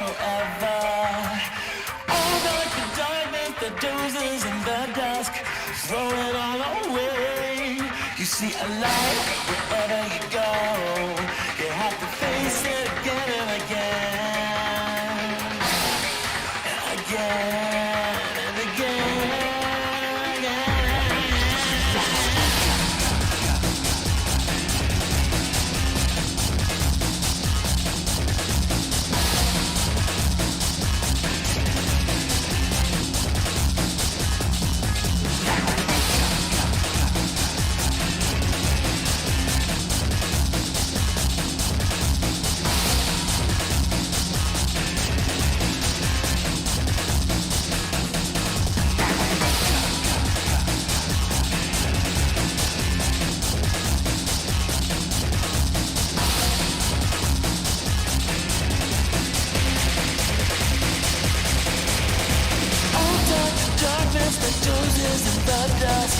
forever. All the darkness, the dozers and the dusk, throw it all away. You see a light wherever you go. You have to face it again and again, and again and again. Darkness that dozes in the dusk,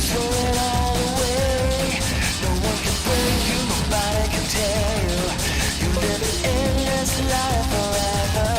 throw it all away. No one can break you, nobody can tear you. You live an endless life forever.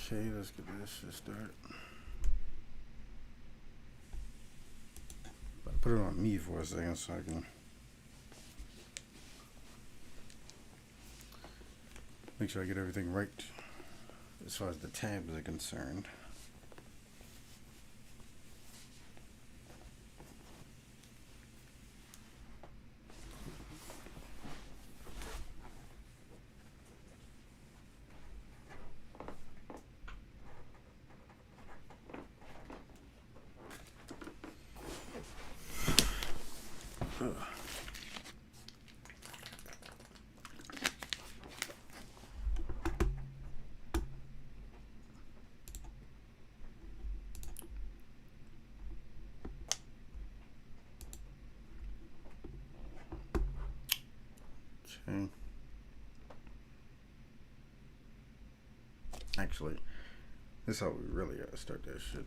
Okay, let's get this shit started. But put it on me for a second so I can make sure I get everything right as far as the tabs are concerned. Okay. Actually, this is how we really gotta start that shit.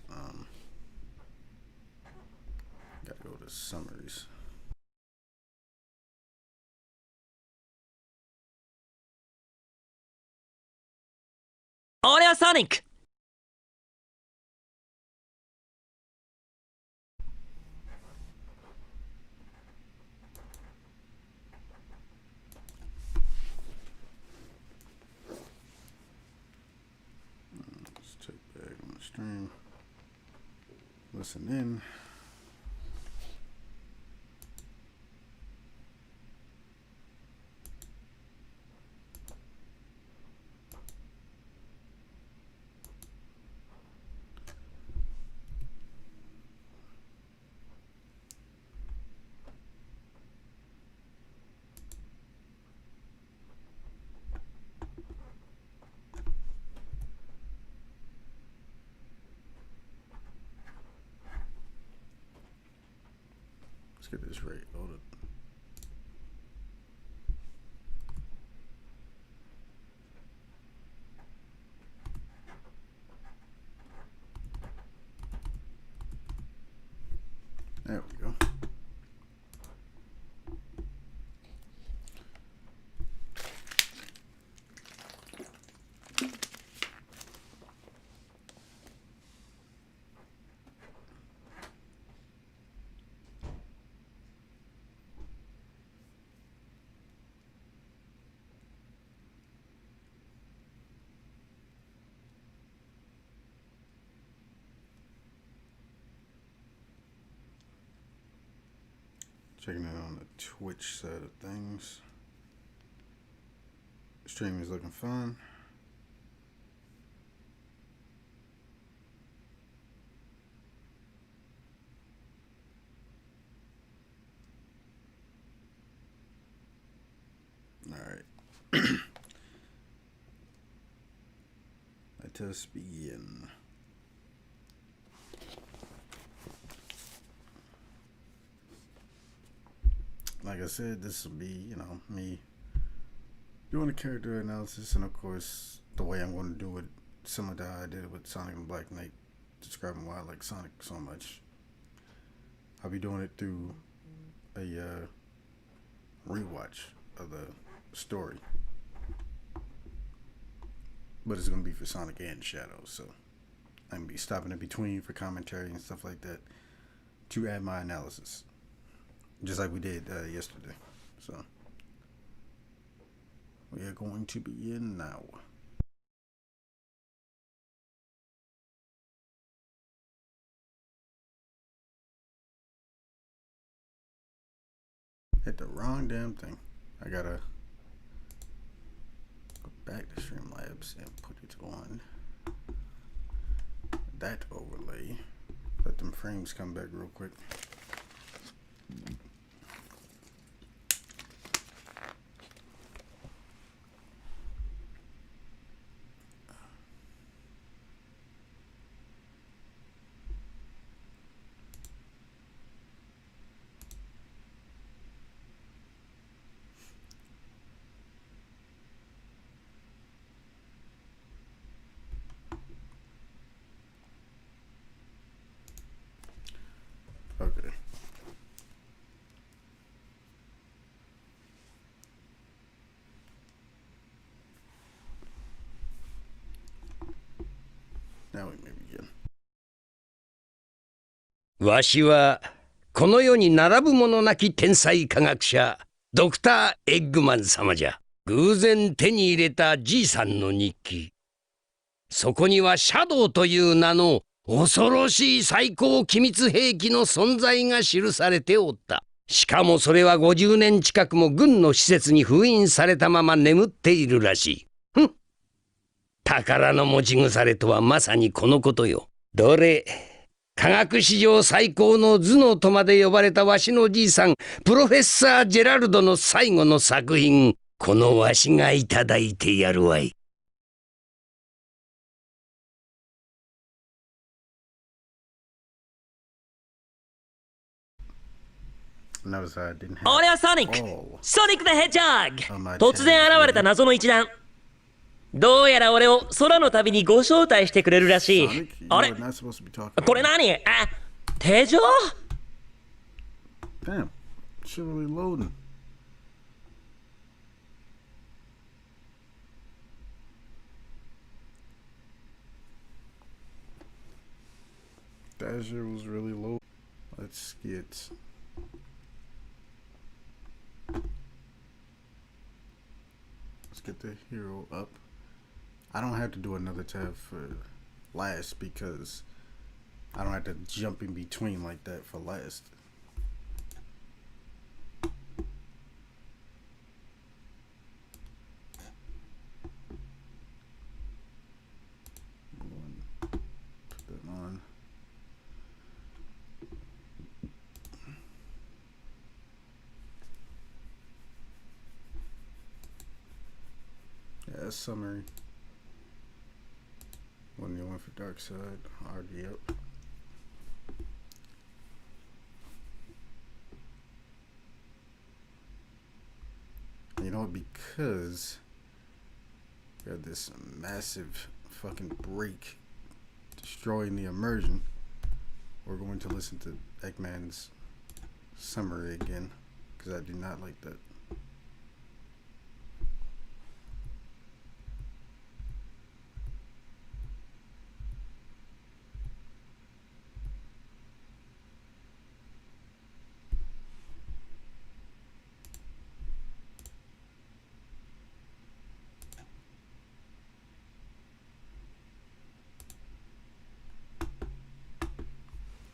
Gotta go to summaries. Oreo Sonic! Let's check back on the stream. Listen in. Let's get this right. Hold up. There we go. Checking it on the Twitch side of things. Stream is looking fun. Alright. Let us begin. Like I said, this will be, me doing a character analysis, and of course, the way I'm going to do it, similar to how I did it with Sonic and Black Knight, describing why I like Sonic so much. I'll be doing it through a rewatch of the story, but it's going to be for Sonic and Shadow, so I'm going to be stopping in between for commentary and stuff like that to add my analysis, just like we did yesterday. So we are going to begin now. Hit the wrong damn thing. I gotta go back to Streamlabs and put it on that overlay. Let them frames come back real quick. Okay. Now we may begin. わしはこの世に並ぶ者なき天才科学者ドクター・エッグマン様じゃ。偶然手に入れたじいさんの日記。そこにはシャドウという名の恐ろしい最高機密兵器の存在が記されておった。しかもそれは50年近くも軍の施設に封印されたまま眠っているらしい。ふん。宝の持ち腐れとはまさにこのことよ。どれ、科学史上最高の頭脳とまで呼ばれたわしのじいさん、プロフェッサー・ジェラルドの最後の作品、このわしがいただいてやるわい。Notice I didn't have 俺はソニック all ソニック・ザ・ヘッジョッ on my グ。突然現れた謎の一団。どうやら俺を空の旅にご招待してくれるらしい。 Sonic, you あれ are not supposed to be talking. これ何？手錠？ Damn, shit really loading. That shit was really low. Let's get. Let's get the hero up. I don't have to do another tab for last because I don't have to jump in between like that for last. Put that on. Yeah, summary. When you went for Dark Side, already up. You know what? Because we got this massive fucking break destroying the immersion, we're going to listen to Eggman's summary again because I do not like that.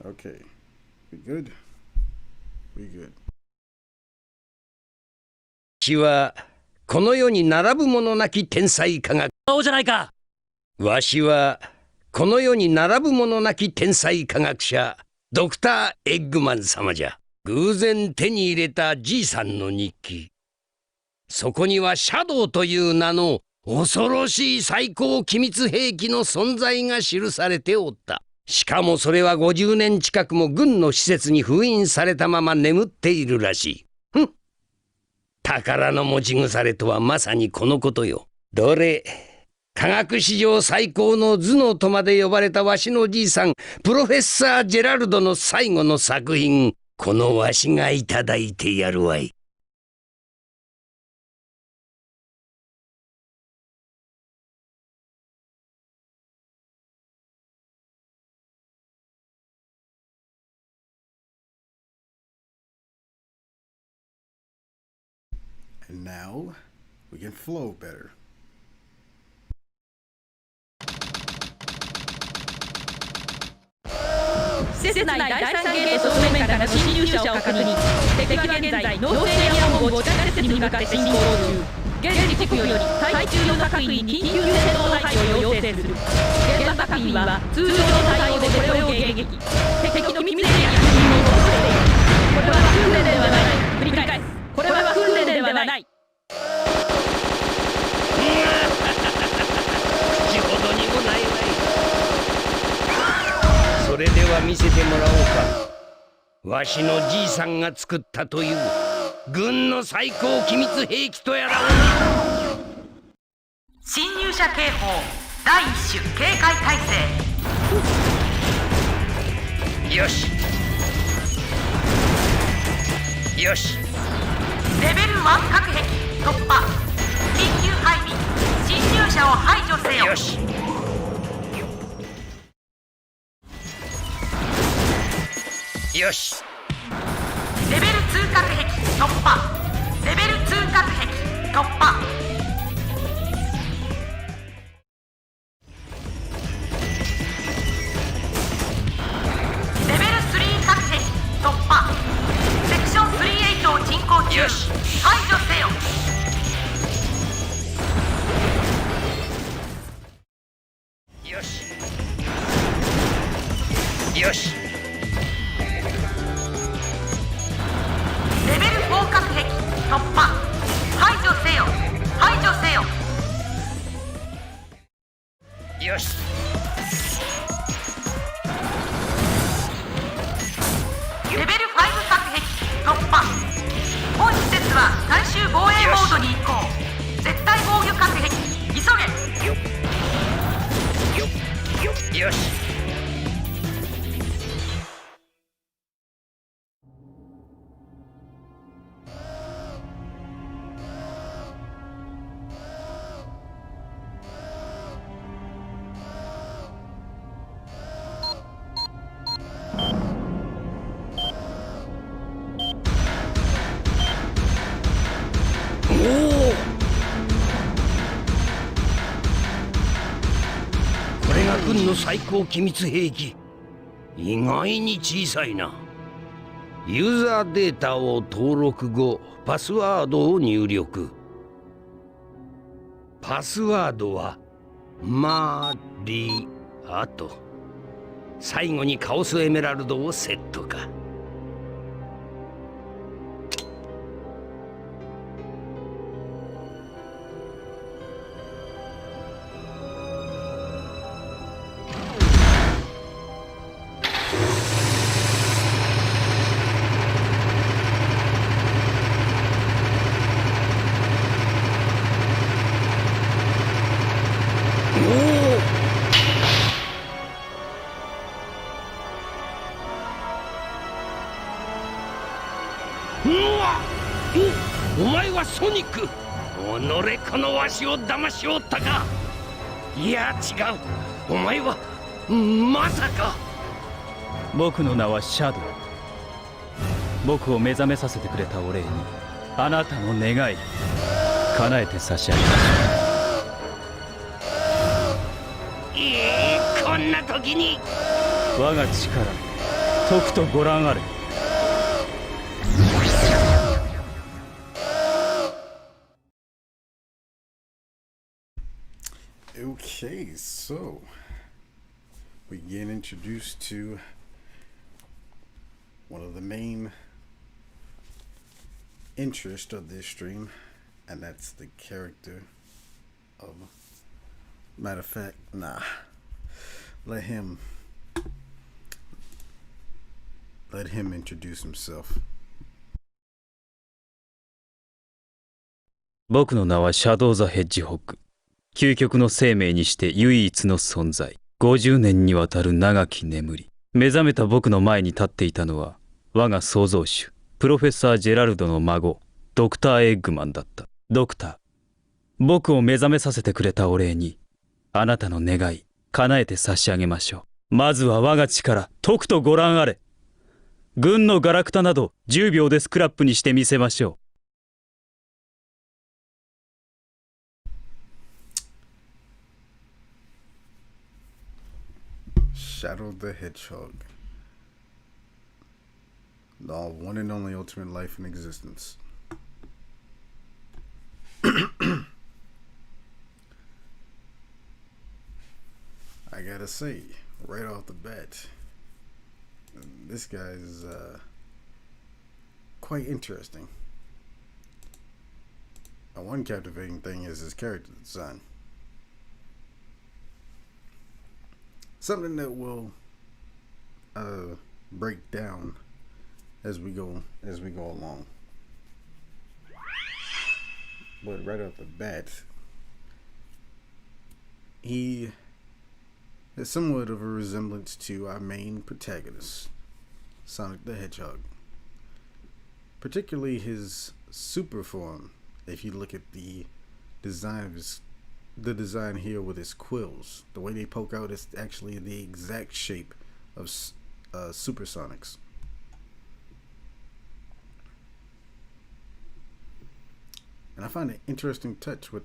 Okay, we good? We good. わしはこの世に並ぶ者なき天才科学。そうじゃないか。わしはこの世に並ぶ者なき天才科学者ドクター・エッグマン様じゃ。偶然手に入れたじいさんの日記。そこにはシャドウという名の恐ろしい最高機密兵器の存在が記されておった。しかもそれは50年近くも軍の施設に封印されたまま眠っているらしい。ふん。宝の持ち腐れとはまさにこのことよ。どれ、科学史上最高の頭脳とまで呼ばれたわしのじいさん、プロフェッサー・ジェラルドの最後の作品、このわしがいただいてやるわい。And now we can flow better. 施設内第3ゲート正面から侵入者を確認。敵は現在ノースエリア本部地下施設に向かって進行中。現時刻より対中の各員に緊急戦闘配置を要請する。現場各員は通常対応でこれを迎撃。敵の密エリア確認を起こしている。これは訓練ではない。繰り返す。これは訓練ではない。口ほどにもないわい。それでは見せてもらおうか。わしのじいさんが作ったという軍の最高機密兵器とやらをな。侵入者警報第一種警戒態勢。よしよし。レベル1核兵器突破。緊急配備。侵入者を排除せよ。よし。よし。レベル2隔壁突破。レベル2隔壁突破。レベル3隔壁突破。セクション38を進行中。よし。排除せよ。よし。よし。レベル4隔壁突破。排除せよ。排除せよ。よし。レベル5隔壁突破。本施設は最終防衛モードに移行。絶対防御隔壁急げ。よし。これが軍の最高機密兵器。意外に小さいな。ユーザーデータを登録後、パスワードを入力。パスワードはマリアと、最後にカオスエメラルドをセットか。お前はソニック。己このわしを騙しおったか。いや違う、お前はまさか。僕の名はシャドウ。僕を目覚めさせてくれたお礼にあなたの願い叶えて差し上げましょこんな時に。う。我が力とくとご覧あれ。Okay, so we get introduced to one of the main interests of this stream, and that's the character of, matter of fact, let him introduce himself. 僕の名はシャドウ・ザ・ヘッジホッグ。究極の生命にして唯一の存在。50年にわたる長き眠り。目覚めた僕の前に立っていたのは我が創造主プロフェッサー・ジェラルドの孫ドクター・エッグマンだった。ドクター、僕を目覚めさせてくれたお礼にあなたの願い叶えて差し上げましょう。まずは我が力とくとご覧あれ。軍のガラクタなど10秒でスクラップにしてみせましょう。Shadow the Hedgehog, the one and only ultimate life in existence. I gotta say, right off the bat, this guy is quite interesting. One captivating thing is his character design. Something that will break down as we go along. But right off the bat, he has somewhat of a resemblance to our main protagonist, Sonic the Hedgehog. Particularly his super form. If you look at the design here with his quills, the way they poke out is actually the exact shape of Supersonic's. And I find an interesting touch with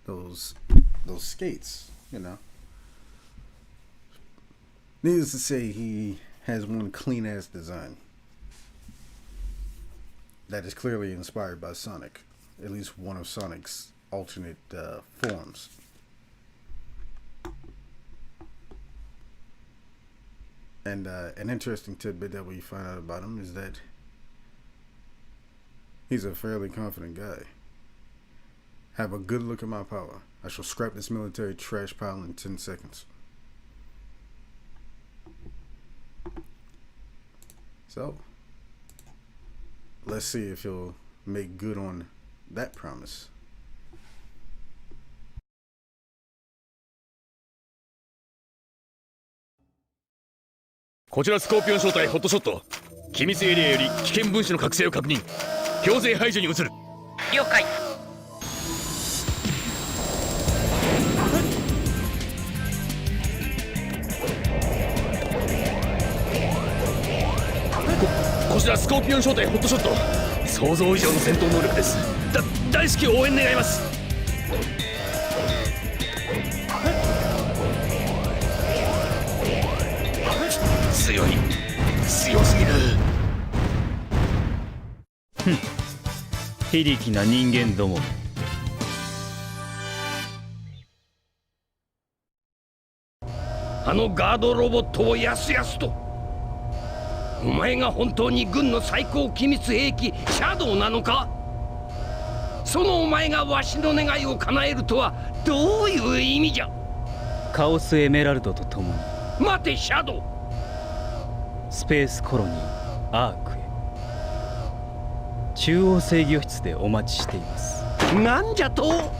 those skates, you know. Needless to say, he has one clean ass design that is clearly inspired by Sonic, at least one of Sonic's alternate forms. And an interesting tidbit that we find out about him is that he's a fairly confident guy. Have a good look at my power. I shall scrap this military trash pile in 10 seconds. So, let's see if he'll make good on that promise. こちらスコーピオン小隊ホットショット。機密エリアより危険分子の覚醒を確認。強制排除に移る。了解。こちらスコーピオン小隊ホットショット。想像以上の戦闘能力です。大至急応援願います。強すぎる。非力な人間ども。あのガードロボットをやすやすと。お前が本当に軍の最高機密兵器シャドウなのか？そのお前がわしの願いを叶えるとはどういう意味じゃ？カオスエメラルドと共に待てシャドウ。スペースコロニーアークへ。中央制御室でお待ちしています。なんじゃと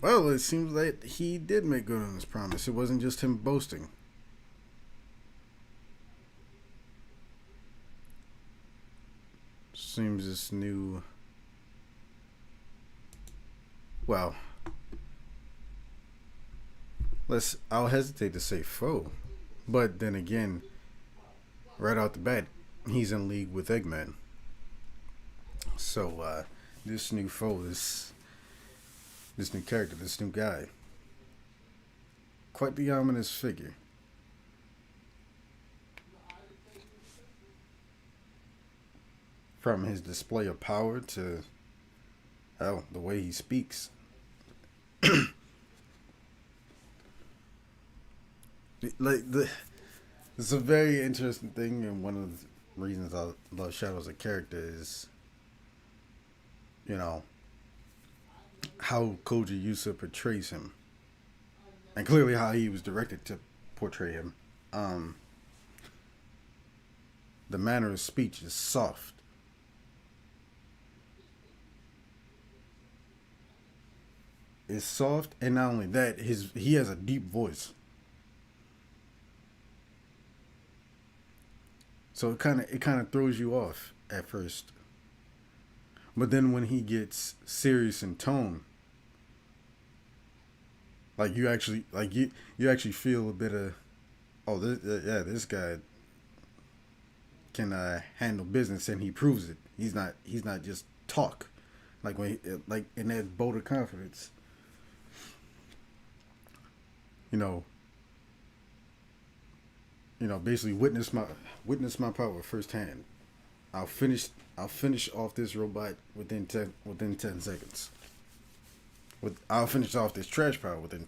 Well, it seems that he did make good on his promise. It wasn't just him boasting. Seems this new... Well, I'll hesitate to say foe. But then again, right out the bat, he's in league with Eggman. So, this new foe, this new character, this new guy, quite the ominous figure. From his display of power to, hell, the way he speaks. It's a very interesting thing, and one of the reasons I love Shadow as a character is, you know, how Koji Yusa portrays him, and clearly how he was directed to portray him. The manner of speech is soft. It's soft, and not only that, he has a deep voice. So it kind of throws you off at first. But then when he gets serious in tone, like you actually feel a bit of, oh, this guy can handle business, and he proves it. He's not just talk, like like in that bolt of confidence. You know, basically witness my power firsthand. I'll finish off this robot within 10 seconds. I'll finish off this trash pile within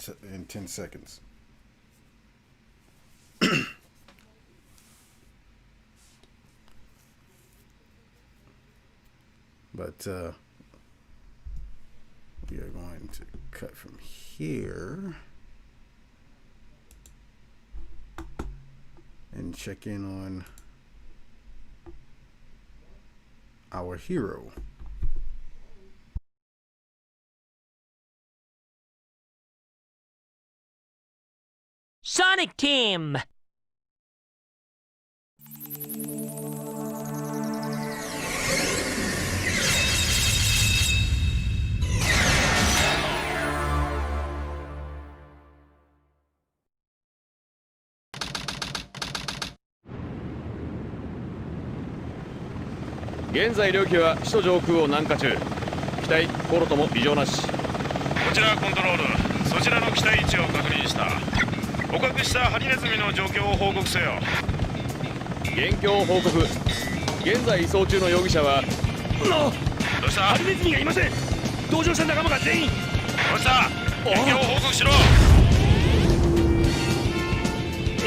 10 seconds. But we are going to cut from here and check in on our hero. Sonic Team! 現在両機は首都上空を南下中。機体航路とも異常なし。こちらコントロール、そちらの機体位置を確認した。捕獲したハリネズミの状況を報告せよ。現況報告。現在移送中の容疑者はどうした？ハリネズミがいません。同乗した仲間が全員。どうした？現況を報告しろ。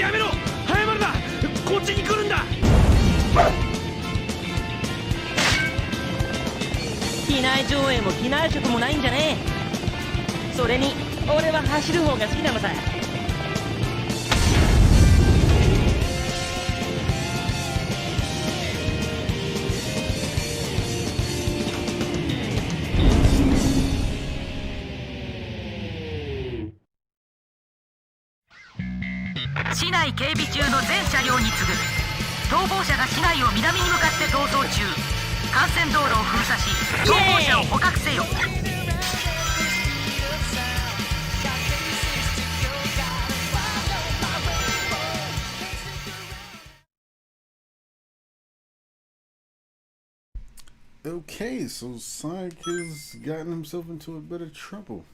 やめろ、早まるな、こっちに来るんだ。機内上映も機内食もないんじゃねえ。それに俺は走る方が好きなのさ。市内警備中の全車両に次ぐ。逃亡者が市内を南に向かって逃走中。幹線道路を封鎖し逃亡者を捕獲せよ。Okay, so Sonic has gotten himself into a bit of trouble.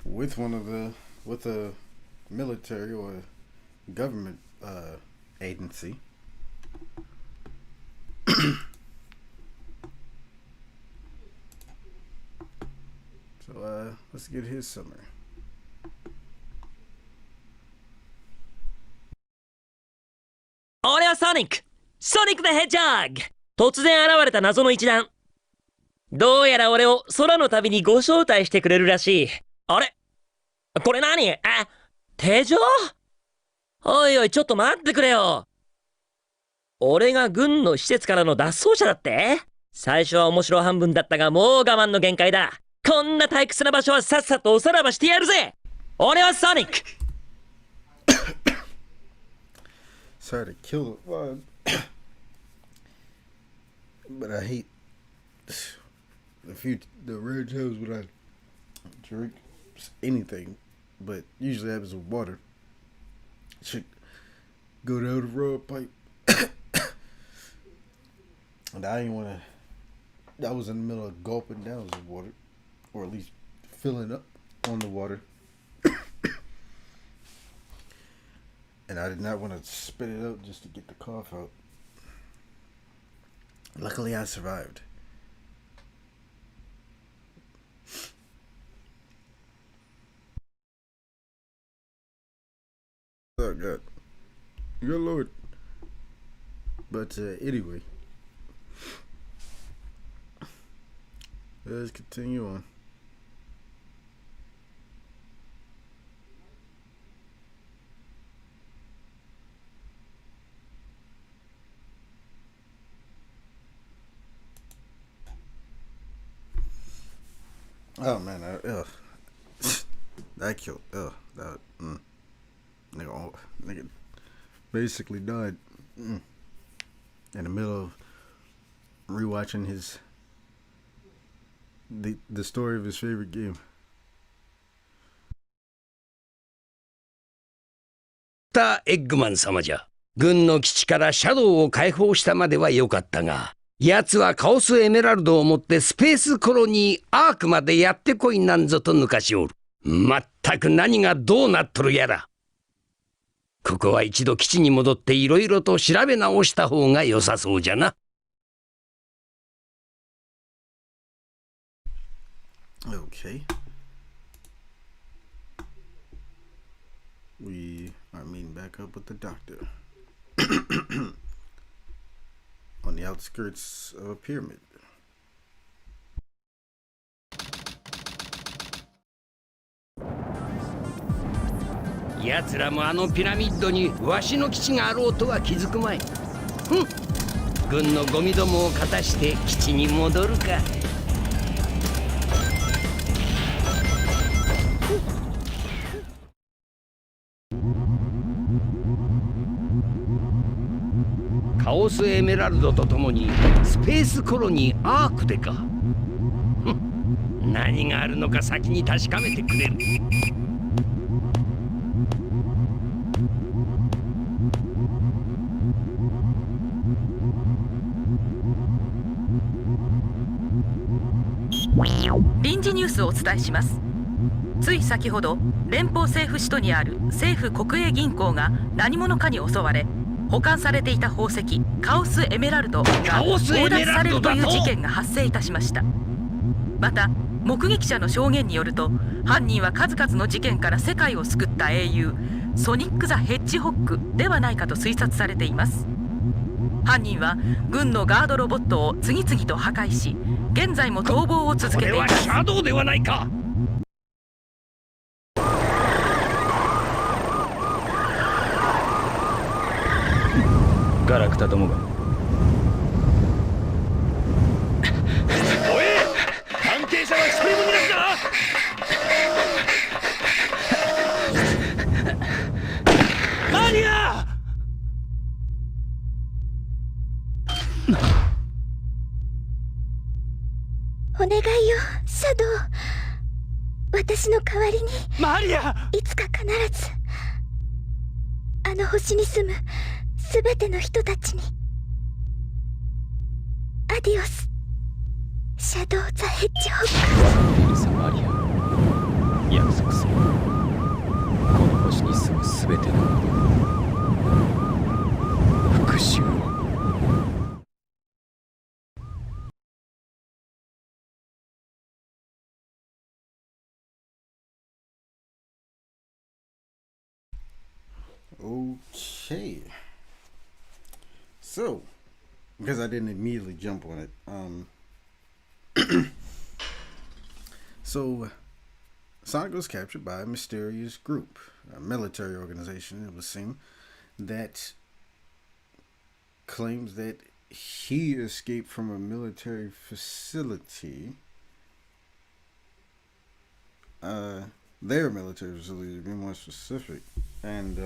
With a military or government agency. So let's get his summary. 俺はソニックthe Hedgehog。突然現れた謎の一団。どうやら俺を空の旅にご招待してくれるらしい。あれこれ何？手錠？おいおい、ちょっと待ってくれよ。俺が軍の施設からの脱走者だって？最初は面白半分だったが、もう我慢の限界だ。こんな退屈な場所はさっさとおさらばしてやるぜ。俺はソニック。Sorry to kill it, but I hate the rare times when I drink anything, but usually happens with water. Should go down the road pipe, and I didn't want to. I was in the middle of gulping down some water, or at least filling up on the water. And I did not want to spit it out just to get the cough out. Luckily, I survived. Oh, God. Good Lord. But anyway, let's continue on. Oh man, that killed. Nigga basically died in the middle of rewatching the story of his favorite game. エッグマン様じゃ。軍の基地からシャドウを解放したまでは良かったが、奴はカオスエメラルドを持ってスペースコロニーアークまでやってこいなんぞと抜かしおる。まったく何がどうなっとるやら。ここは一度基地に戻っていろいろと調べ直した方が良さそうじゃな。Okay. We are meeting back up with the doctor on the outskirts of a pyramid. 奴らもあのピラミッドにわしの基地があろうとは気づくまい。軍のゴミどもを勝たして基地に戻るか。カオスエメラルドとともにスペースコロニーアークでか。何があるのか先に確かめてくれる。臨時ニュースをお伝えします。つい先ほど連邦政府首都にある政府国営銀行が何者かに襲われ、保管されていた宝石カオスエメラルドが強奪されるという事件が発生いたしました。また目撃者の証言によると、犯人は数々の事件から世界を救った英雄ソニック・ザ・ヘッジホックではないかと推察されています。犯人は軍のガードロボットを次々と破壊し、現在も逃亡を続けています。これはシャドウではないか。ガラクタどもが。おい、関係者は一人もいなくな。マニア！お願いよ、シャドウ。私の代わりにマリア！いつか必ずあの星に住むすべての人たちに。アディオス、シャドウ・ザ・ヘッジホック。エリサ・マリア、約束する。この星に住むすべての復讐を。Okay. So, because I didn't immediately jump on it, so Sonic was captured by a mysterious group, a military organization, it would seem, that claims that he escaped from a military facility. Their military facility, to be more specific. And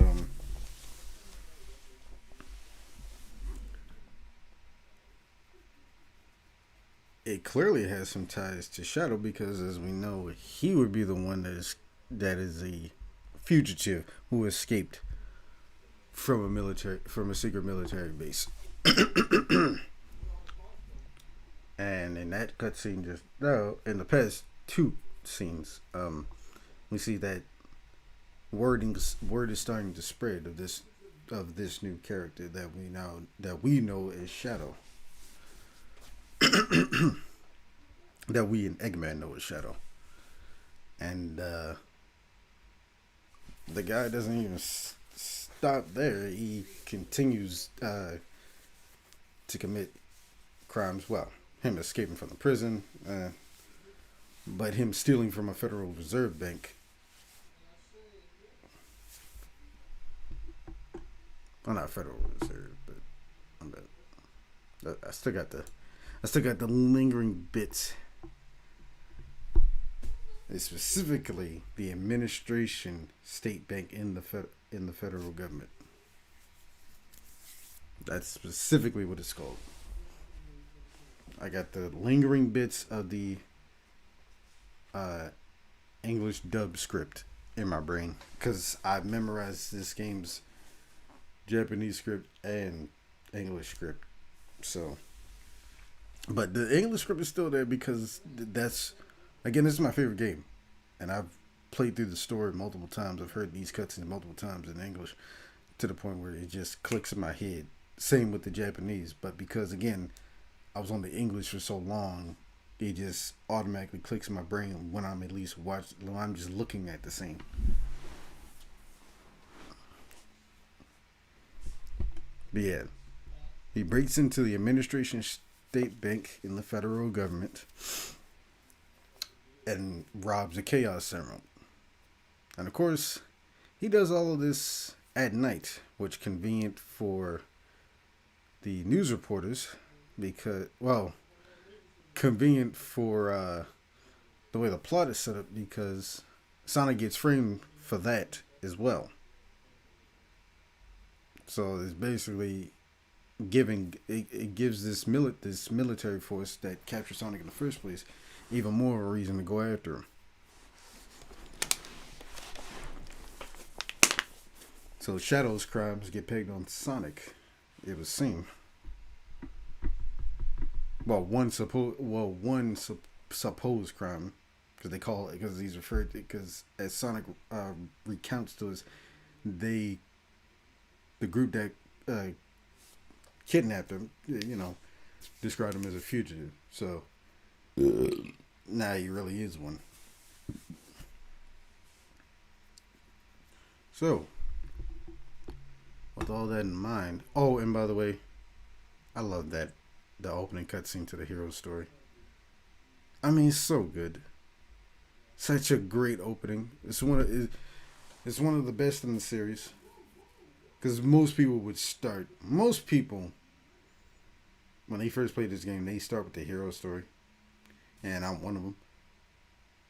it clearly has some ties to Shadow, because as we know, he would be the one that is a fugitive who escaped from a secret military base. And in that cutscene just now, in the past two scenes, we see that word is starting to spread of this new character that we know as Shadow. That we in Eggman know as Shadow. And the guy doesn't even stop there. He continues to commit crimes. Well, him escaping from the prison, but him stealing from a Federal Reserve Bank. Well, not Federal Reserve, but I still got the lingering bits. It's specifically the administration state bank in the federal government. That's specifically what it's called. I got the lingering bits of the English dub script in my brain, because I've memorized this game's Japanese script and English script. So, but the English script is still there because this is my favorite game, and I've played through the story multiple times. I've heard these cutscenes multiple times in English to the point where it just clicks in my head. Same with the Japanese, but because again, I was on the English for so long, it just automatically clicks in my brain when I'm when I'm just looking at the scene. But yeah, he breaks into the administration state bank in the federal government and robs a Chaos Emerald. And of course, he does all of this at night, which convenient for the news reporters convenient for the way the plot is set up, because Sonic gets framed for that as well. So it's basically it gives this military force that captured Sonic in the first place even more of a reason to go after him. So Shadow's crimes get pegged on Sonic, it would seem. One supposed crime, because they call it, because he's referred to, because as Sonic recounts to us, the group that kidnapped him, described him as a fugitive. So now he really is one. So with all that in mind, oh, and by the way, I love that the opening cutscene to the hero story. I mean, it's so good. Such a great opening. It's one of the best in the series. Because most people, when they first play this game, they start with the hero story. And I'm one of them.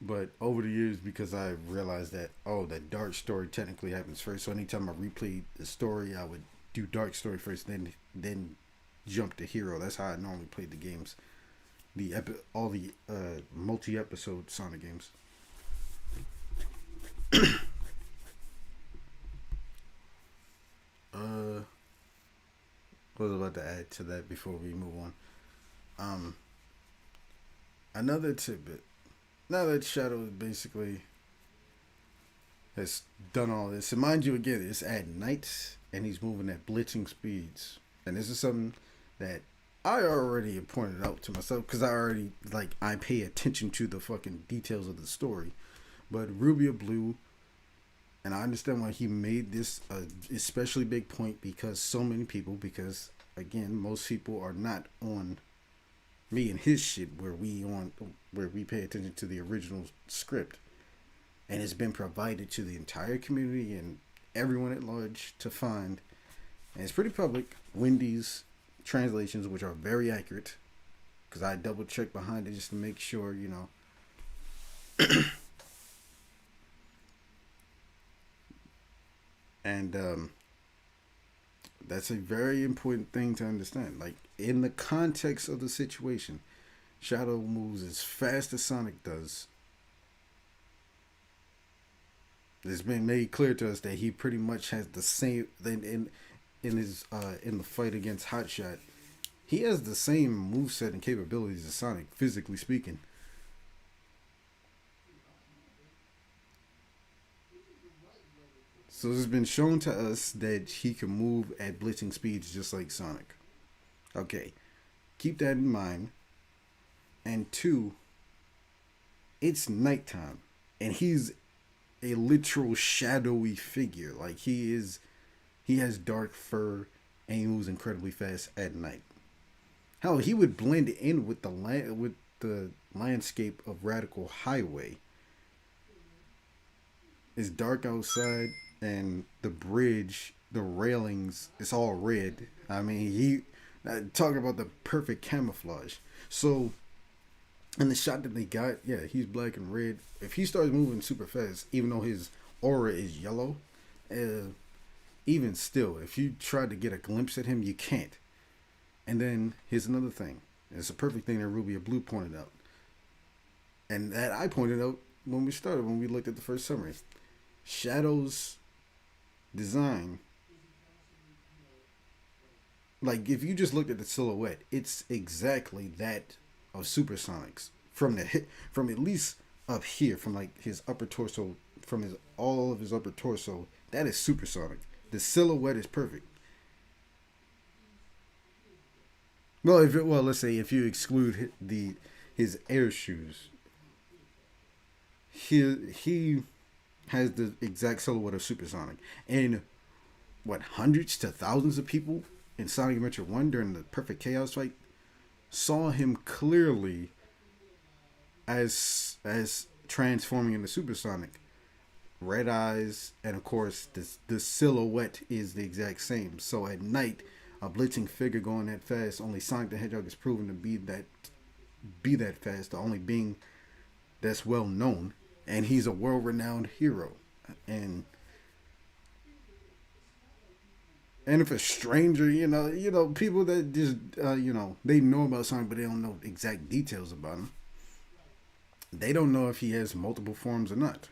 But over the years, because I realized that, the dark story technically happens first. So anytime I replayed the story, I would do dark story first, then jump to hero. That's how I normally played the games. All the multi-episode Sonic games. What was I about to add to that before we move on? Another tidbit. Now that Shadow basically has done all this, and mind you, again, it's at night and he's moving at blitzing speeds, and this is something that I already pointed out to myself, because I pay attention to the fucking details of the story. But Rubia Blue, and I understand why he made this a especially big point, because again, most people are not on me and his shit where we pay attention to the original script, and it's been provided to the entire community and everyone at large to find, and it's pretty public. Wendy's translations, which are very accurate, because I double checked behind it just to make sure, and that's a very important thing to understand. Like, in the context of the situation, Shadow moves as fast as Sonic does. It's been made clear to us that he pretty much has the same in the fight against Hotshot. He has the same moveset and capabilities as Sonic, physically speaking. So it's been shown to us that he can move at blitzing speeds just like Sonic. Okay, keep that in mind. And 2, it's nighttime, and he's a literal shadowy figure. Like, he has dark fur, and he moves incredibly fast at night. Hell, he would blend in with the landscape of Radical Highway. It's dark outside, and the bridge, the railings, it's all red. I mean, talking about the perfect camouflage. So, in the shot that they got, yeah, he's black and red. If he starts moving super fast, even though his aura is yellow, even still, if you try to get a glimpse at him, you can't. And then here's another thing. It's a perfect thing that Rubia Blue pointed out, and that I pointed out when we looked at the first summary. Shadow's design, like, if you just looked at the silhouette, it's exactly that of Supersonic's from at least up here, from like his upper torso, from all of his upper torso. That is Supersonic. The silhouette is perfect. Well, let's say if you exclude his air shoes, he has the exact silhouette of Supersonic. And hundreds to thousands of people in Sonic Adventure 1 during the Perfect Chaos fight saw him clearly as transforming into Supersonic. Red eyes, and of course the silhouette is the exact same. So at night, a blitzing figure going that fast, only Sonic the Hedgehog is proven to be that fast, the only being that's well known, and he's a world-renowned hero. And if a stranger, people that just they know about Sonic but they don't know exact details about him, they don't know if he has multiple forms or not.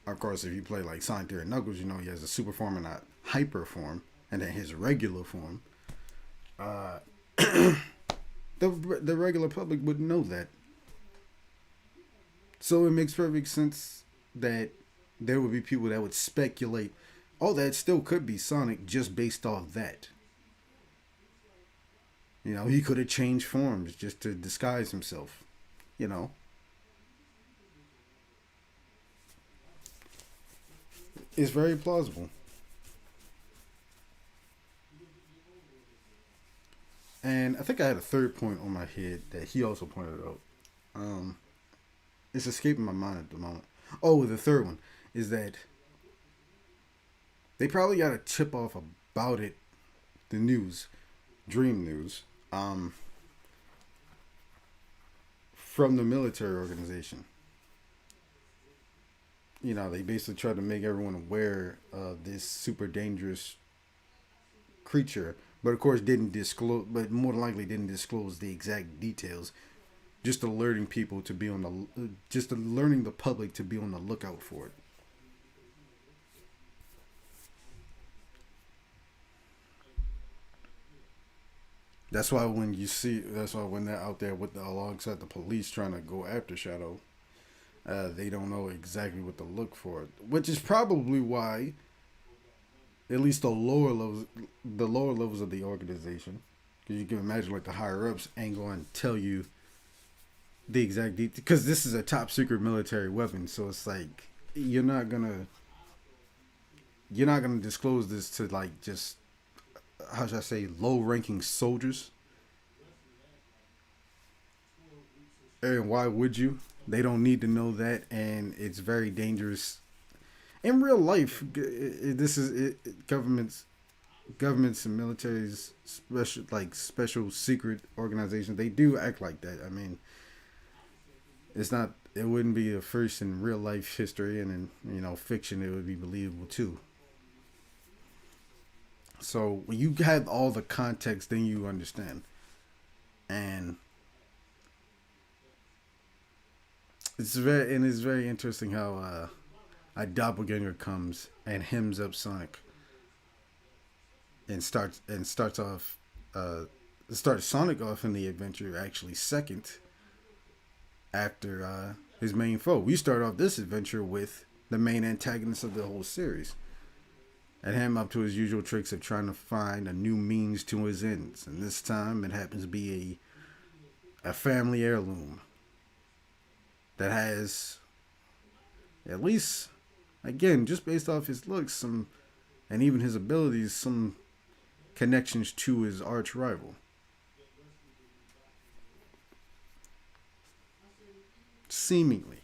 Of course, if you play like Sonic 3 and Knuckles, he has a super form and a hyper form, and then his regular form. The regular public wouldn't know that. So it makes perfect sense that there would be people that would speculate, oh, that still could be Sonic just based off that. You know, he could have changed forms just to disguise himself. You know. It's very plausible. And I think I had a third point on my head that he also pointed out. It's escaping my mind at the moment. Oh, the third one is that they probably got a tip off about it, the news, Dream News, from the military organization. You know, they basically tried to make everyone aware of this super dangerous creature, but of course didn't disclose, but more than likely didn't disclose the exact details, just alerting people to be on the, just alerting the public to be on the lookout for it. That's why when they're out there with alongside the police trying to go after Shadow, they don't know exactly what to look for, which is probably why, at least the lower levels of the organization, because you can imagine like the higher ups ain't going to tell you the exact detail, because this is a top secret military weapon, so it's like you're not gonna disclose this to like just, how should I say, low-ranking soldiers. And why would you? They don't need to know that, and it's very dangerous. In real life, this is governments and militaries, special secret organizations. They do act like that. I mean, it wouldn't be a first in real life history, and in fiction, it would be believable too. So when you have all the context, then you understand. And it's very interesting how a doppelganger comes and hems up Sonic and starts Sonic off in the adventure actually second after his main foe. We start off this adventure with the main antagonist of the whole series, and him up to his usual tricks of trying to find a new means to his ends. And this time it happens to be a family heirloom that has, at least, again, just based off his looks, and even his abilities, some connections to his arch rival. Seemingly.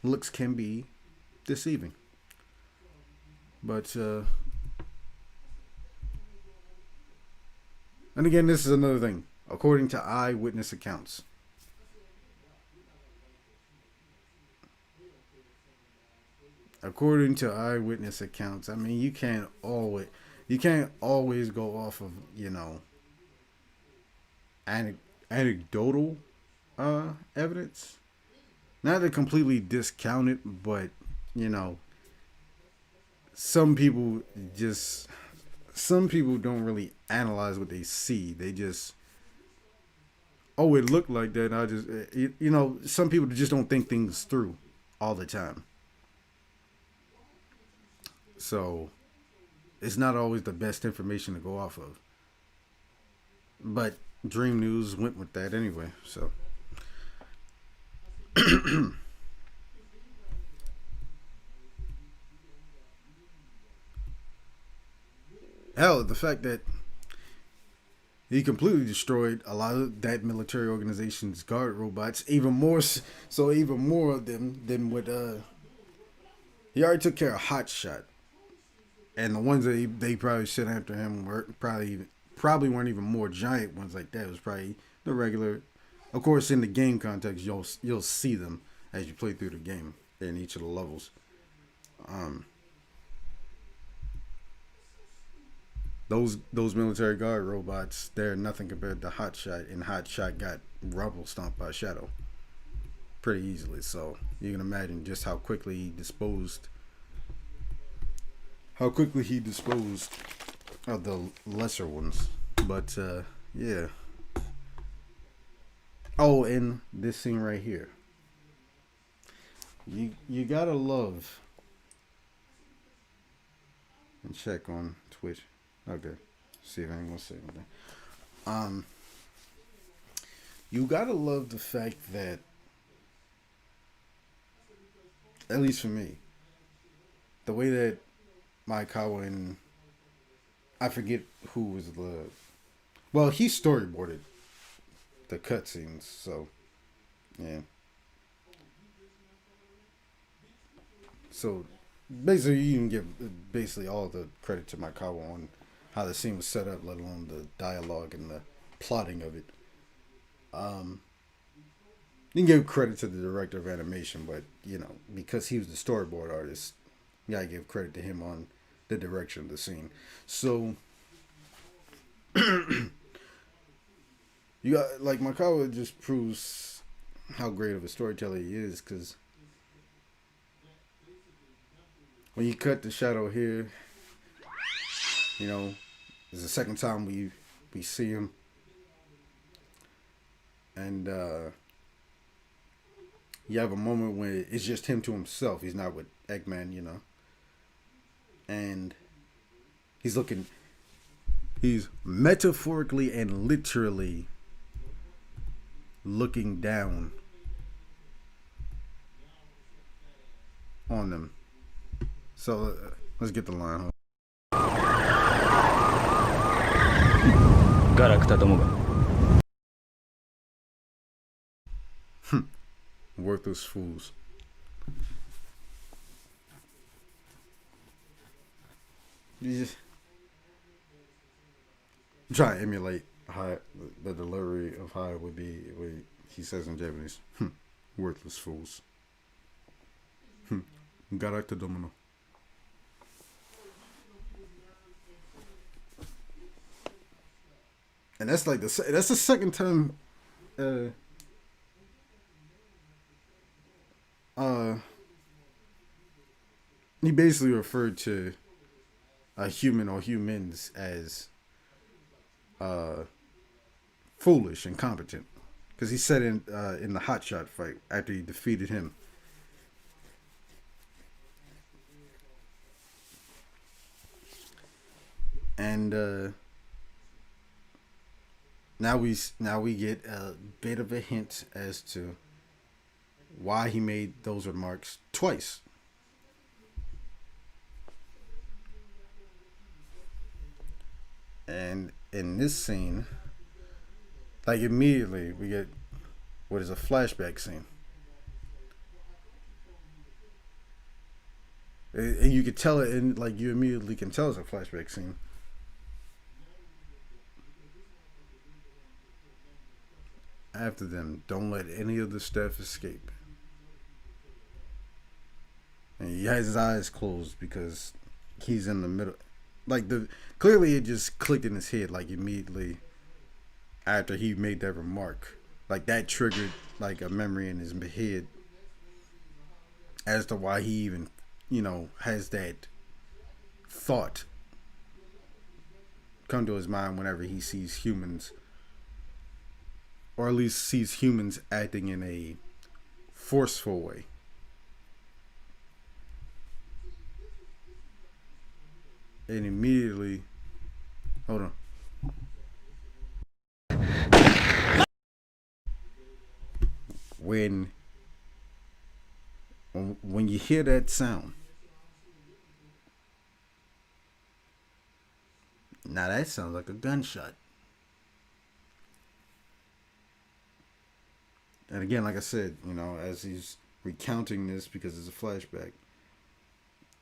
Looks can be deceiving. But, and again, this is another thing. According to eyewitness accounts. I mean, you can't always go off of, anecdotal evidence. Not to completely discount it, but, some people don't really analyze what they see. They just, oh, it looked like that. Some people just don't think things through all the time. So it's not always the best information to go off of. But Dream News went with that anyway, so. Hell, the fact that he completely destroyed a lot of that military organization's guard robots, even more of them than what he already took care of Hotshot, and the ones that they probably sent after him were probably weren't even more giant ones like that. It was probably the regular. Of course, in the game context, you'll see them as you play through the game in each of the levels. Those military guard robots, they're nothing compared to Hotshot, and Hotshot got rubble stomped by Shadow pretty easily. So you can imagine just how quickly he disposed of the lesser ones. But yeah, Oh, and this scene right here. You gotta love. And check on Twitch. Okay. See if anyone's saying anything. You gotta love the fact that, at least for me, the way that Maekawa and I forget who was well, he storyboarded the cutscenes, so yeah. So basically, you can give basically all the credit to Maekawa on how the scene was set up, let alone the dialogue and the plotting of it. You can give credit to the director of animation, but you know, because he was the storyboard artist, you gotta give credit to him on the direction of the scene. So you got, like, Maekawa just proves how great of a storyteller he is, because when you cut the shadow here, you know, it's the second time we see him, and you have a moment when it's just him to himself. He's not with Eggman, you know, and he's metaphorically and literally looking down on them. So let's get the line. ガラクタどもが Worthless fools. You just try to emulate how the delivery of how it would be what he says in Japanese. Worthless fools. Garakta domono. And that's like that's the second time he basically referred to a human or humans as foolish and incompetent, because he said in the Hotshot fight after he defeated him. And now we get a bit of a hint as to why he made those remarks twice. And in this scene, like, immediately we get what is a flashback scene. And you could tell it, and like, you immediately can tell it's a flashback scene. After them, don't let any of the stuff escape. And he has his eyes closed because he's in the middle. Like, clearly it just clicked in his head, like, immediately after he made that remark. Like, that triggered like a memory in his head as to why he even, you know, has that thought come to his mind whenever he sees humans, or at least sees humans acting in a forceful way. And immediately, hold on. When you hear that sound, now that sounds like a gunshot. And again, like I said, you know, as he's recounting this, because it's a flashback,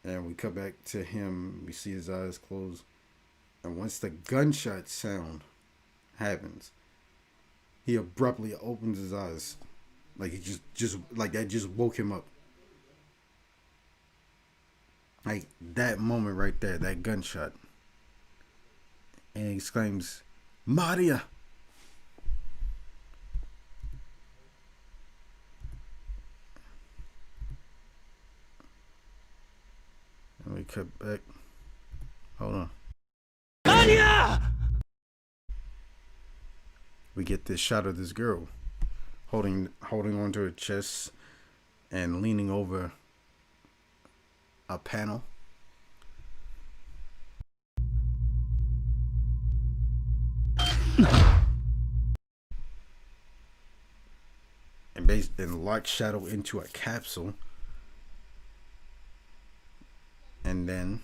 and we cut back to him, we see his eyes closed, and once the gunshot sound happens, he abruptly opens his eyes, like he just like that just woke him up. Like, that moment right there, that gunshot, and he exclaims, "Maria!" And we cut back. Hold on. Maria! We get this shot of this girl holding onto her chest and leaning over a panel. And lock Shadow into a capsule. And then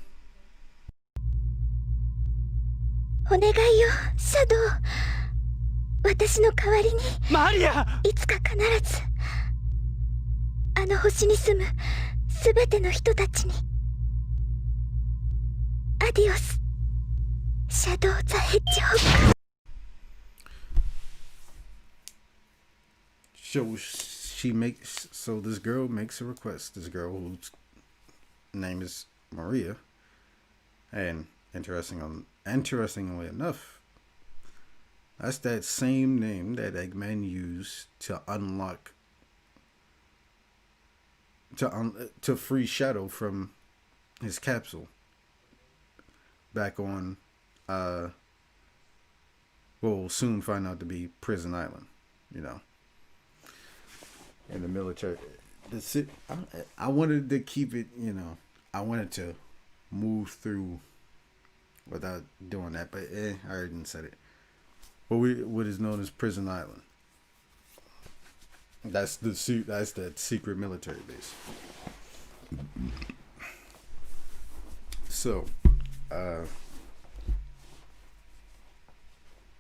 お願いよ、シャドウ。私の代わりにマリア。いつか必ずあの星に住むすべての人たちに。アディオス、シャドウ・ザ・ヘッジホッグ。So this girl makes a request. This girl whose name is Maria, and interestingly enough, that's that same name that Eggman used to unlock to free Shadow from his capsule back on we'll soon find out to be Prison Island, you know. In the military, I wanted to keep it, you know. I wanted to move through without doing that, but I already said it. What is known as Prison Island. That's the secret military base. So,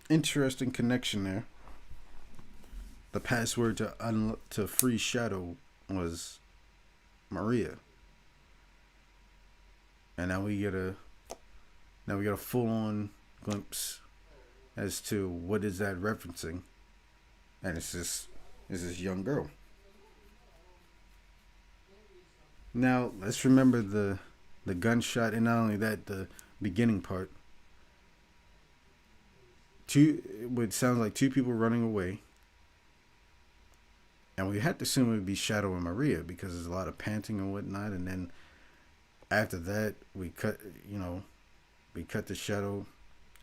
interesting connection there. The password to free Shadow was Maria, and now we get a full-on glimpse as to what is that referencing, and it's this young girl. Now let's remember the gunshot, and not only that, the beginning part. It sounds like two people running away. And we had to assume it would be Shadow and Maria because there's a lot of panting and whatnot. And then after that, we cut to Shadow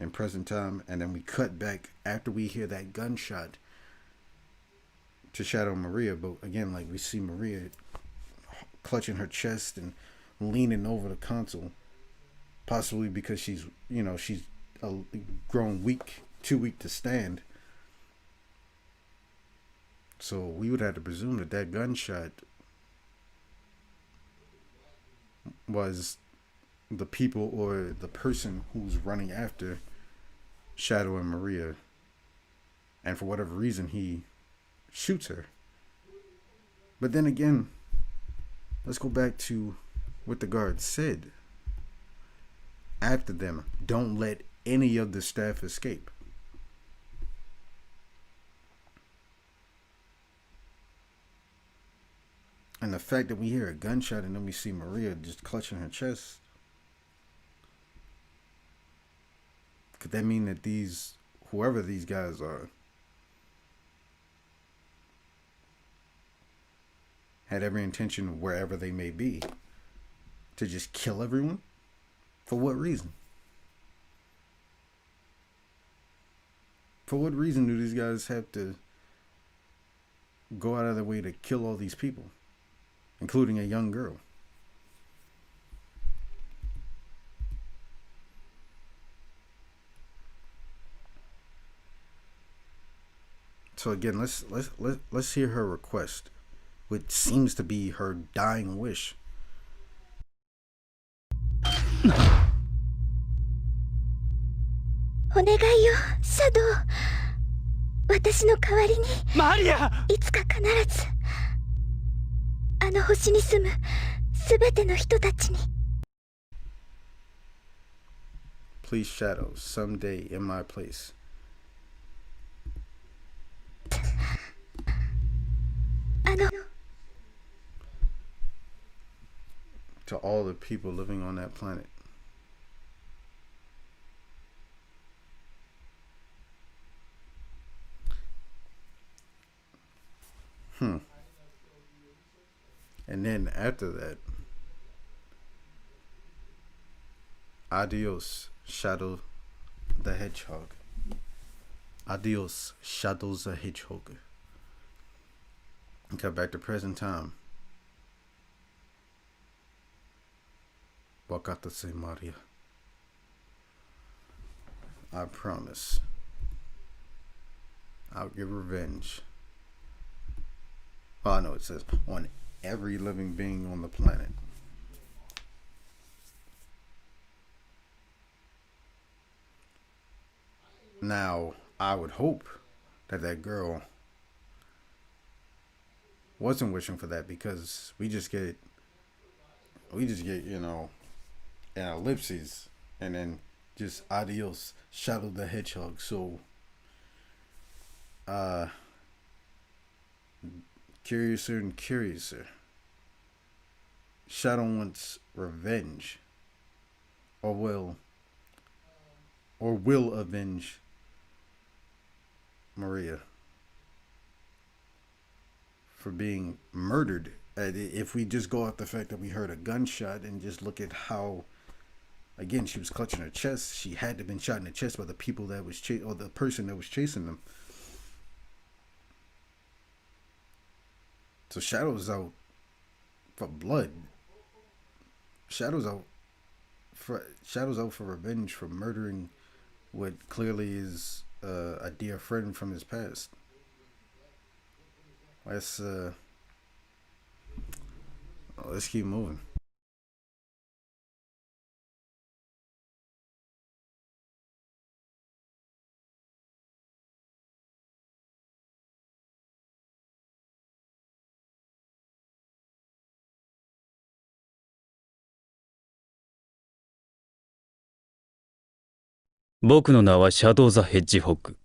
in present time. And then we cut back after we hear that gunshot to Shadow and Maria. But again, like, we see Maria clutching her chest and leaning over the console. Possibly because she's grown weak, too weak to stand. So we would have to presume that gunshot was the people or the person who's running after Shadow and Maria. And for whatever reason, he shoots her. But then again, let's go back to what the guard said. After them, don't let any of the staff escape. And the fact that we hear a gunshot and then we see Maria just clutching her chest. Could that mean that whoever these guys are, had every intention, wherever they may be, to just kill everyone? For what reason? For what reason do these guys have to go out of their way to kill all these people? Including a young girl. So again, let's hear her request, which seems to be her dying wish. お願いよ、シャドウ。私の代わりにマリア。いつか必ずあの星に住むすべての人たちに。 Please, Shadow, someday in my place. To all the people living on that planet. And then after that, adios, Shadow the Hedgehog. Adios, Shadow the Hedgehog. and cut back to present time. Wakatase Maria. I promise. I'll get revenge. Oh, I know it says on every living being on the planet. Now, I would hope that that girl wasn't wishing for that, because we just get, you know, an ellipses and then just adios, Shadow the Hedgehog. So, curiouser and curiouser. Shadow wants revenge, or will avenge Maria for being murdered. If we just go off the fact that we heard a gunshot and just look at how, again, she was clutching her chest, she had to have been shot in the chest by the people that was or the person that was chasing them. So Shadow's out for blood. Shadow's out for revenge for murdering what clearly is a dear friend from his past. Let's keep moving.僕の名はシャドウ・ザ・ヘッジホッグ。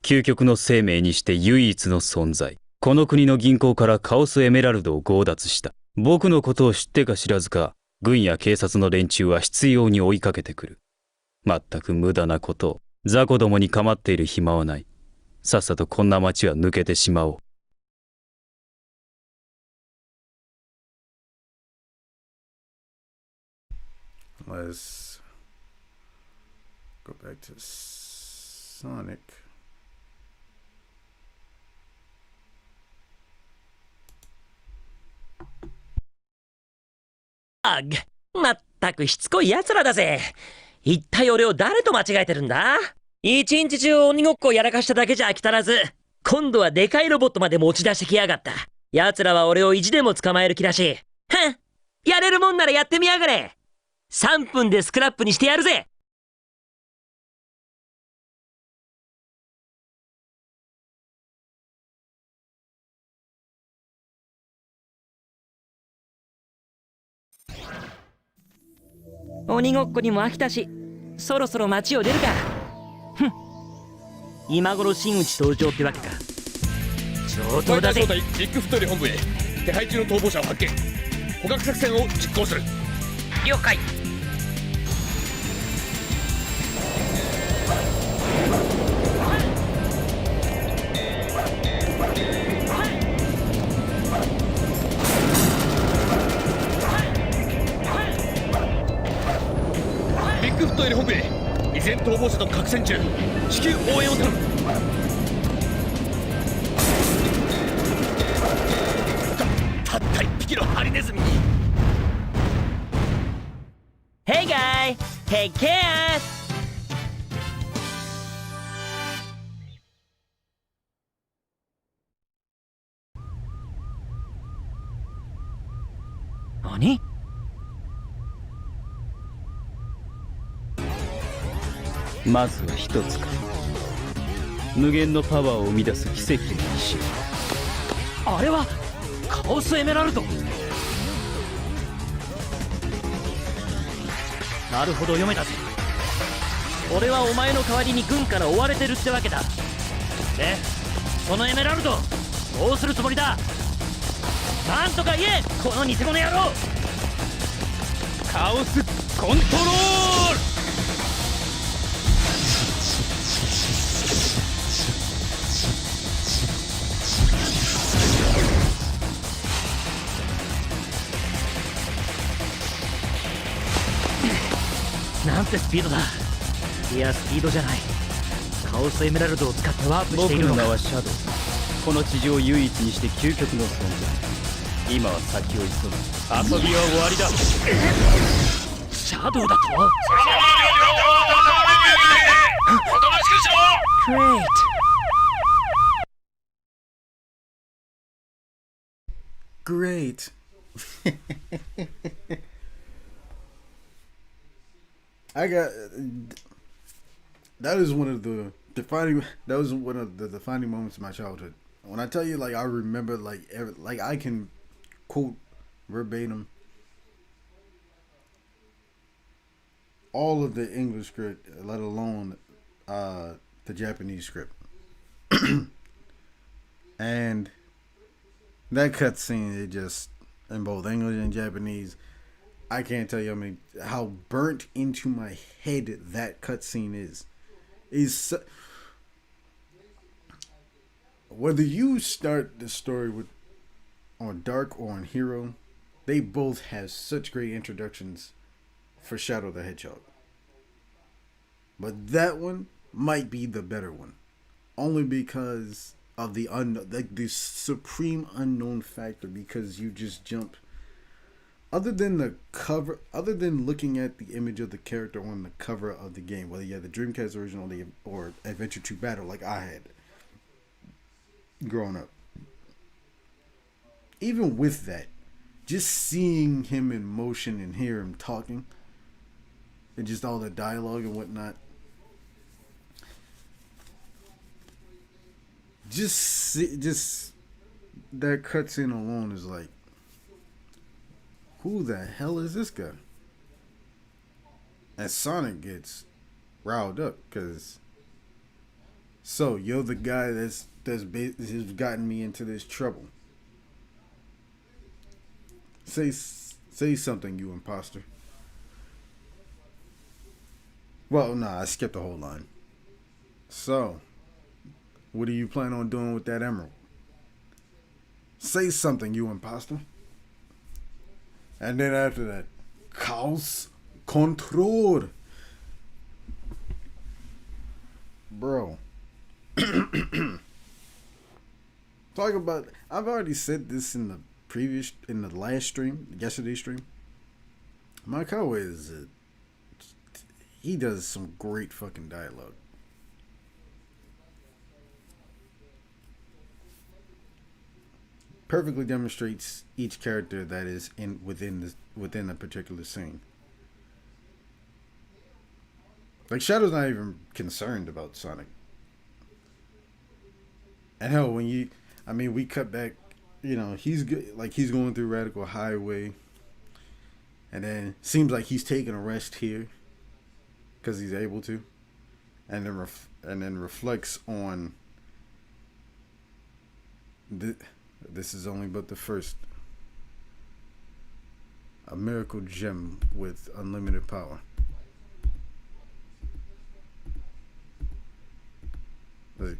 究極の生命にして唯一の存在。この国の銀行からカオスエメラルドを強奪した。僕のことを知ってか知らずか、軍や警察の連中は執拗に追いかけてくる。まったく無駄なことを。雑魚どもに構っている暇はない。さっさとこんな町は抜けてしまおう。Let's go back to Sonic.まったくしつこい奴らだぜ。一体俺を誰と間違えてるんだ？一日中鬼ごっこをやらかしただけじゃ飽き足らず、今度はでかいロボットまで持ち出してきやがった。奴らは俺を意地でも捕まえる気らしい。はん、やれるもんならやってみやがれ。3分でスクラップにしてやるぜ。鬼ごっこにも飽きたし、そろそろ街を出るか。ふん、今頃真打ち登場ってわけか。上等だぜ。ビッグフットより本部へ手配中の逃亡者を発見。捕獲作戦を実行する。了解。ビッグフットより本部へ依然逃亡者と核戦中。至急応援を頼む。たった一匹のハリネズミに。Hey guy, take care. 何？まずは一つか。無限のパワーを生み出す奇跡の石。あれはカオスエメラルド。なるほど、読めたぜ。俺はお前の代わりに軍から追われてるってわけだ。で、そのエメラルドどうするつもりだ？なんとか言え、この偽物野郎。カオスコントロール。なんてスピードだ。いや、スピードじゃない。カオスエメラルドを使ってワープしているのか。僕の名はシャドウ。この地上を唯一にして究極の存在。今は先を急ぐ。遊びは終わりだ。シャドウだと？そのままおとなしくしろ。 Great. Great. I got that is one of the defining moments of my childhood. When I tell you, like, I remember, like I can quote verbatim all of the English script, let alone the Japanese script. And that cutscene, it just, in both English and Japanese, I can't tell you how burnt into my head that cutscene is. Whether you start the story on Dark or on Hero, they both have such great introductions for Shadow the Hedgehog. But that one might be the better one, only because of the supreme unknown factor. Because you just jump. Other than the cover, other than looking at the image of the character on the cover of the game, whether you have the Dreamcast version or Adventure 2 Battle, like I had growing up. Even with that, just seeing him in motion and hear him talking, and just all the dialogue and whatnot, just that cutscene alone is like, who the hell is this guy? And Sonic gets riled up because, so you're the guy that's gotten me into this trouble. Say something, you imposter. Well, nah, I skipped the whole line. So, what do you plan on doing with that emerald? Say something, you imposter. And then after that, Chaos Control. Bro. Talk about, I've already said this in the last stream, yesterday's stream. Maikawa he does some great fucking dialogue. Perfectly demonstrates each character that is within a particular scene. Like, Shadow's not even concerned about Sonic. And hell, we cut back, he's good, like he's going through Radical Highway, and then seems like he's taking a rest here because he's able to, and then reflects on this is only but the first. A miracle gem with unlimited power. Like,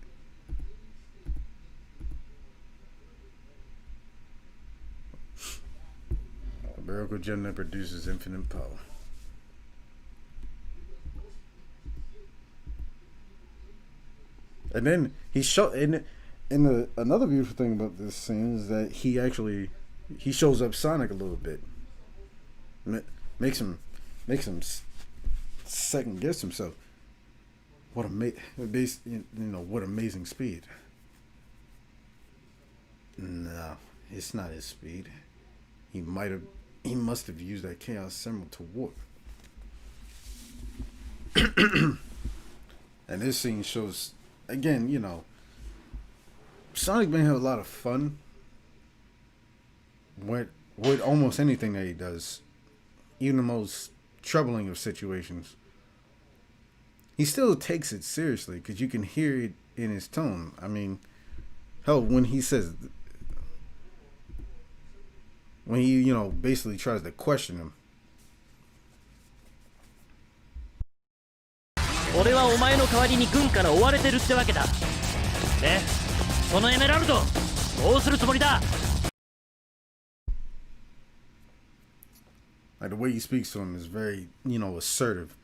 a miracle gem that produces infinite power. And then he another beautiful thing about this scene is that he shows up Sonic a little bit, makes him second guess himself. What amazing speed. No, it's not his speed. He must have used that Chaos Emerald to warp. And this scene shows again, Sonic may have a lot of fun with almost anything that he does, even the most troubling of situations. He still takes it seriously because you can hear it in his tone. I mean, hell, when he basically tries to question him. 俺はお前の代わりに軍から追われてるってわけだ。で、そのエメラルド、どうするつもりだ? Like, the way he speaks to him is very, assertive.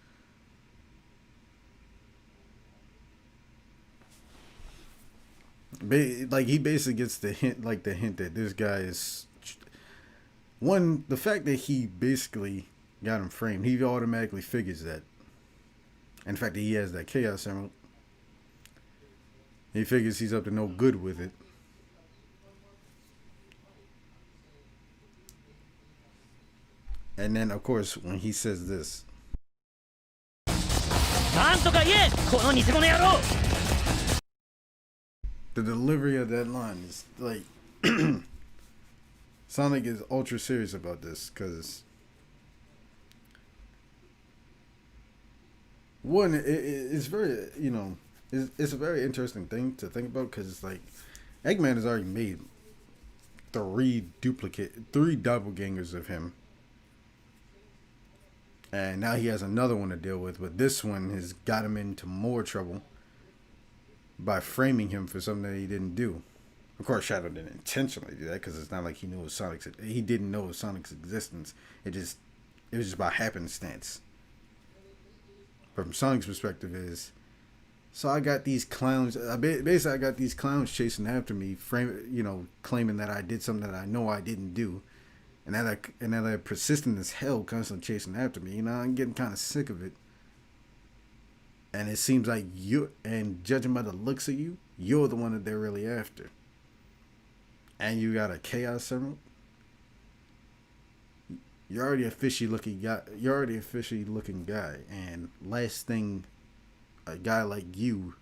Like he basically gets the hint, that this guy is one. The fact that he basically got him framed, he automatically figures that. In fact, he has that Chaos Emerald. He figures he's up to no good with it. And then, of course, when he says this, なんとか言えこの偽物野郎 the delivery of that line is like Sonic is ultra serious about this because one, it's very, it's a very interesting thing to think about because it's like Eggman has already made three doppelgangers of him. And now he has another one to deal with, but this one has got him into more trouble by framing him for something that he didn't do. Of course, Shadow didn't intentionally do that because it's not like he knew he didn't know of Sonic's existence. It was just by happenstance. But from Sonic's perspective is, so I got these clowns. Basically, I got these clowns chasing after me, claiming that I did something that I know I didn't do. And that they're persistent as hell, constantly chasing after me. I'm getting kind of sick of it. And it seems like judging by the looks of you, you're the one that they're really after. And you got a Chaos Emerald. You're already a fishy looking guy. And last thing a guy like you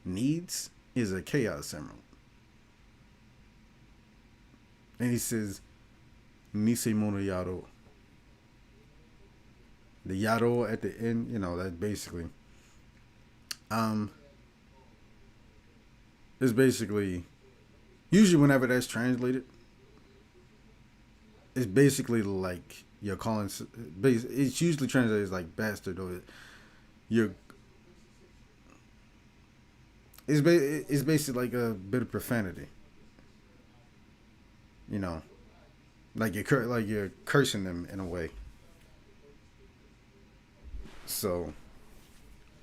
needs is a Chaos Emerald. And he says, Nisemono Yaro. The Yaro at the end, that basically is basically usually whenever that's translated, it's basically like you're calling. It's usually translated as like bastard or It's basically like a bit of profanity. Like you're cursing them in a way. So,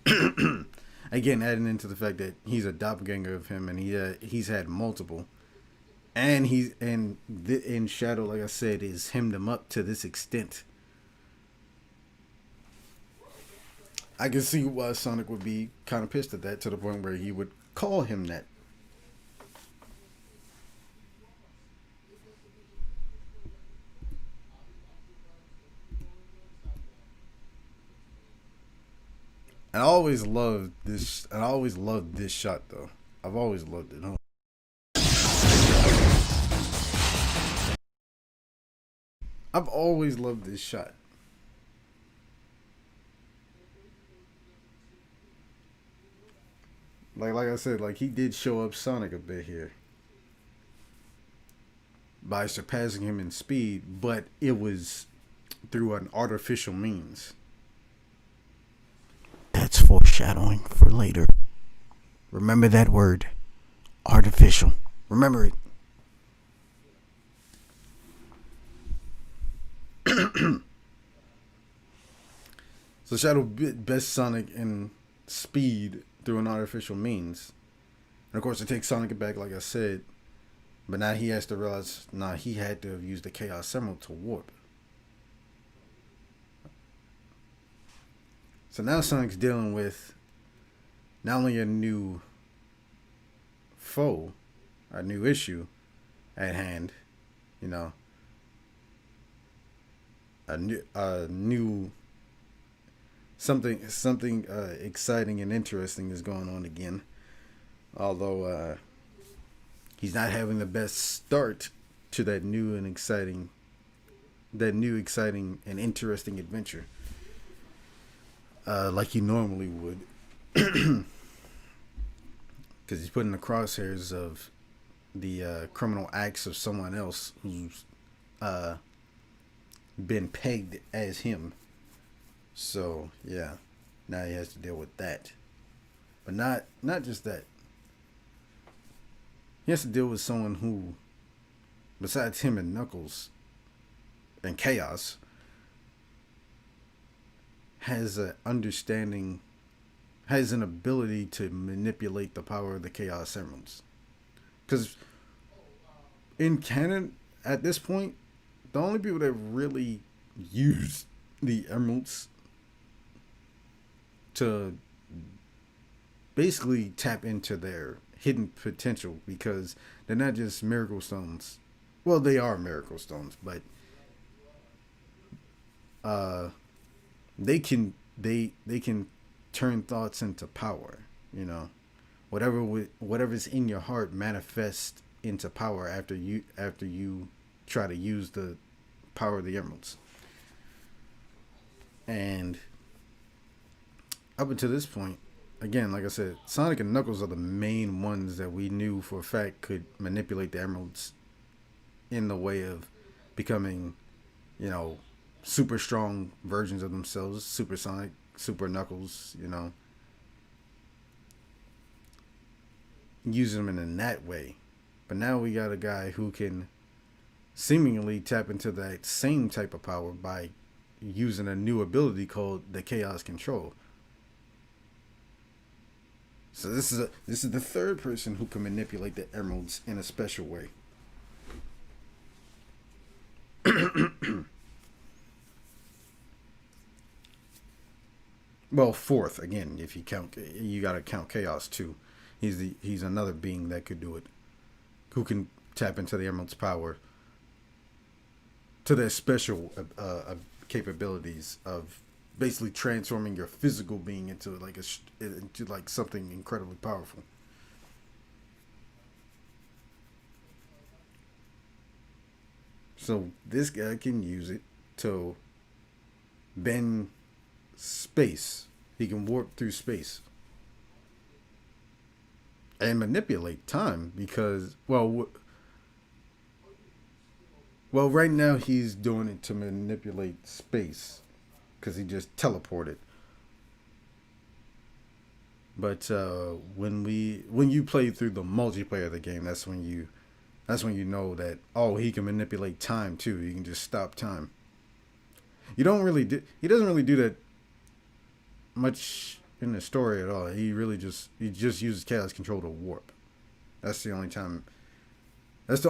again, adding into the fact that he's a doppelganger of him, and he's had multiple, and in Shadow, like I said, is hemmed him up to this extent. I can see why Sonic would be kind of pissed at that, to the point where he would call him that. And I always loved this. And I always loved this shot, though. I've always loved it. I've always loved this shot. Like I said, like he did show up Sonic a bit here by surpassing him in speed, but it was through an artificial means. That's foreshadowing for later. Remember that word. Artificial. Remember it. So Shadow bests Sonic in speed through an artificial means. And of course it takes Sonic back, like I said. But now he has to realize, he had to have used the Chaos Emerald to warp. So now Sonic's dealing with not only a new foe, a new issue at hand, a new something exciting and interesting is going on again. Although he's not having the best start to that new exciting and interesting adventure. Like he normally would. Because he's put in the crosshairs of the criminal acts of someone else who's been pegged as him. So, yeah. Now he has to deal with that. But not just that. He has to deal with someone who, besides him and Knuckles and Chaos, has an ability to manipulate the power of the Chaos Emeralds. Because in canon, at this point, the only people that really use the emeralds to basically tap into their hidden potential, because they're not just miracle stones. Well, they are miracle stones, but they can turn thoughts into power. You know, whatever's in your heart manifests into power after you try to use the power of the emeralds. And up until this point, again, like I said, Sonic and Knuckles are the main ones that we knew for a fact could manipulate the emeralds in the way of becoming, you know, super strong versions of themselves. Super Sonic, Super Knuckles, you know. Using them in that way. But now we got a guy who can seemingly tap into that same type of power by using a new ability called the Chaos Control. So this is the third person who can manipulate the emeralds in a special way. Well, fourth again, if you count, you gotta count Chaos too. He's another being that could do it, who can tap into the emerald's power to their special capabilities of basically transforming your physical being into like something incredibly powerful. So this guy can use it to bend space. He can warp through space and manipulate time, because well, right now he's doing it to manipulate space because he just teleported. But when you play through the multiplayer of the game, that's when you know that, oh, he can manipulate time too. He can just stop time. He doesn't really do that much in the story at all. He just uses Chaos Control to warp. That's the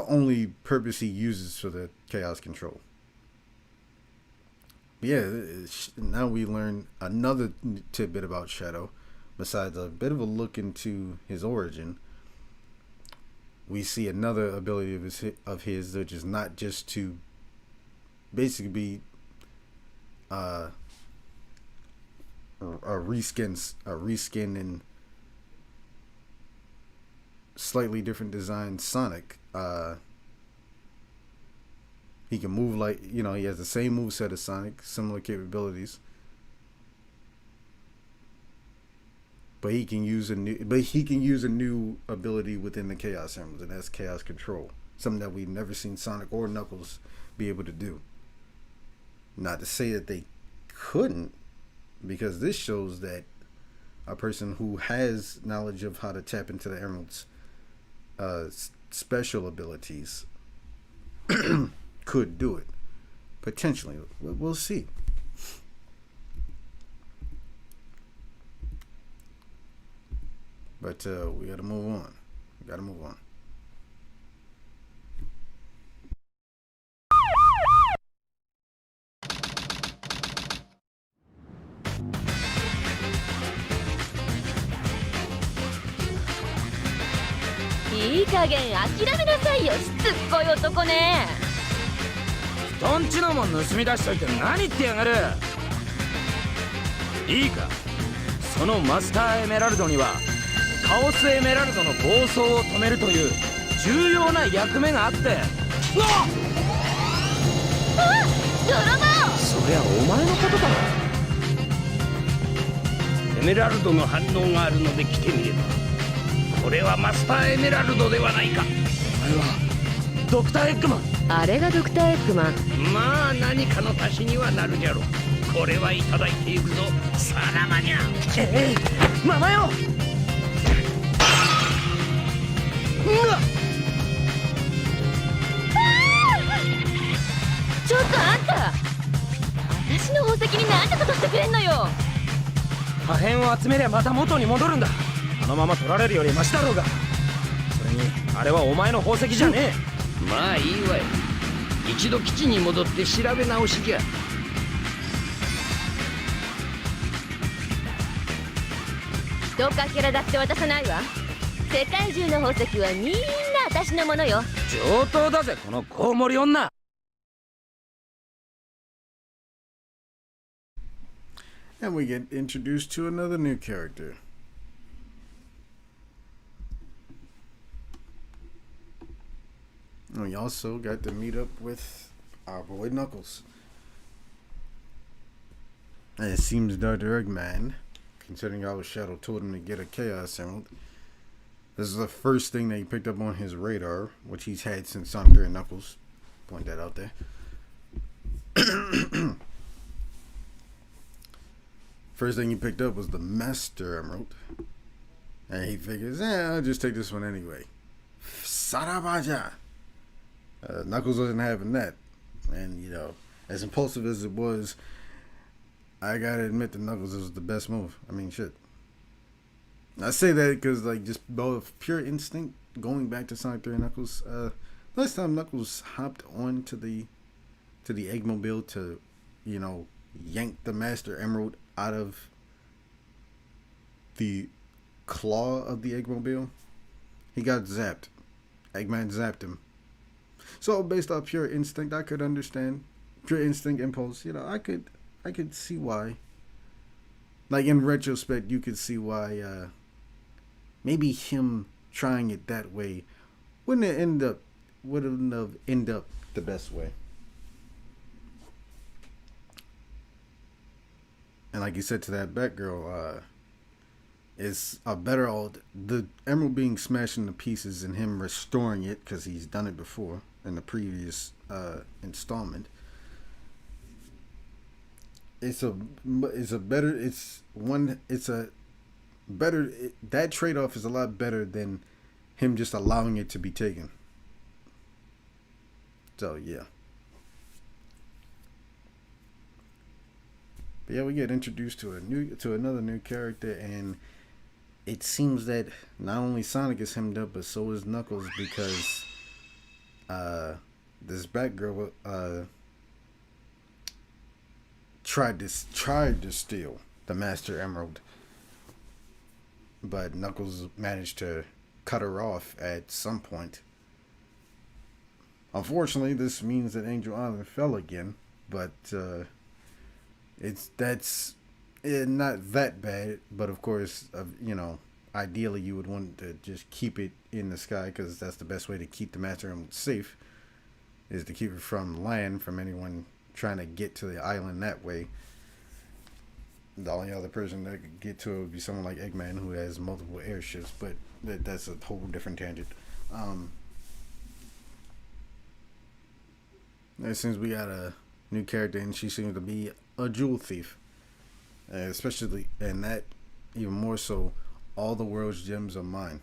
only purpose he uses for the Chaos Control. But yeah, now we learn another tidbit about Shadow. Besides a bit of a look into his origin, we see another ability of his, which is not just to basically be a reskin and slightly different design Sonic. He can move like, you know, he has the same moveset as Sonic, similar capabilities. But he can use a new ability within the Chaos Emeralds, and that's Chaos Control. Something that we've never seen Sonic or Knuckles be able to do. Not to say that they couldn't, because this shows that a person who has knowledge of how to tap into the Emeralds' special abilities could do it. Potentially. We'll see. But we gotta move on.いい加減諦めなさいよ、しつっこい男ね。人んちのもん盗み出しといて何言ってやがる。いいか、そのマスターエメラルドにはカオスエメラルドの暴走を止めるという重要な役目があって。あ、泥棒。そりゃお前のことだろ。エメラルドの反応があるので来てみれば。これはマスターエメラルドではないか。あれはドクターエッグマン。あれがドクターエッグマン。まあ何かの足しにはなるじゃろ。これはいただいていくぞ、さらばにゃ。ママよ。ちょっとあんた、私の宝石になんてことしてくれんのよ。破片を集めりゃまた元に戻るんだ。あのまま取られるよりマシだろうが。それにあれはお前の宝石じゃねえ。まあいいわい。一度基地に戻って調べ直しじゃ。どっかけらだって渡さないわ。世界中の宝石はみんな私のものよ。上等だぜこのコウモリ女。And we get introduced to another new character. And we also got to meet up with our boy Knuckles. And it seems Dr. Eggman, considering our Shadow told him to get a Chaos Emerald, this is the first thing that he picked up on his radar, which he's had since Sonic 3 and Knuckles. Point that out there. First thing he picked up was the Master Emerald. And he figures, I'll just take this one anyway. Sarabaja! Knuckles wasn't having that. And, you know, as impulsive as it was, I gotta admit that Knuckles was the best move. I mean, shit. I say that because, like, just both pure instinct, going back to Sonic 3 and Knuckles, last time Knuckles hopped on to the Eggmobile to, you know, yank the Master Emerald out of the claw of the Eggmobile, he got zapped. Eggman zapped him. So based off pure instinct, I could understand. Pure instinct, impulse, you know, I could see why. Like in retrospect, you could see why maybe him trying it that way wouldn't have ended up the best way. And like you said to that Batgirl, it's a better the emerald being smashed into pieces and him restoring it because he's done it before in the previous installment. That trade-off is a lot better than him just allowing it to be taken. So yeah. But yeah, we get introduced to another new character, and it seems that not only Sonic is hemmed up, but so is Knuckles, because this Batgirl tried to steal the Master Emerald, but Knuckles managed to cut her off at some point. Unfortunately, this means that Angel Island fell again, but that's not that bad. But of course, you know, ideally you would want to just keep it in the sky, because that's the best way to keep the Master Emerald safe, is to keep it from land, from anyone trying to get to the island that way. The only other person that could get to it would be someone like Eggman, who has multiple airships, but that's a whole different tangent. Since we got a new character, and she seems to be a jewel thief, especially, and that even more so, all the world's gems are mine.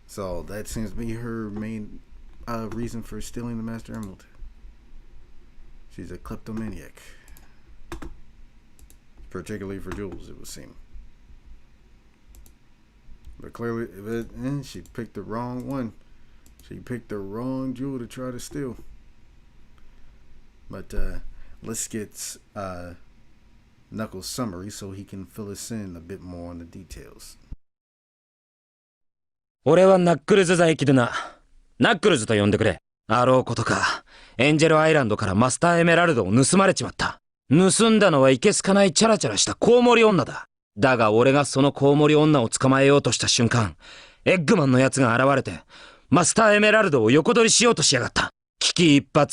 So that seems to be her main reason for stealing the Master Emerald. She's a kleptomaniac, particularly for jewels, it would seem. But clearly, she picked the wrong one. She picked the wrong jewel to try to steal. But let's get Knuckles' summary so he can fill us in a bit more on the details. 俺はナックルズ・ザ・エキドゥナ。ナックルズと呼んでくれ。あろうことか。エンジェルアイランドからマスターエメラルドを盗まれちまった。盗んだのはいけすかないチャラチャラしたコウモリ女だ。だが俺がそのコウモリ女を捕まえようとした瞬間、エッグマンのやつが現れて、マスターエメラルドを横取りしようとしやがった。危機一髪。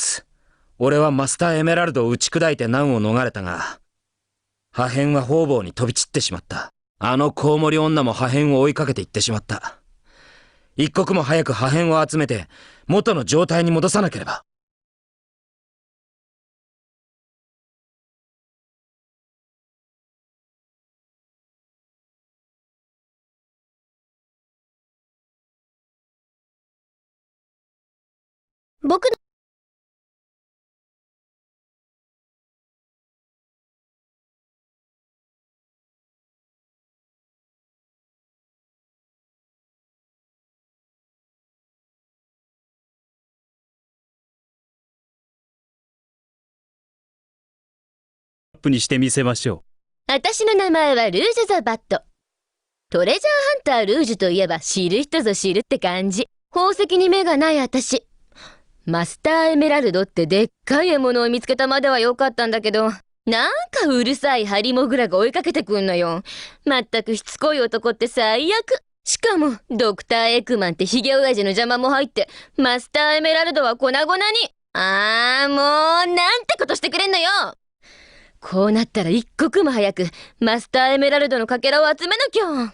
俺はマスターエメラルドを打ち砕いて難を逃れたが、破片は方々に飛び散ってしまった。あのコウモリ女も破片を追いかけていってしまった。一刻も早く破片を集めて元の状態に戻さなければ。僕のプにしてみせましょ私の名前はルージュ・ザ・バット。トレジャーハンタールージュといえば知る人ぞ知るって感じ。宝石に目がない私。マスターエメラルドってでっかい獲物を見つけたまでは良かったんだけど、なんかうるさいハリモグラが追いかけてくんのよ。まったくしつこい男って最悪。しかも、ドクター・エッグマンってヒゲ親父の邪魔も入って、マスターエメラルドは粉々に。もう、なんてことしてくれんのよ。こうなったら一刻も早く、マスターエメラルドのかけらを集めなきゃ。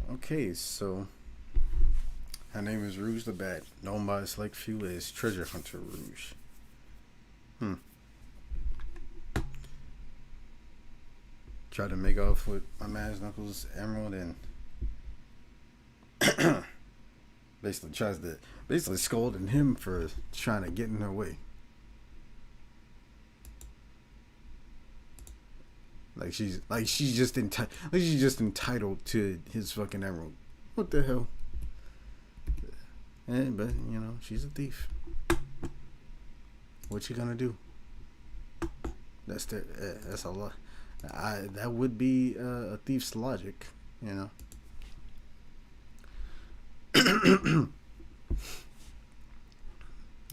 Okay, so her name is Rouge the Bat, known by a select few as Treasure Hunter Rouge. Tried to make off with my man's Knuckles Emerald and basically scolding him for trying to get in her way. She's just entitled to his fucking emerald. What the hell? But you know, she's a thief. What you gonna do? That's a lot. That would be a thief's logic, you know.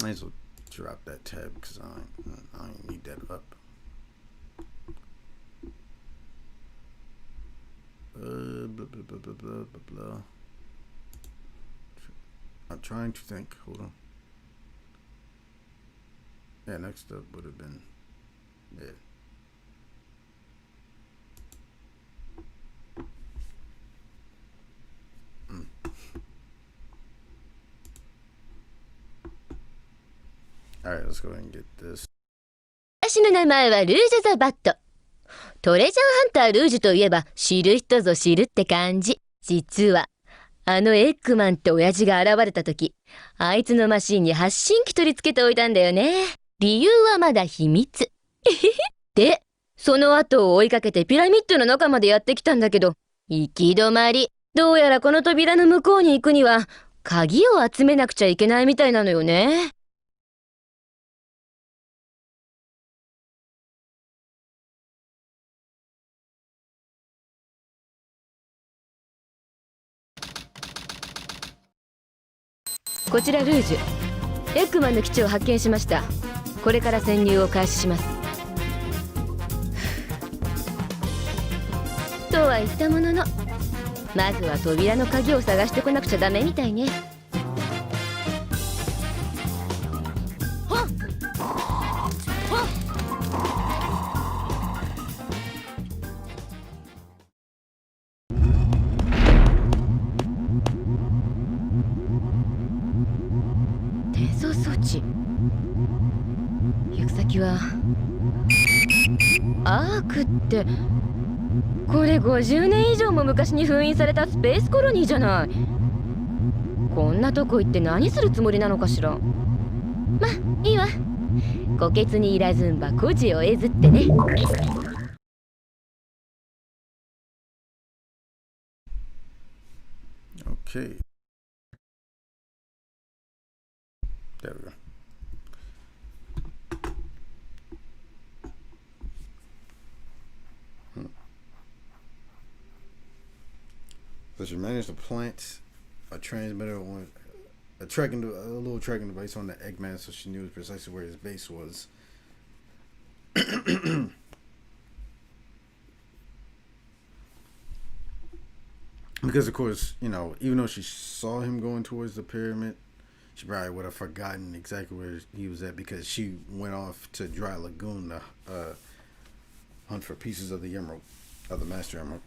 Might as well drop that tab because I don't need that up. Blah, blah, blah, blah, blah, blah, blah. I'm trying to think. Hold on. Yeah, next up would have been. Yeah. Alright, let's go ahead and get this. 私の名前はルージュ・ザ・バット。トレジャーハンタールージュといえば知る人ぞ知るって感じ。実は、エッグマンって親父が現れた時、あいつのマシンに発信機取り付けておいたんだよね。理由はまだ秘密。で、その後を追いかけてピラミッドの中までやってきたんだけど、行き止まり。どうやらこの扉の向こうに行くには、鍵を集めなくちゃいけないみたいなのよね。こちらルージュ。エッグマンの基地を発見しました。これから潜入を開始します。とは言ったものの、まずは扉の鍵を探してこなくちゃダメみたいね。転送装置。行く先はアークって。これ50年以上も昔に封印されたスペースコロニーじゃない。こんなとこ行って何するつもりなのかしら。ま、いいわ。虎穴にいらずんば孤児を得ずってね。Okay. There we go. So she managed to plant a transmitter on a little tracking device on the Eggman, so she knew precisely where his base was. Because of course, you know, even though she saw him going towards the pyramid, she probably would have forgotten exactly where he was at because she went off to Dry Lagoon to hunt for pieces of the emerald, of the Master Emerald.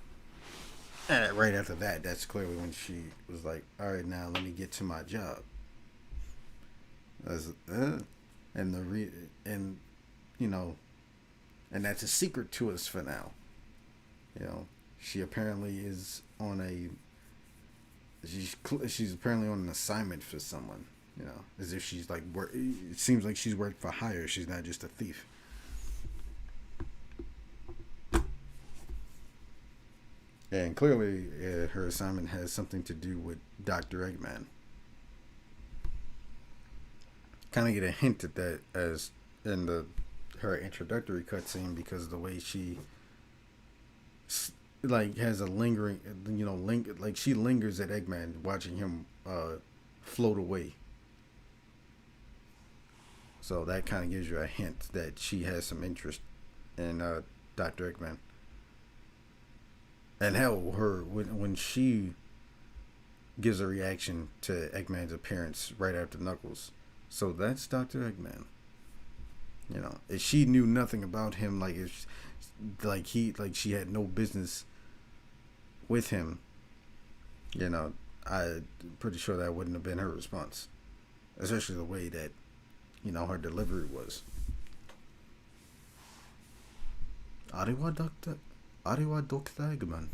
And right after that, that's clearly when she was like, all right, now let me get to my job. And you know, and that's a secret to us for now. You know, she apparently is on she's apparently on an assignment for someone. You know, as if she's like it seems like she's worked for hire. She's not just a thief. And clearly, her assignment has something to do with Dr. Eggman. Kind of get a hint at that as in her introductory cutscene, because of the way she like has a lingering, you know, like she lingers at Eggman, watching him float away. So that kind of gives you a hint that she has some interest in Dr. Eggman. And hell, when she gives a reaction to Eggman's appearance right after Knuckles, so that's Dr. Eggman. You know, if she knew nothing about him, she had no business with him, you know, I'm pretty sure that wouldn't have been her response, especially the way that, you know, her delivery was. Ariwa Dr. Eggman.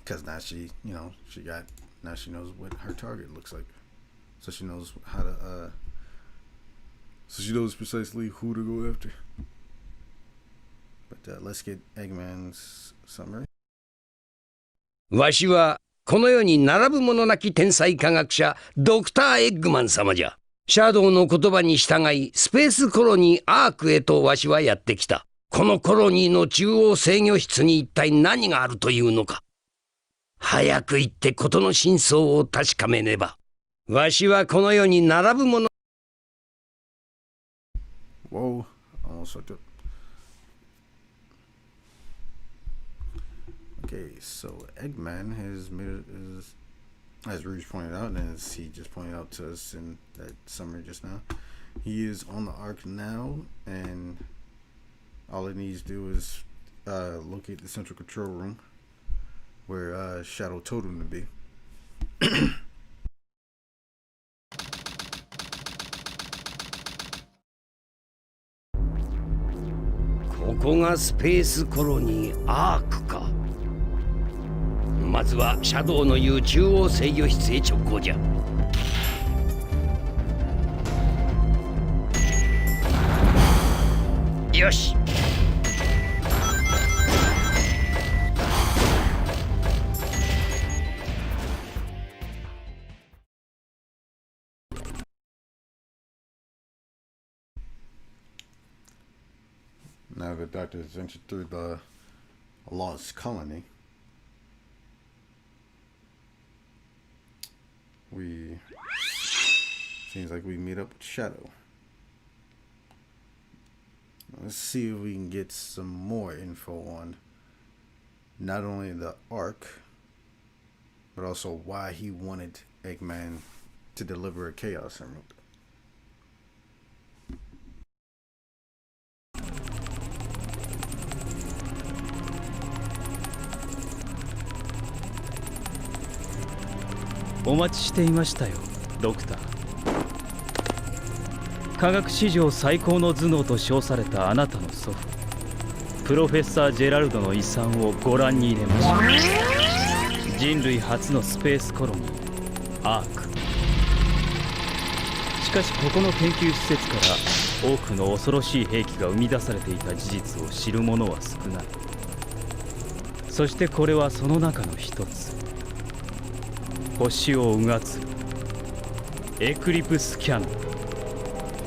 Because now she knows what her target looks like. So she knows how to, so she knows precisely who to go after. But let's get Eggman's summary. わしはこの世に並ぶ者なき天才科学者ドクター・エッグマン様じゃ。シャドウの言葉に従いスペースコロニーアークへとわしはやってきた。このコロニーの中央制御室に一体何があるというのか。早く行って事の真相を確かめねば。わしはこの世に並ぶ者。Whoa, almost fucked up. Okay, so Eggman as Rouge pointed out, and as he just pointed out to us in that summary just now, he is on the Ark now, and all it needs to do is locate the central control room where Shadow told him to be. ここがスペースコロニーアークか。まずはシャドウの言う中央制御室へ直行じゃ。よし。Now the doctor has ventured through the lost colony. Seems like we meet up with Shadow. Let's see if we can get some more info on not only the Ark, but also why he wanted Eggman to deliver a Chaos Emerald.「お待ちしていましたよ、ドクター。科学史上最高の頭脳と称されたあなたの祖父プロフェッサー・ジェラルドの遺産をご覧に入れました。人類初のスペースコロニーアーク。しかしここの研究施設から多くの恐ろしい兵器が生み出されていた事実を知る者は少ない。そしてこれはその中の一つ。星をうがつるエクリプスキャノン。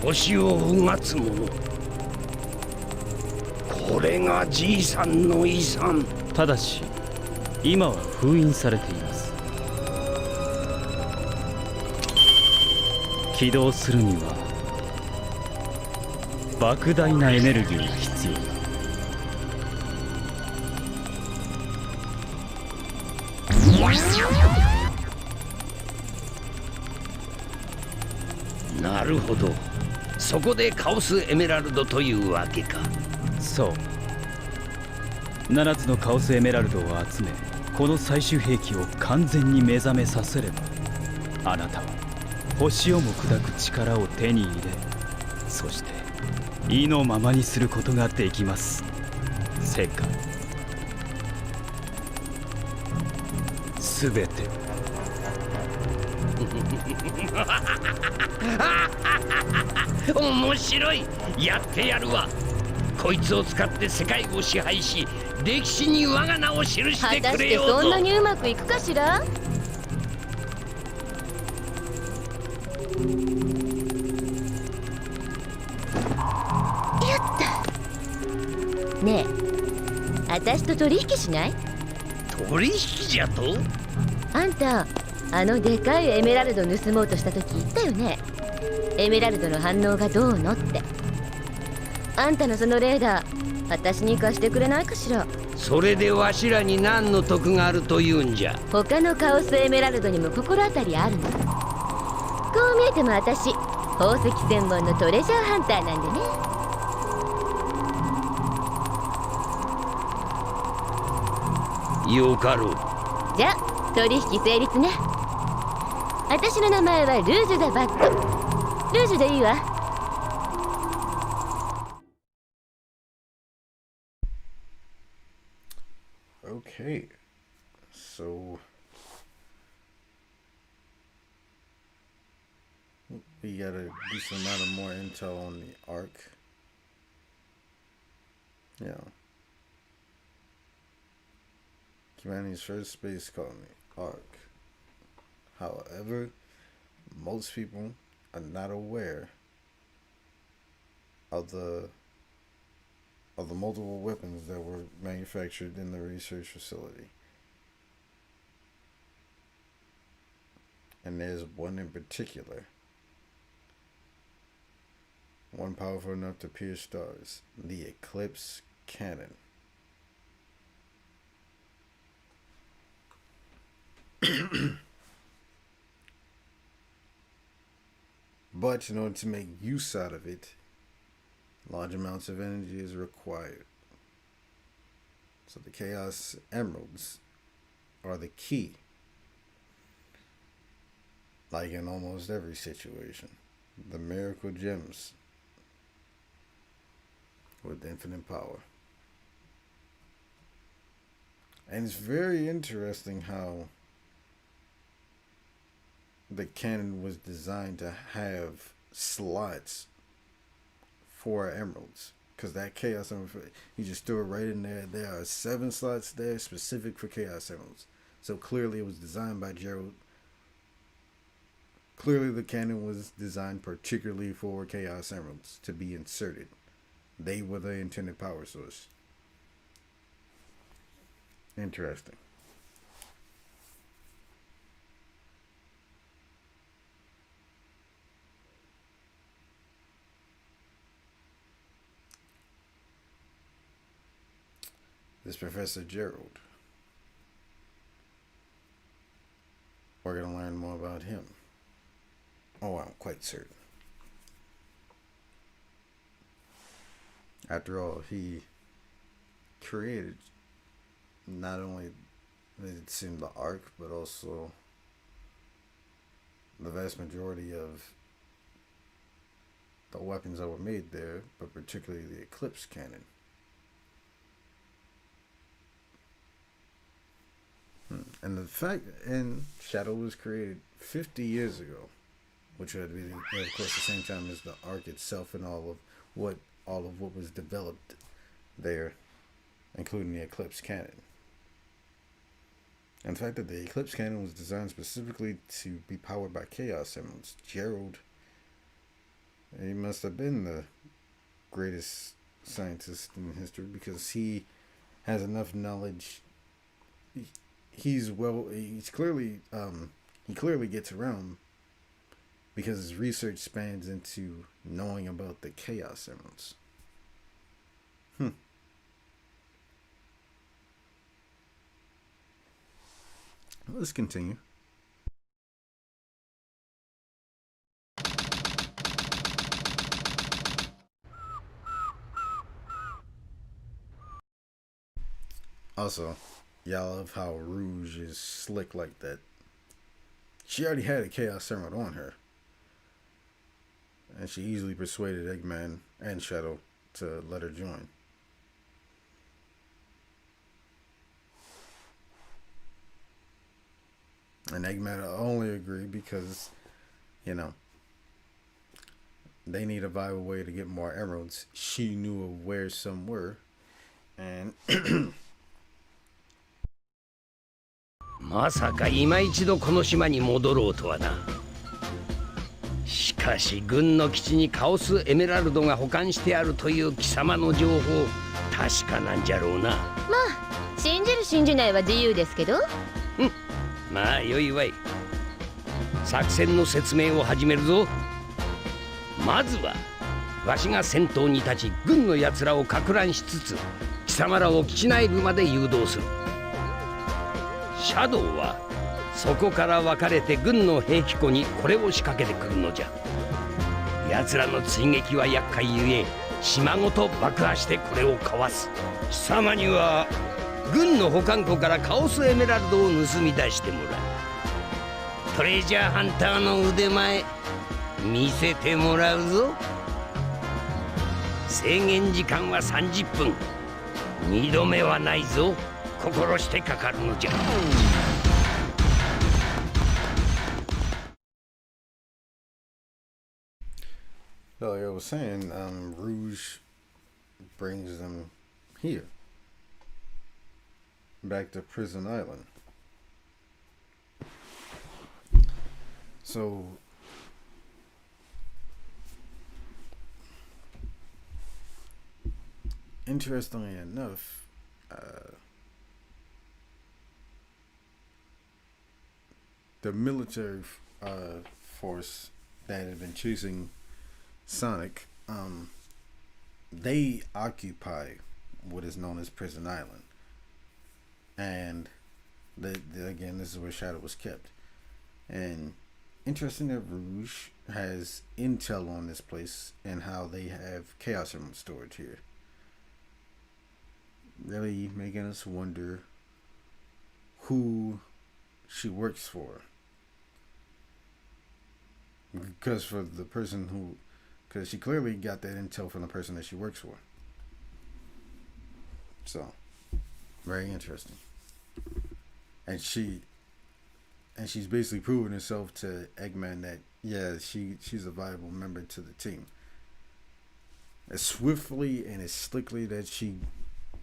星をうがつもの。これがじいさんの遺産。ただし今は封印されています。起動するには莫大なエネルギーが必要だ。なるほど。そこでカオスエメラルドというわけか。そう。7つのカオスエメラルドを集め、この最終兵器を完全に目覚めさせれば、あなたは星をも砕く力を手に入れ、そして意のままにすることができます。世界。すべて面白い。やってやるわ。こいつを使って世界を支配し、歴史に我が名を記してくれようぞ。果たしてそんなにうまくいくかしら。ねえ、私と取引しない？取引じゃと？あんた、あのでかいエメラルド盗もうとした時言ったよね。エメラルドの反応がどうのって。あんたのそのレーダー、私に貸してくれないかしら。それでわしらに何の得があるというんじゃ。他のカオスエメラルドにも心当たりあるの。こう見えても私、宝石専門のトレジャーハンターなんでね。よかろう。じゃあ取引成立ね。私の名前はルージュ・ザ・バット。ルージュでいいわ。Okay, so we got a decent amount of more intel on the Ark. Yeah. Humanity's first space colony, Ark. However, most people are not aware of the multiple weapons that were manufactured in the research facility. And there's one in particular. One powerful enough to pierce stars. The Eclipse Cannon. But in order to make use out of it, large amounts of energy is required. So the Chaos Emeralds are the key. Like in almost every situation. The miracle gems with infinite power. And it's very interesting how the cannon was designed to have slots for emeralds, because that Chaos Emerald, you just threw it right in there. There are 7 slots there specific for Chaos Emeralds. So clearly it was designed by Gerald. Clearly the cannon was designed particularly for Chaos Emeralds to be inserted. They were the intended power source. Interesting. This Professor Gerald. We're going to learn more about him. Oh, I'm quite certain. After all, he created not only, it seemed, the Ark, but also the vast majority of the weapons that were made there, but particularly the Eclipse Cannon. And the fact, and Shadow was created 50 years ago, which would be, of course, the same time as the Ark itself and all of what was developed there, including the Eclipse Cannon. And the fact that the Eclipse Cannon was designed specifically to be powered by Chaos Emeralds. Gerald, he must have been the greatest scientist in history, because he has enough knowledge. He clearly gets around, because his research spans into knowing about the Chaos Emeralds. Let's continue. Also, y'all love how Rouge is slick like that. She already had a Chaos Emerald on her, and she easily persuaded Eggman and Shadow to let her join. And Eggman only agreed because, you know, they need a viable way to get more emeralds. She knew of where some were. And まさか今一度この島に戻ろうとはな。しかし軍の基地にカオスエメラルドが保管してあるという貴様の情報、確かなんじゃろうな。まあ信じる信じないは自由ですけど。まあよいわい。作戦の説明を始めるぞ。まずはわしが先頭に立ち軍のやつらを撹乱しつつ貴様らを基地内部まで誘導する。シャドウはそこから分かれて軍の兵器庫にこれを仕掛けてくるのじゃ。奴らの追撃は厄介ゆえ島ごと爆破してこれをかわす。貴様には軍の保管庫からカオスエメラルドを盗み出してもらう。トレジャーハンターの腕前見せてもらうぞ。制限時間は30分。2度目はないぞ。心してかかるのじゃ。So like I was saying, Rouge brings them here, back to Prison Island. So interestingly enough, the military force that had been chasing Sonic, they occupy what is known as Prison Island, and again, this is where Shadow was kept. And interesting that Rouge has intel on this place and how they have Chaos Emerald stored here, really making us wonder who she works for. Because for the person who, because she clearly got that intel from the person that she works for. So, very interesting. And she's basically proven herself to Eggman that, yeah, she's a viable member to the team. As swiftly and as slickly that she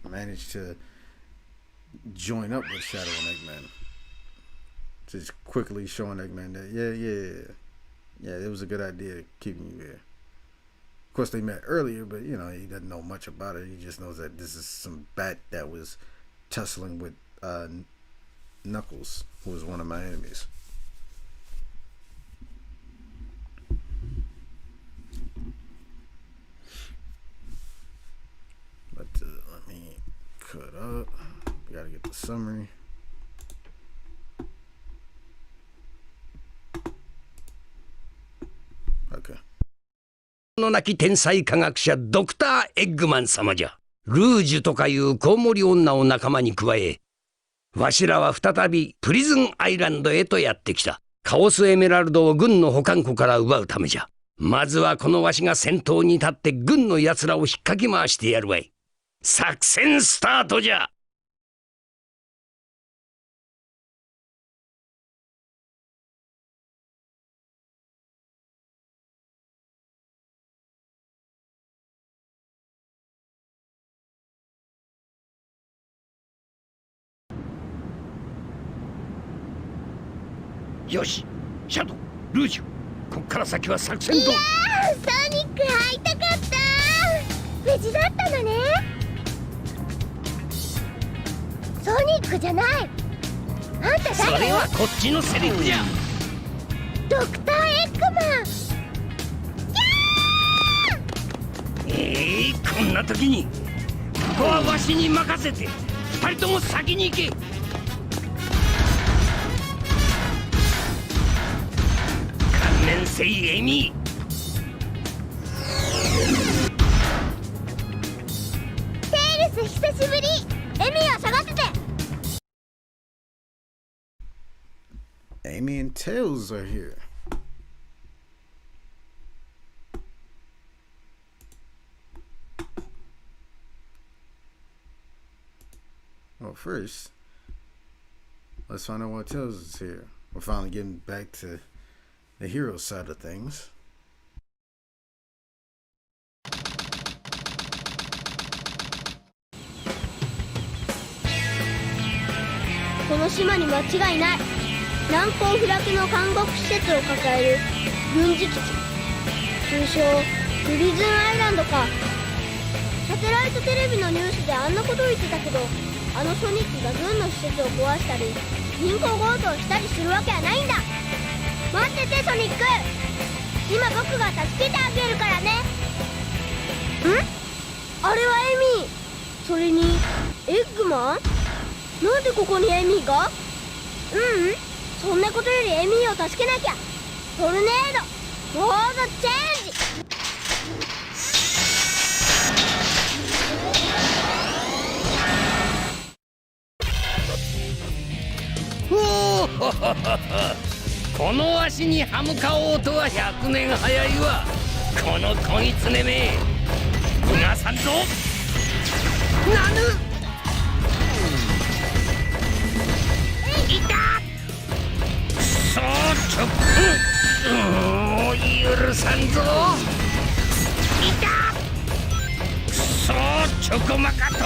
managed to join up with Shadow and Eggman. Just quickly showing Eggman that, yeah, it was a good idea keeping you here. Of course, they met earlier, but, you know, he doesn't know much about it. He just knows that this is some bat that was tussling with Knuckles, who was one of my enemies. But let me cut up. We gotta get the summary. Okay. のなき天才科学者ドクター・エッグマン様じゃ。ルージュとかいうコウモリ女を仲間に加え、わしらは再びプリズンアイランドへとやってきた。カオスエメラルドを軍の保管庫から奪うためじゃ。まずはこのわしが先頭に立って軍の奴らを引っかき回してやるわい。作戦スタートじゃ。よし、シャドウ、ルージュ、こっから先は作戦と。いやー、ソニック会いたかった。無事だったのね。ソニックじゃない。あんた誰？それはこっちのセリフじゃ。ドクター・エッグマン。こんな時にここはわしに任せて、二人とも先に行け。観念せいエミー。テイルス久しぶり。エミーは下がってて。Amy and Tails are here. Well, first, let's find out why Tails is here. we're finally getting back to the hero side of things. この島に間違いない。難攻不落の監獄施設を抱える軍事基地、通称プリズンアイランドか。サテライトテレビのニュースであんなこと言ってたけど、あのソニックが軍の施設を壊したり銀行強盗したりするわけはないんだ。待っててソニック、今僕が助けてあげるからね。あれはエミー、それにエッグマン。なんでここにエミーが？そんなことよりエミーを助けなきゃ。トルネードモードチェンジ。おおこの足に歯向かおうとは100年早いわ。この小狐め逃がさんぞ。なぬいたくそ許さんぞ。いたくそチョコマカと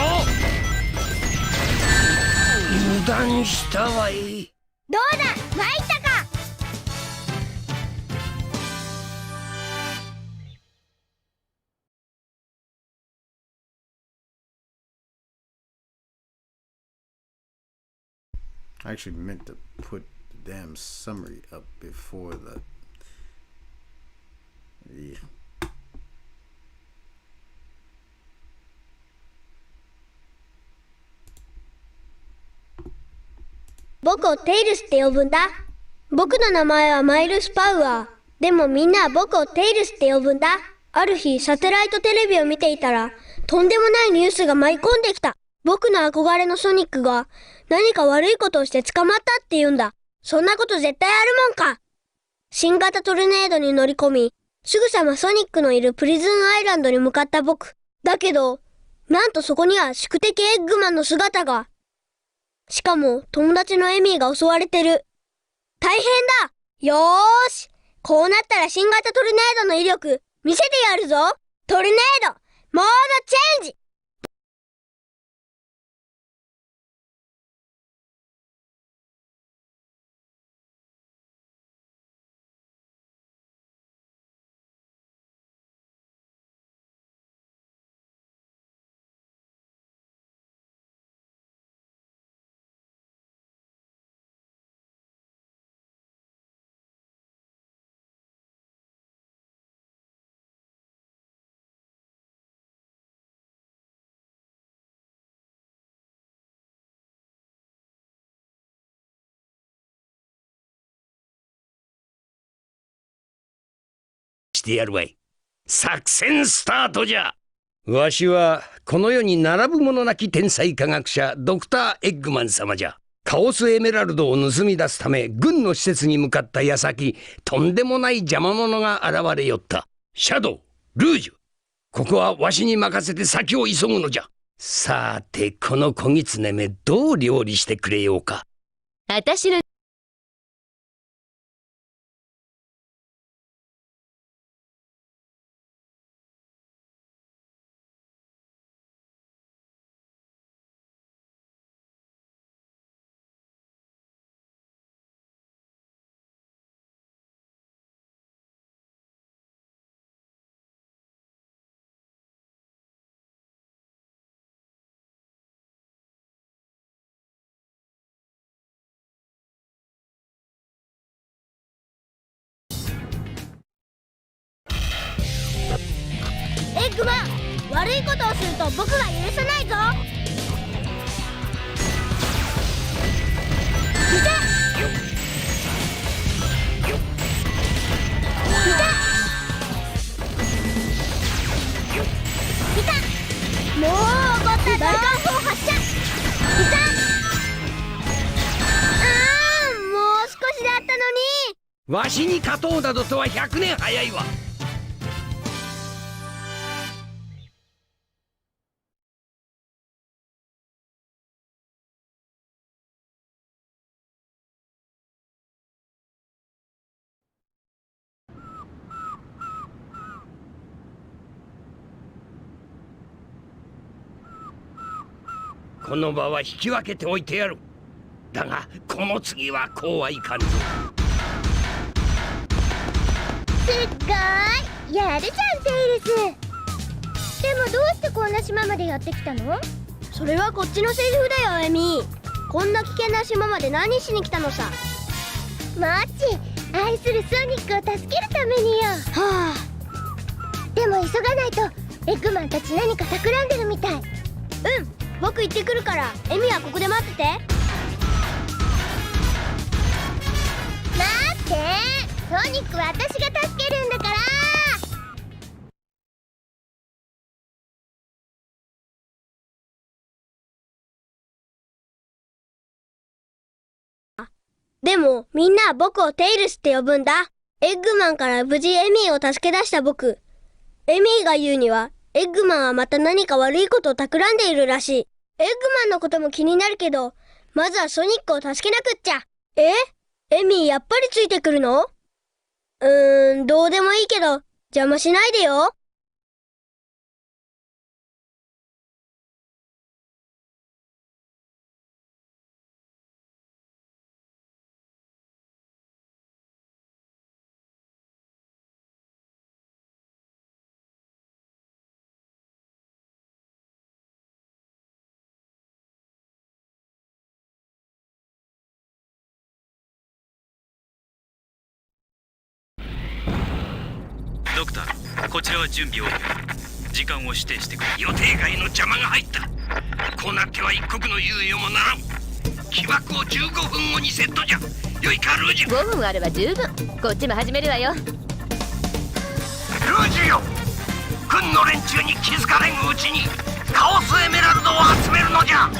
油断したわい。どうだ参ったか。I actually meant to put the damn summary up before the. Yeah. 僕をテイルスって呼ぶんだ。僕の名前はマイルス・パウアー。でもみんなは僕をテイルスって呼ぶんだ。ある日サテライトテレビを見ていたら、とんでもないニュースが舞い込んできた。僕の憧れのソニックが何か悪いことをして捕まったって言うんだ。そんなこと絶対あるもんか。新型トルネードに乗り込み、すぐさまソニックのいるプリズンアイランドに向かった僕。だけど、なんとそこには宿敵エッグマンの姿が。しかも友達のエミーが襲われてる。大変だ。よーし。こうなったら新型トルネードの威力見せてやるぞ。トルネードモードチェンジ。してやるわい。作戦スタートじゃ。わしはこの世に並ぶ者なき天才科学者ドクター・エッグマン様じゃ。カオスエメラルドを盗み出すため軍の施設に向かった矢先、とんでもない邪魔者が現れよった。シャドウ、ルージュ、ここはわしに任せて先を急ぐのじゃ。さてこの小狐めどう料理してくれようか。私のエッグマン、悪いことをすると僕が許さないぞ。いたもう怒ったぞ。大眼砲発射。もう少しだったのに。わしに勝とうなどとは100年早いわ。この場は引き分けておいてやる。だがこの次はこうはいかんぞ。すっごーい、やるじゃんテイルス。でもどうしてこんな島までやってきたの？それはこっちのセリフだよエミ。こんな危険な島まで何しに来たのさ。マッチ、愛するソニックを助けるためによ。はあ。でも急がないとエッグマンたち何か企んでるみたい。うん、僕行ってくるからエミはここで待ってて。待って、ソニックは私が助けるんだから。でもみんなは僕をテイルスって呼ぶんだ。エッグマンから無事エミーを助け出した僕。エミーが言うにはエッグマンはまた何か悪いことを企んでいるらしい。エッグマンのことも気になるけど、まずはソニックを助けなくっちゃ。エミーやっぱりついてくるの？どうでもいいけど邪魔しないでよ。ドクター、こちらは準備を。時間を指定してくれ。予定外の邪魔が入った。こうなっては一刻の猶予もならん。起爆を15分後にセットじゃ。よいかルージュ。5分あれば十分。こっちも始めるわよ。ルージュよ、軍の連中に気づかれんうちにカオスエメラルドを集めるのじゃ。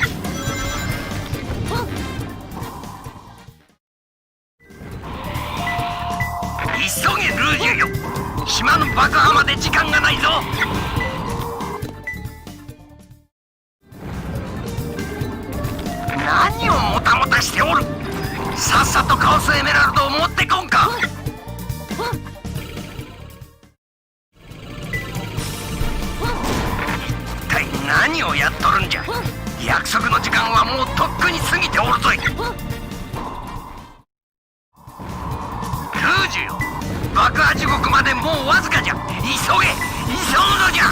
急げルージュよ、島の爆破まで時間がないぞ。何をもたもたしておる。さっさとカオスエメラルドを持ってこんか。一体何をやっとるんじゃ。約束の時間はもうとっくに過ぎておるぞい。ルージュよ、爆破時刻までもうわずかじゃ。急げ、急ぐのじゃ。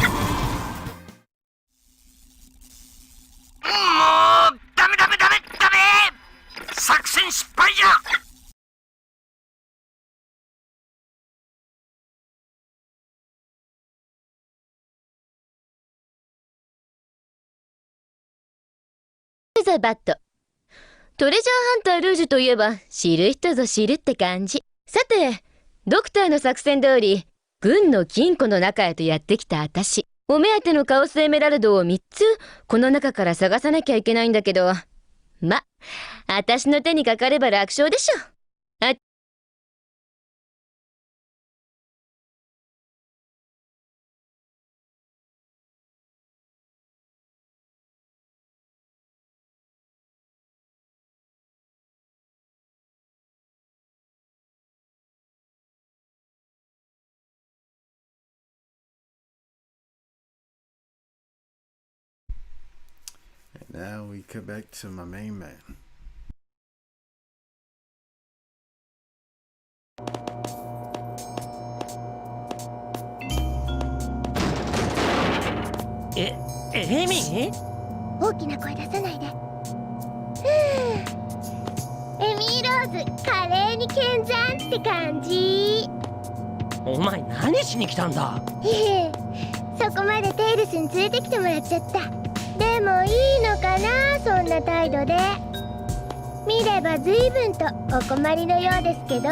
もうダメ。作戦失敗じゃ。ザバット。トレジャーハンタールージュといえば知る人ぞ知るって感じ。さて、ドクターの作戦通り軍の金庫の中へとやってきた私。お目当てのカオスエメラルドを3つこの中から探さなきゃいけないんだけど、私の手にかかれば楽勝でしょ。Now we get back to my main man.エミー？大きな声出さないで。エミーローズ、華麗に見参って感じ。お前何しに来たんだ？そこまでテイルスに連れてきてもらっちゃった。でもいいのかな、そんな態度で。見れば随分とお困りのようですけど。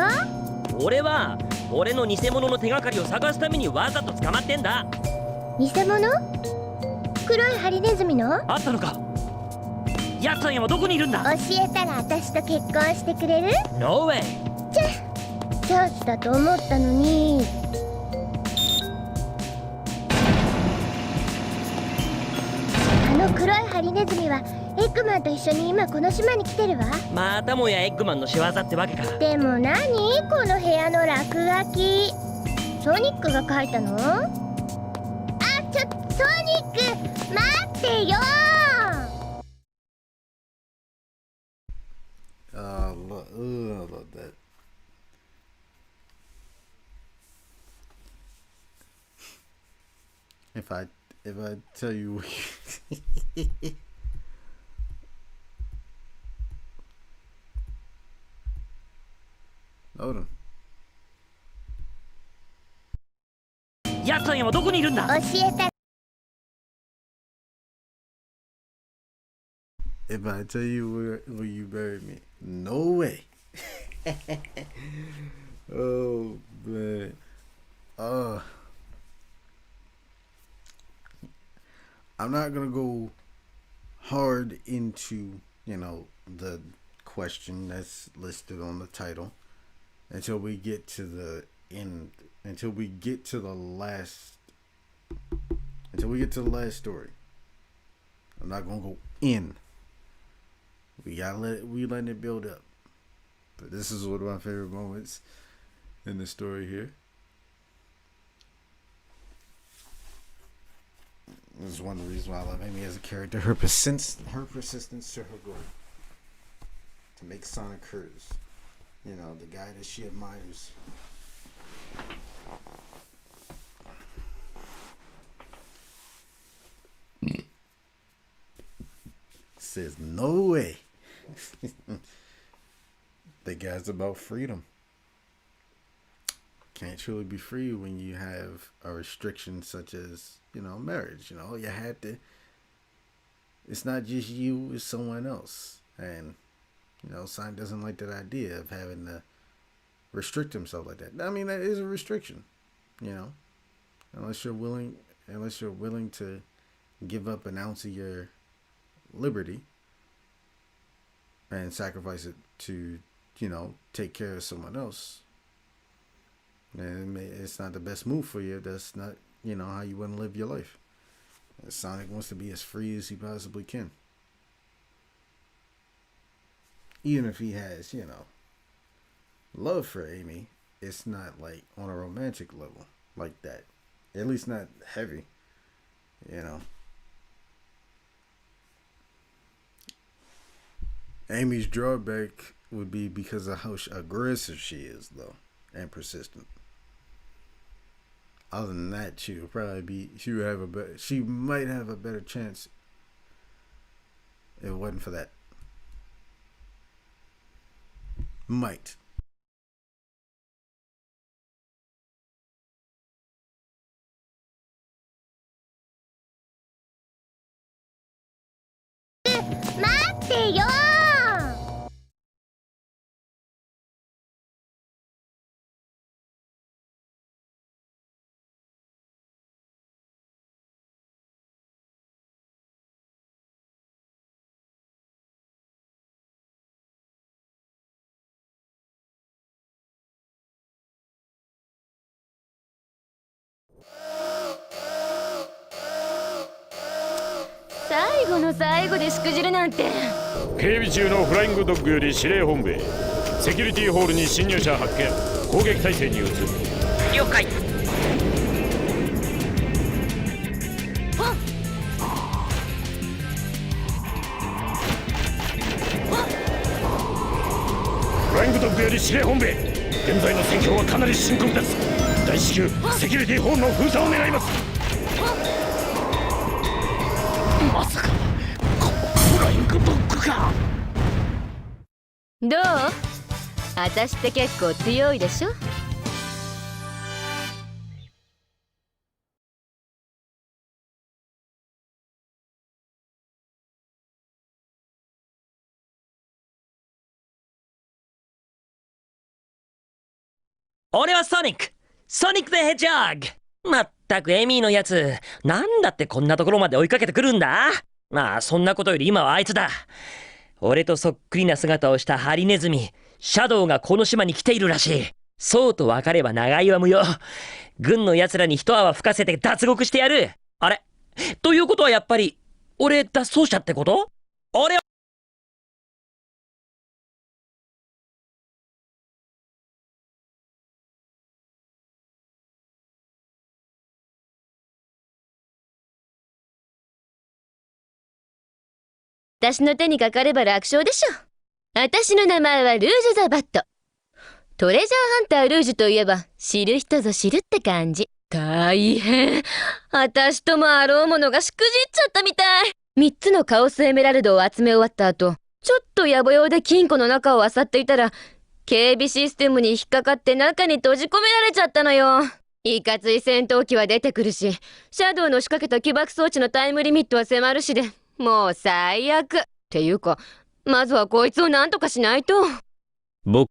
俺は俺の偽物の手がかりを探すためにわざと捕まってんだ。偽物？黒いハリネズミの？あったのか。やつさんはどこにいるんだ？教えたら私と結婚してくれる？ No way。 チャンスだと思ったのに。あの黒いハリネズミはエッグマンと一緒に今この島に来てるわ。またもやエッグマンの仕業ってわけか。でも何この部屋の落書き。ソニックが書いたの？ソニック待ってよー。If I tell you Hold on. ヤツはどこにいるんだ？教えて。 If I tell you where you buried me, no way. Oh man. I'm not gonna go hard into, the question that's listed on the title until we get to the end, until we get to the last story. I'm not gonna go in. We letting it build up. But this is one of my favorite moments in the story here. This is one of the reasons why I love Amy as a character. Her persistence to her goal. To make Sonic hers. The guy that she admires. Says no way. The guy's about freedom. Can't truly be free when you have a restriction such as, marriage. You had to. It's not just you, it's someone else. And, Sonic doesn't like that idea of having to restrict himself like that. I mean, that is a restriction, unless you're willing to give up an ounce of your liberty and sacrifice it to, take care of someone else. And it's not the best move for you. That's not, how you want to live your life. Sonic wants to be as free as he possibly can. Even if he has, love for Amy, it's not like on a romantic level like that. At least not heavy, Amy's drawback would be because of how aggressive she is, though, and persistent. Other than that, she might have a better chance if it wasn't for that. Might.最後の最後でしくじるなんて。警備中のフライングドッグより指令本部へ。セキュリティホールに侵入者発見。攻撃態勢に移る。了解。フライングドッグより指令本部へ。現在の戦況はかなり深刻です。大至急セキュリティホールの封鎖を狙います。まさかフライングドッグか。どう？私って結構強いでしょ？俺はソニック！ソニック・ザ・ヘッジホッグ！まったくエミーのやつ、なんだってこんなところまで追いかけてくるんだ？まあそんなことより今はあいつだ。俺とそっくりな姿をしたハリネズミ、シャドウがこの島に来ているらしい。そうと分かれば長居は無用。軍の奴らに一泡吹かせて脱獄してやる。あれ？ということはやっぱり、俺脱走者ってこと？俺は私の手にかかれば楽勝でしょ。私の名前はルージュ・ザ・バット。トレジャーハンタールージュといえば知る人ぞ知るって感じ。大変。私ともあろうものがしくじっちゃったみたい。3つのカオスエメラルドを集め終わった後、ちょっと野暮用で金庫の中を漁っていたら、警備システムに引っかかって中に閉じ込められちゃったのよ。いかつい戦闘機は出てくるし、シャドウの仕掛けた起爆装置のタイムリミットは迫るしで、もう最悪。っていうか、まずはこいつを何とかしないと。僕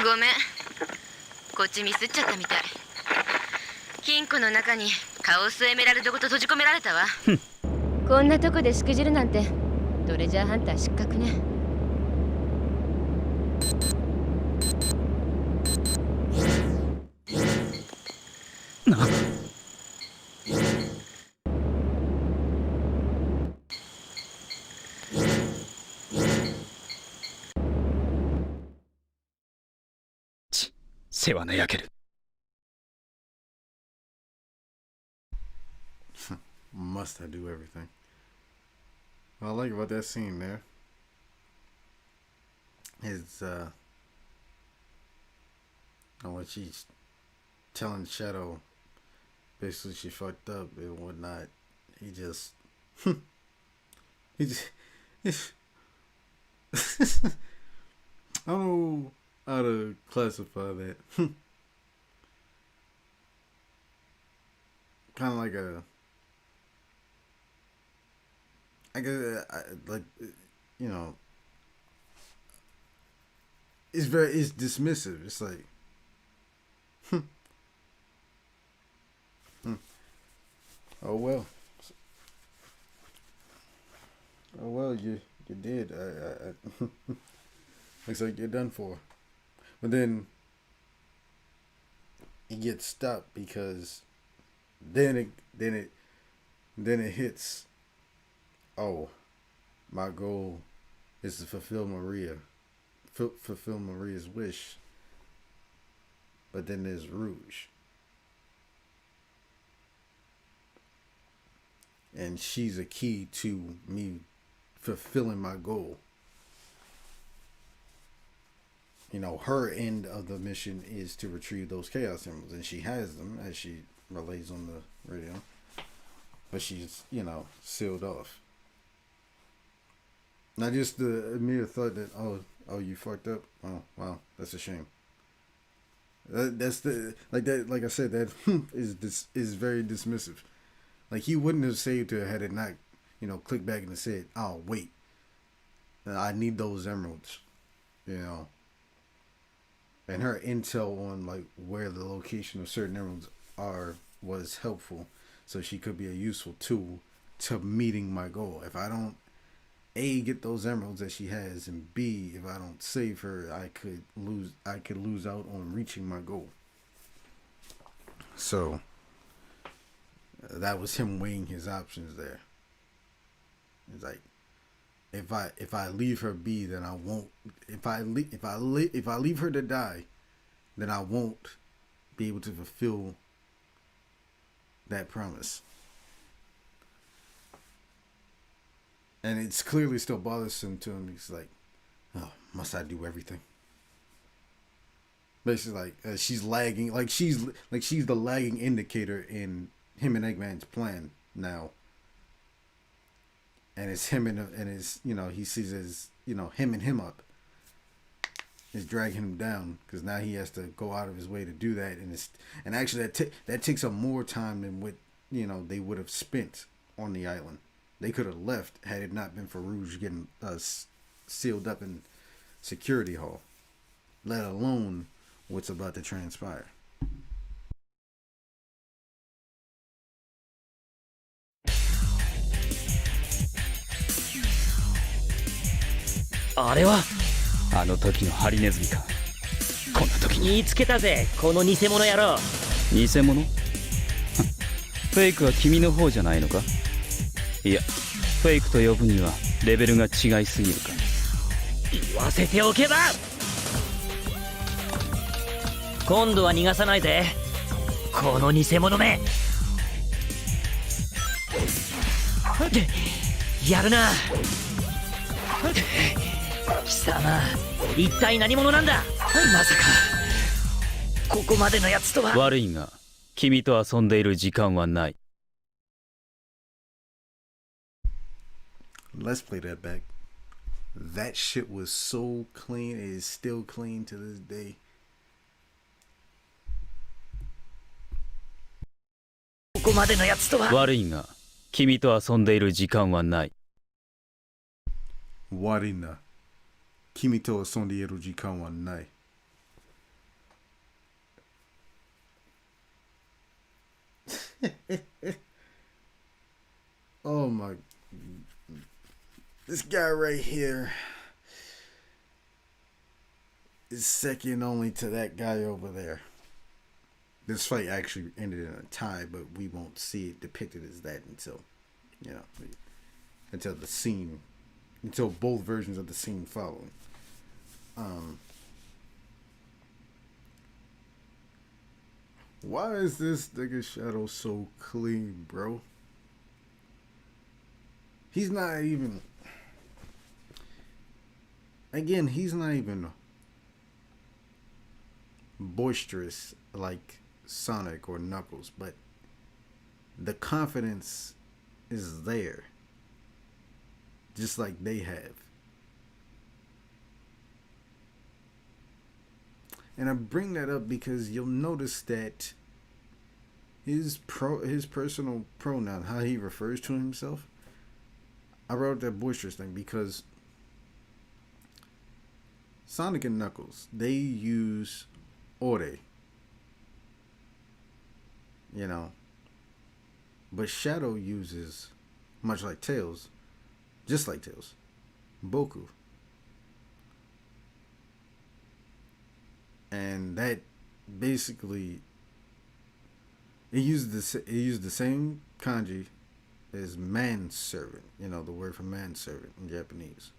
ごめん。こっちミスっちゃったみたい。金庫の中にカオスエメラルドごと閉じ込められたわ。こんなとこでしくじるなんてトレジャーハンター失格ね。世話の焼ける。Must I do everything? What I like about that scene there is when she's telling Shadow basically she fucked up and whatnot. He just I don't know how to classify that. Kind of like a, I guess, like, you know, it's dismissive. It's like, oh well, you did. Looks like you're done for. But then it gets stopped because then it hits. Oh, my goal is to fulfill Maria's wish. But then there's Rouge, and she's a key to me fulfilling my goal. You know, her end of the mission is to retrieve those Chaos Emeralds, and she has them, as she relays on the radio. But she's, you know, sealed off. Not just the mere thought that, oh, you fucked up. Oh, wow, that's a shame. That's the like I said, that is very dismissive. Like, he wouldn't have saved her had it not, you know, clicked back and said, oh wait, I need those emeralds, you know. And her intel on like where the location of certain emeralds are was helpful, so she could be a useful tool to meeting my goal. If I don't A, get those emeralds that she has, and B, if I don't save her, I could lose out on reaching my goal. So that was him weighing his options there. It's like, if I leave her be, then I won't. If I leave her to die, then I won't be able to fulfill that promise. And it's clearly still bothersome to him. He's like, oh, must I do everything? Basically, like, she's lagging. Like she's the lagging indicator in him and Eggman's plan now. And it's him and his, you know, he sees as, you know, him up. Is dragging him down because now he has to go out of his way to do that, and actually that takes up more time than what, you know, they would have spent on the island. They could have left had it not been for Rouge getting sealed up in security hall, let alone what's about to transpire. あれはあの時のハリネズミか。こんな時に見つけたぜ、この偽物野郎。偽物？フェイクは君の方じゃないのか？いや、フェイクと呼ぶにはレベルが違いすぎるか。言わせておけば今度は逃がさないぜこの偽物めやるな貴様一体何者なんだまさかここまでのやつとは悪いが君と遊んでいる時間はない。 Let's play that back. That shit was so clean. It is still clean to this day. ここまでのやつとは悪いが君と遊んでいる時間はない。 Warina. Kimi to asondieru jikan wa nai. Oh my. This guy right here is second only to that guy over there. This fight actually ended in a tie, but we won't see it depicted as that until, you know, until the scene, until both versions of the scene follow. Why is this nigga Shadow so clean, bro? He's not even. Again, he's not even boisterous like Sonic or Knuckles, but the confidence is there, just like they have. And I bring that up because you'll notice that his personal pronoun, how he refers to himself, I wrote that boisterous thing because Sonic and Knuckles, they use ore, you know, but Shadow uses, much like Tails, just like Tails, Boku. And that basically, it used the same kanji as manservant, you know, the word for manservant in Japanese.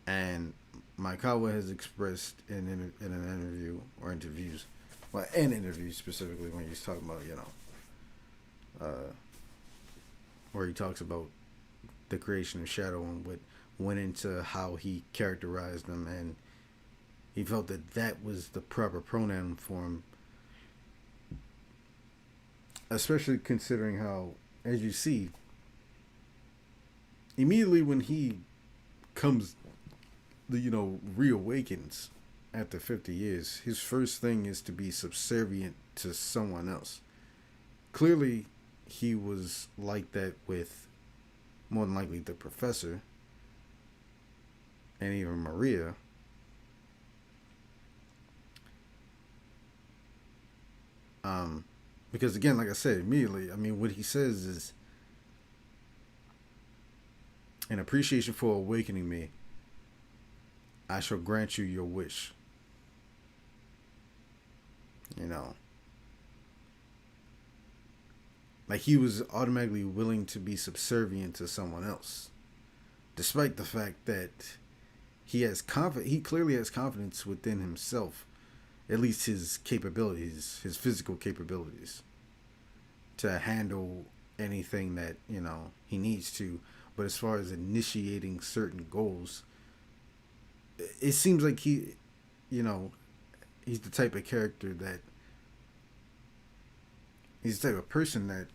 And Maikawa has expressed in an interview or interviews, well, an interview specifically when he's talking about, you know, where he talks about the creation of Shadow and what went into how he characterized them, and he felt that that was the proper pronoun for him, especially considering how, as you see, immediately when he comes, you know, reawakens after 50 years, his first thing is to be subservient to someone else. Clearly, he was like that with, more than likely, the professor and even Maria. Because again, like I said, immediately, I mean, what he says is, in appreciation for awakening me, I shall grant you your wish. You know, like he was automatically willing to be subservient to someone else, despite the fact that he clearly has confidence within himself, at least his capabilities, his physical capabilities, to handle anything that, you know, he needs to. But as far as initiating certain goals, it seems like he, you know, he's the type of character that, he's the type of person that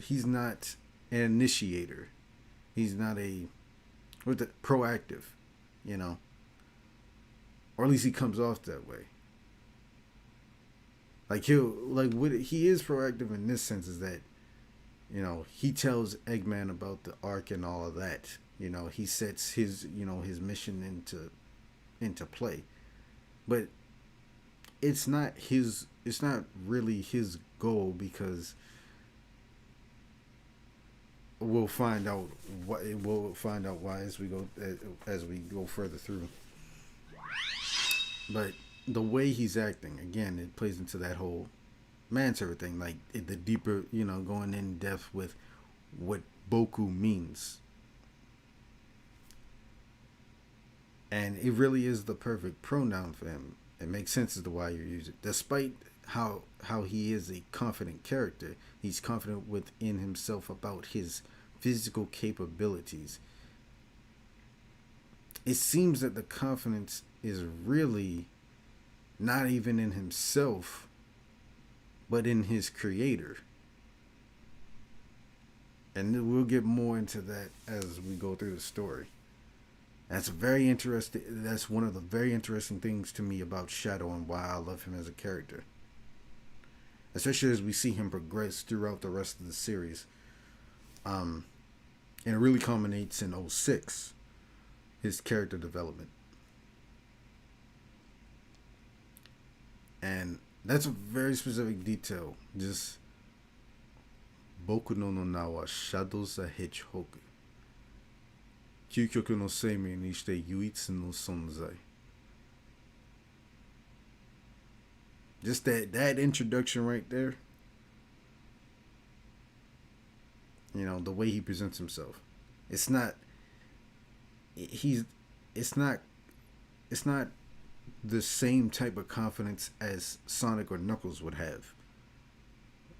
he's not an initiator. He's not proactive, you know, or at least he comes off that way. Like he is proactive in this sense is that, you know, he tells Eggman about the arc and all of that. You know, he sets his, you know, his mission into play. But it's not really his goal, because we'll find out why as we go further through. But the way he's acting, again, it plays into that whole manservant thing, like the deeper, you know, going in depth with what Boku means. And it really is the perfect pronoun for him. It makes sense as to why you use it. Despite how he is a confident character, he's confident within himself about his physical capabilities. It seems that the confidence is really not even in himself, but in his creator. And we'll get more into that as we go through the story. That's very interesting. That's one of the very interesting things to me about Shadow and why I love him as a character. Especially as we see him progress throughout the rest of the series. And it really culminates in 06, his character development. And that's a very specific detail. Just Boku no na wa Shadow the Hedgehog. 究極の生命にして唯一の存在. Just that introduction right there. You know, the way he presents himself. It's not the same type of confidence as Sonic or Knuckles would have.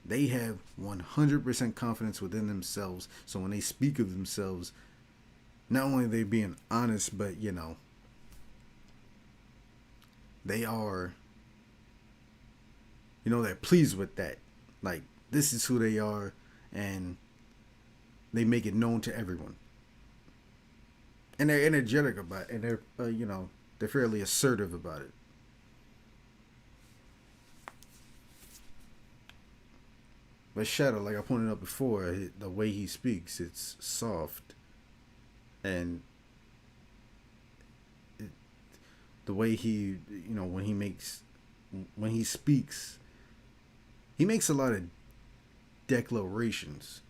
They have 100% confidence within themselves. So when they speak of themselves, not only are they being honest, but, you know, they are, you know, they're pleased with that. Like, this is who they are, and they make it known to everyone. And they're energetic about it, and they're, you know, they're fairly assertive about it. But Shadow, like I pointed out before, the way he speaks, it's soft. And the way he, you know, when he speaks, he makes a lot of declarations.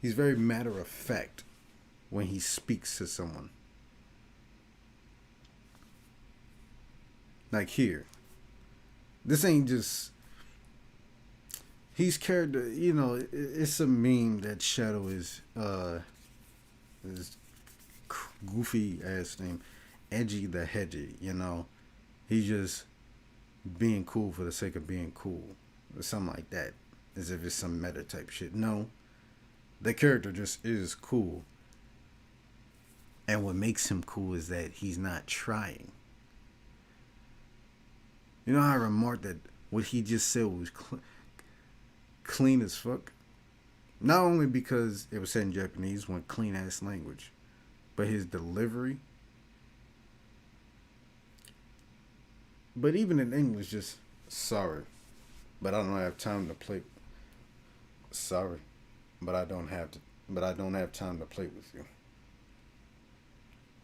He's very matter of fact when he speaks to someone. Like here. This ain't just... He's character, you know, it's a meme that Shadow is goofy ass name, Edgy the Hedgy, you know. He's just being cool for the sake of being cool. Or something like that. As if it's some meta type shit. No. The character just is cool. And what makes him cool is that he's not trying. You know how I remarked that what he just said was clean as fuck? Not only because it was said in Japanese, one clean ass language, but his delivery. But even in English, just sorry, but I don't have time to play. Sorry, but I don't have time to play with you.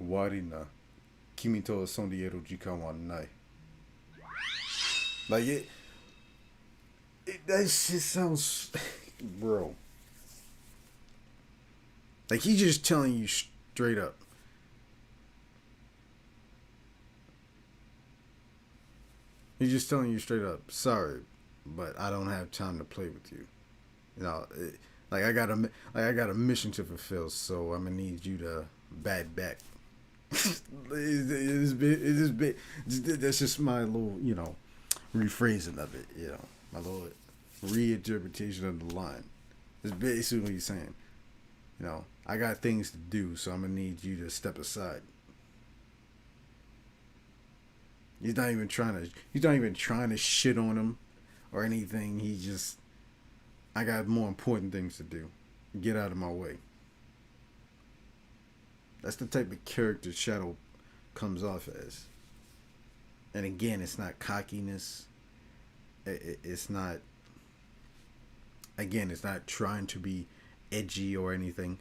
Wari na kimi to asondieru jikan wa nai. Like it that shit sounds, bro. Like he's just telling you straight up. He's just telling you straight up, sorry, but I don't have time to play with you. You know, I got a mission to fulfill, so I'm gonna need you to bat back. That's just my little, you know, rephrasing of it. You know, my little reinterpretation of the line. It's basically what he's saying. You know, I got things to do, so I'm gonna need you to step aside. He's not even trying to shit on him or anything. He just, I got more important things to do. Get out of my way. That's the type of character Shadow comes off as. And again, it's not cockiness. It's not, again, it's not trying to be edgy or anything.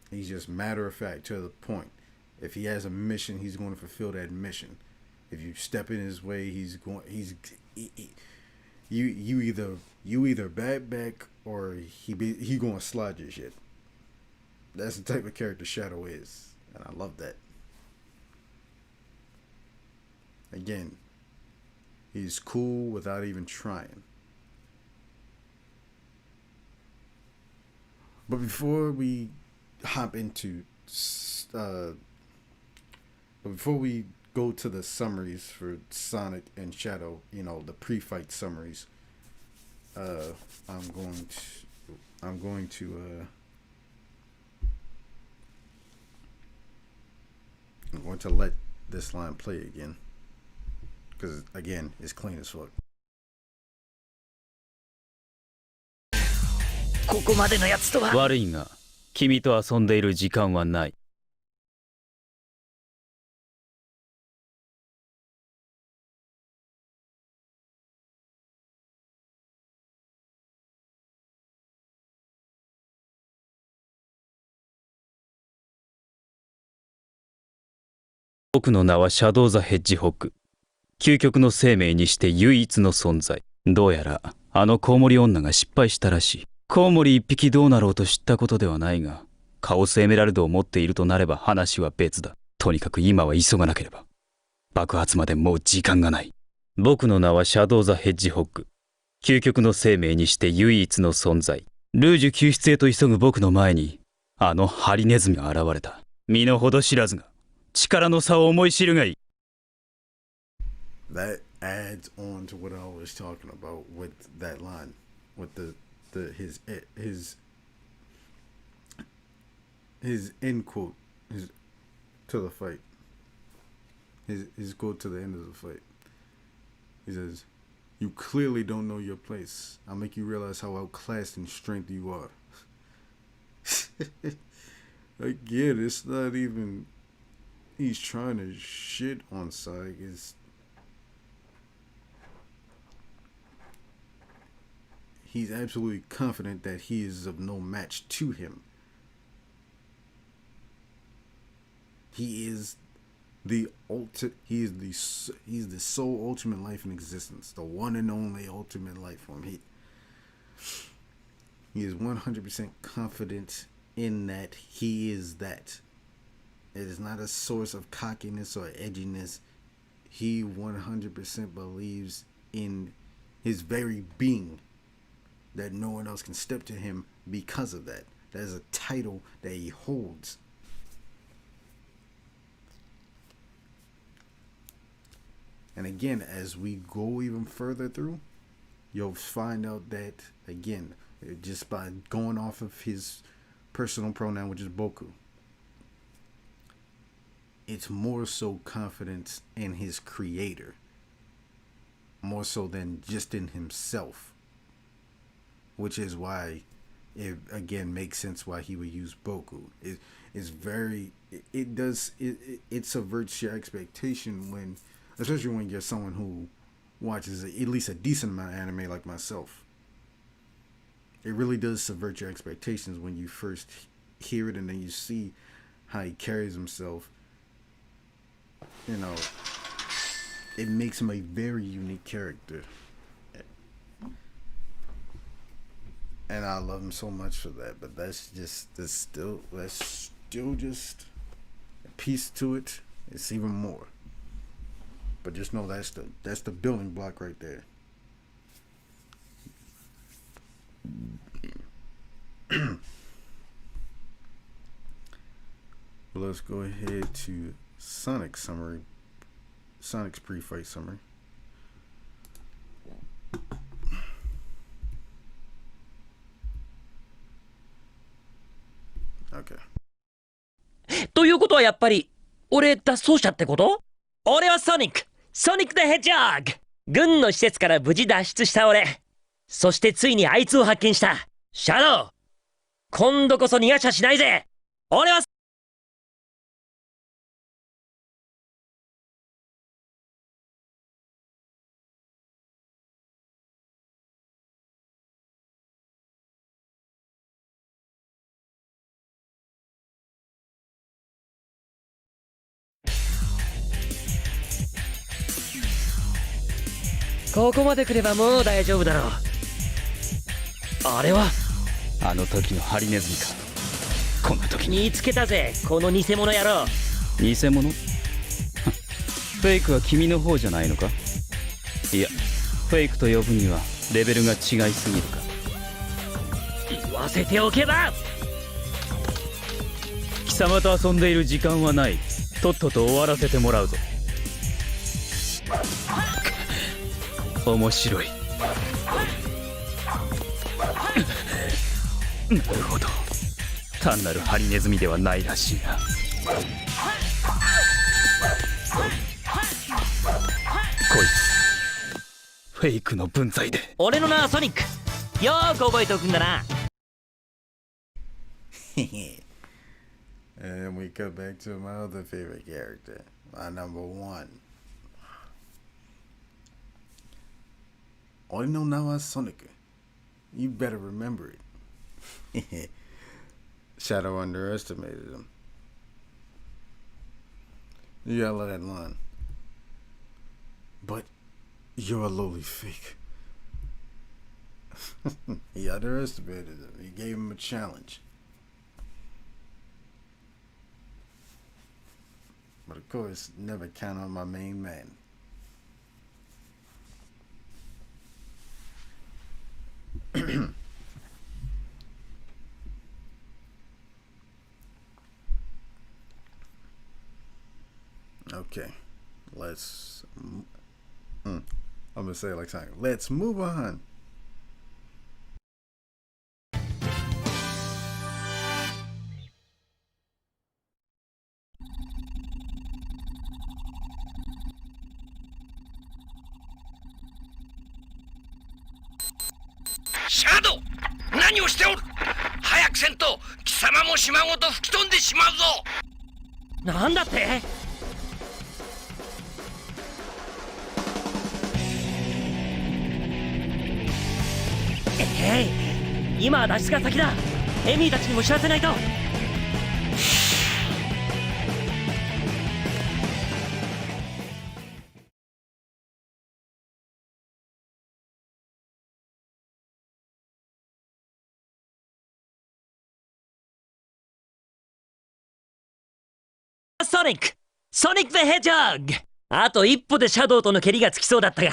He's just matter of fact, to the point. If he has a mission, he's going to fulfill that mission. If you step in his way, you either bat back or he gonna slide your shit. That's the type of character Shadow is, and I love that. Again, he's cool without even trying. But before we hop into before we go to the summaries for Sonic and Shadow, you know, the pre-fight summaries, I'm going to let this line play again, because again, it's clean as fuck. ここまでのやつとは。悪いが君と遊んでいる時間はない。僕の名はシャドウ・ザ・ヘッジホッグ。究極の生命にして唯一の存在。どうやらあのコウモリ女が失敗したらしい。コウモリ一匹どうなろうと知ったことではないが、カオスエメラルドを持っているとなれば話は別だ。とにかく今は急がなければ。爆発までもう時間がない。僕の名はシャドウ・ザ・ヘッジホッグ。究極の生命にして唯一の存在。ルージュ救出へと急ぐ僕の前に、あのハリネズミが現れた。身の程知らずが、力の差を思い知るがいい。That adds on to what I was talking about with that line, with his end quote, to the fight. His quote to the end of the fight. He says, "You clearly don't know your place. I'll make you realize how outclassed in strength you are." Again, it's not even he's trying to shit on Sonic. He's absolutely confident that he is of no match to him. He is the he's the sole ultimate life in existence, the one and only ultimate life form. He is 100% confident in that he is that. It is not a source of cockiness or edginess. He 100% believes in his very being that no one else can step to him because of that. That is a title that he holds. And again, as we go even further through, you'll find out that, again, just by going off of his personal pronoun, which is Boku, it's more so confidence in his creator, more so than just in himself, which is why it again makes sense why he would use Boku. It subverts your expectation when, especially when you're someone who watches at least a decent amount of anime like myself. It really does subvert your expectations when you first hear it and then you see how he carries himself. You know, it makes him a very unique character. And I love him so much for that, but that's still just a piece to it. It's even more. But just know that's the building block right there. But let's go ahead to Sonic's summary. Sonic's pre-fight summary. Okay. ということはやっぱり俺脱走者ってこと？俺はソニックthe Hedgehog。軍の施設から無事脱出した俺。そしてついにあいつを発見した。シャドウ。今度こそ逃がしゃしないぜ。俺はここまで来ればもう大丈夫だろう。あれはあの時のハリネズミか。こんな時に見つけたぜ、この偽物野郎。偽物？フェイクは君の方じゃないのか？いや、フェイクと呼ぶにはレベルが違いすぎるか。言わせておけば様と遊んでいる時間はない。とっとと終わらせてもらうぞ。面白い。なるほど。単なるハリネズミではないらしいな。こいつフェイクの分際で。俺の名はソニック。よーく覚えておくんだな。And we cut back to my other favorite character, my number one. Only know now as Sonic. You better remember it. Shadow underestimated him. You gotta love that line. But you're a lowly fake. He underestimated him. He gave him a challenge. But of course, never count on my main man. Okay, let's. I'm gonna say it like something. Let's move on. Shadow! 何をしておる！早くせんと貴様も島ごと吹き飛んでしまうぞ！なんだって？今は脱出が先だ。エミーたちにも知らせないと。ソニック！ソニック・ザ・ヘッジホッグ！あと一歩でシャドウとの蹴りがつきそうだったが、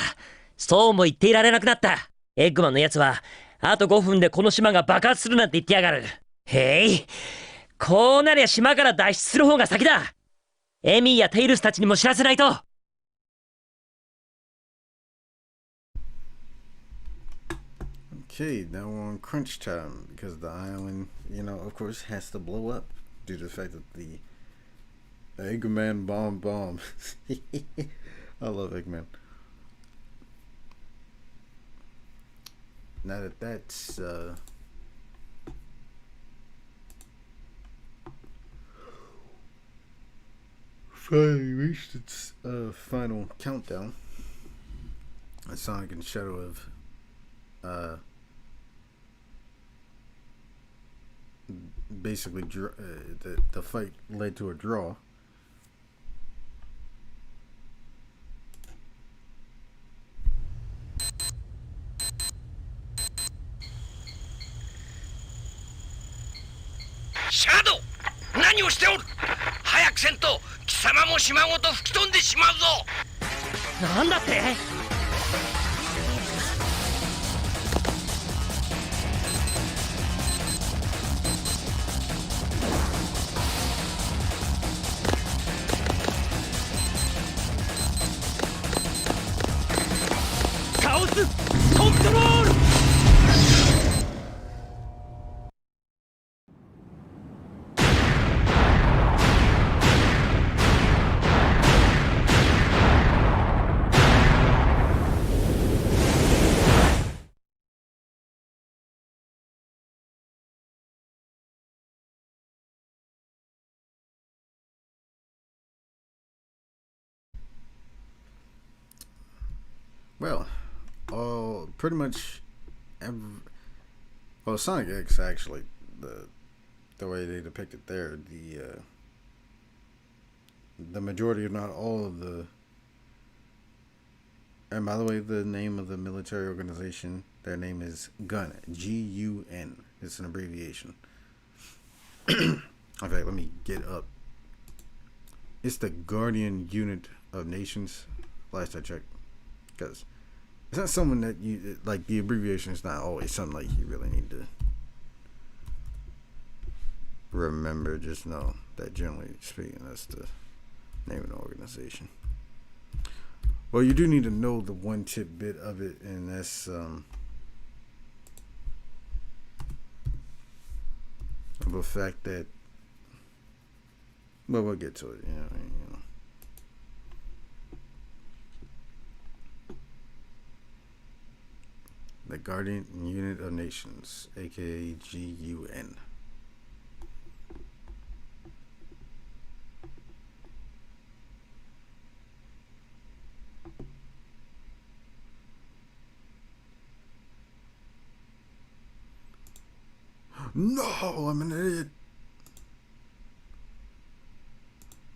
そうも言っていられなくなった。エッグマンのやつはあと5分でこの島が爆発するなんて言ってやがる。へい、こうなりゃ島から脱出する方が先だ。エミーやテイルスたちにも知らせないと。Okay, now we're on crunch time because the island, of course, has to blow up due to the fact that the Eggman bomb. I love Eggman. Now that's finally reached its final countdown, and Sonic and Shadow have basically the fight led to a draw. Shadow! 何をしておる！早くせんと貴様も島ごと吹き飛んでしまうぞ！なんだって？カオスコントロール！Well, pretty much Sonic X actually, the way they depict it there, the majority, if not all of the, and by the way, the name of the military organization, their name is GUN, G-U-N. It's an abbreviation. Okay, let me get up. It's the Guardian Unit of Nations, last I checked. Because it's not someone that you like. The abbreviation is not always something like you really need to remember. Just know that generally speaking, that's the name of the organization. Well, you do need to know the one tidbit of it, and that's the fact that, well, we'll get to it. The Guardian Unit of Nations, aka GUN. No, I'm an idiot.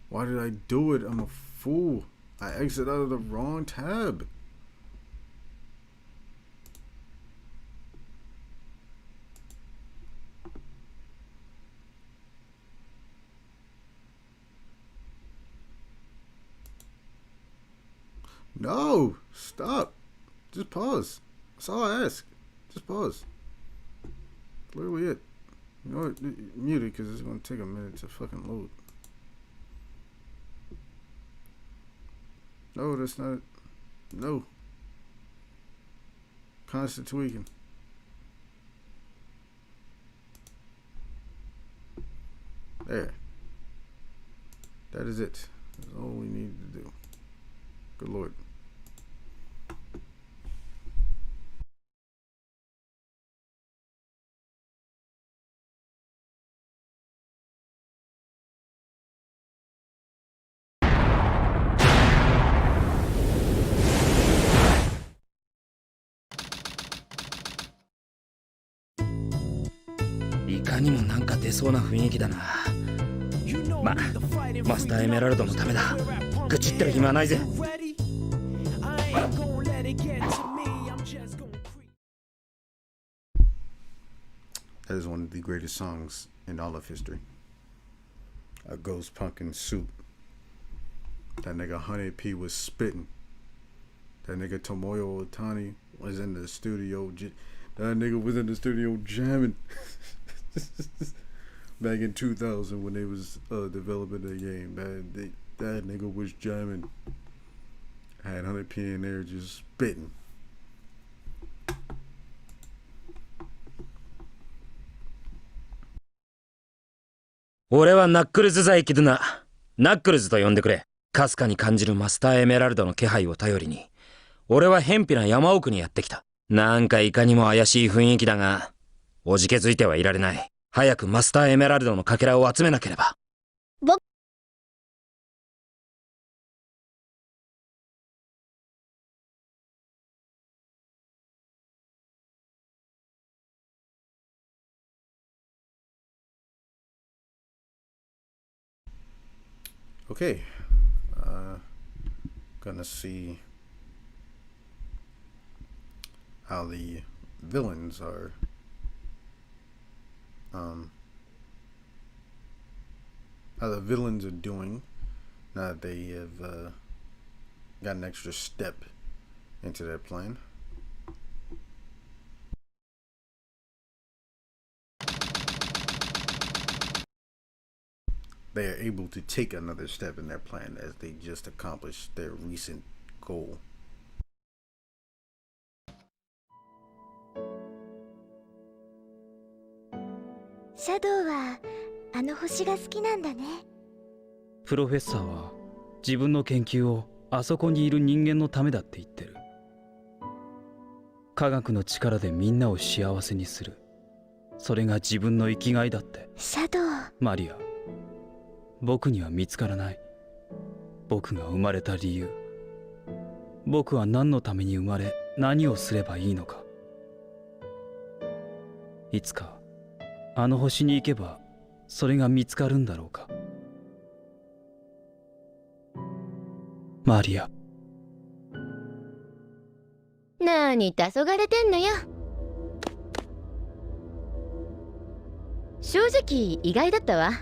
Why did I do it? I'm a fool. I exited out of the wrong tab. No, stop. Just pause. That's all I ask. Just pause. That's literally it. You know what? Mute it because it's going to take a minute to fucking load. No, that's not it. No. Constant tweaking. There. That is it. That's all we need to do. Good Lord.いかにもなんか出そうな雰囲気だな。まあ、マスターエメラルドのためだ。愚痴ってる暇はないぜ。That is one of the greatest songs in all of history. A Ghost Punkin' Suit. That nigga Honey P was spitting. That nigga Tomoyo Otani was in the studio. That nigga was in the studio jamming. Back in 2000 when they was developing the game, man, that nigga was jamming. Had 100p in there just spitting.俺はナックルズザイキドナ。ナックルズと呼んでくれ。かすかに感じるマスターエメラルドの気配を頼りに、俺は偏僻な山奥にやってきた。なんかいかにも怪しい雰囲気だが、おじけづいてはいられない。早くマスターエメラルドのかけらを集めなければ。Okay, gonna see how the villains are doing now that they have got an extra step into their plan. They are able to take another step in their plan as they just accomplished their recent goal. シャドウはあの星が好きなんだね。プロフェッサーは自分の研究をあそこにいる人間のためだって言ってる。科学の力でみんなを幸せにする。それが自分の生きがいだって。シャドウ。マリア、僕には見つからない。僕が生まれた理由。僕は何のために生まれ、何をすればいいのか。いつかあの星に行けばそれが見つかるんだろうか。マリア。なに黄昏てんのよ。正直意外だったわ。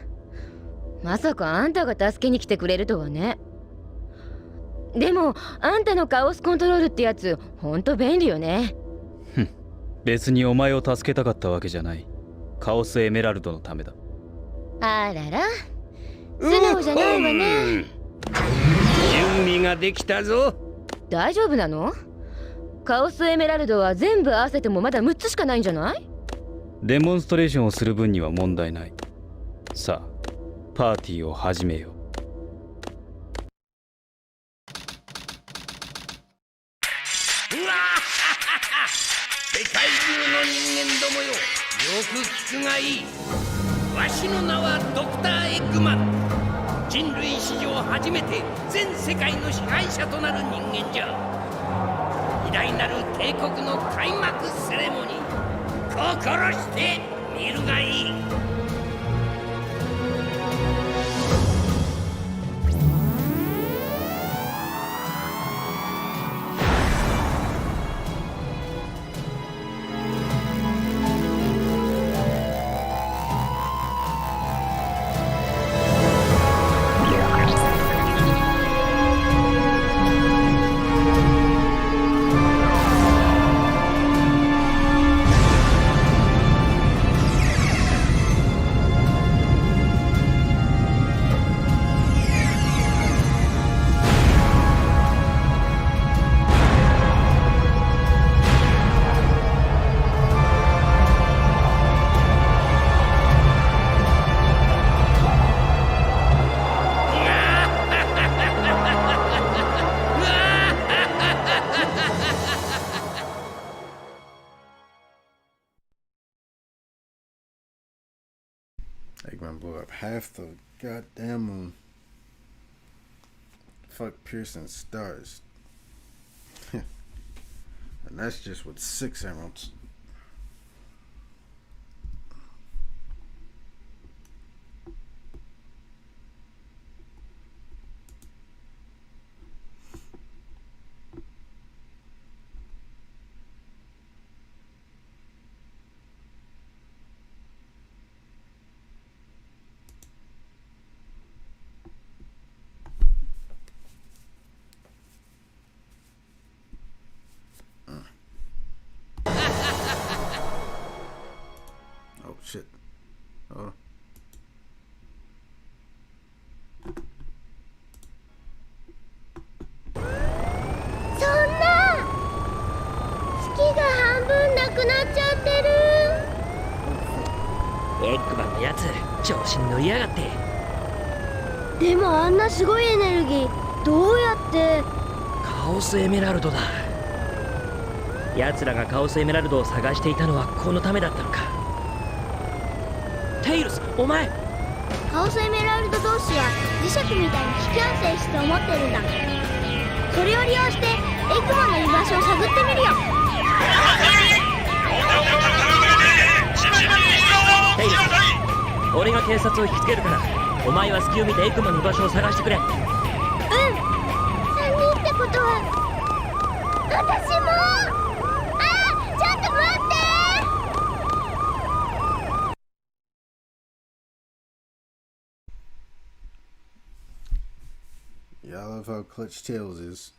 まさかあんたが助けに来てくれるとはね。でもあんたのカオスコントロールってやつほんと便利よね。別にお前を助けたかったわけじゃない。カオスエメラルドのためだ。あらら、素直じゃないわね。準備ができたぞ。大丈夫なの？カオスエメラルドは全部合わせてもまだ6つしかないんじゃない？デモンストレーションをする分には問題ない。さあパーティーを始めよう。世界中の人間どもよ、よく聞くがいい。わしの名はドクター・エッグマン。人類史上初めて全世界の支配者となる人間じゃ。偉大なる帝国の開幕セレモニー、心して見るがいい。Eggman blew up half the goddamn moon. Fuck Pearson's stars. And that's just with 6 emeralds. Oh shit. Oh. そんな月が半分なくなっちゃってる。エッグマンのやつ調子に乗りやがって。でもあんなすごいエネルギーどうやって？カオスエメラルドだ。奴らがカオスエメラルドを探していたのはこのためだったのか。テイルス、お前。カオスエメラルド同士は磁石みたいに引き合わせして思ってるんだ。それを利用してエッグマンの居場所を探ってみるよ。テイルス、俺が警察を引きつけるからお前は隙を見てエッグマンの居場所を探してくれ。うん。3人ってことは私も。ちょっと待って。Yeah, I love how clutch Tails is.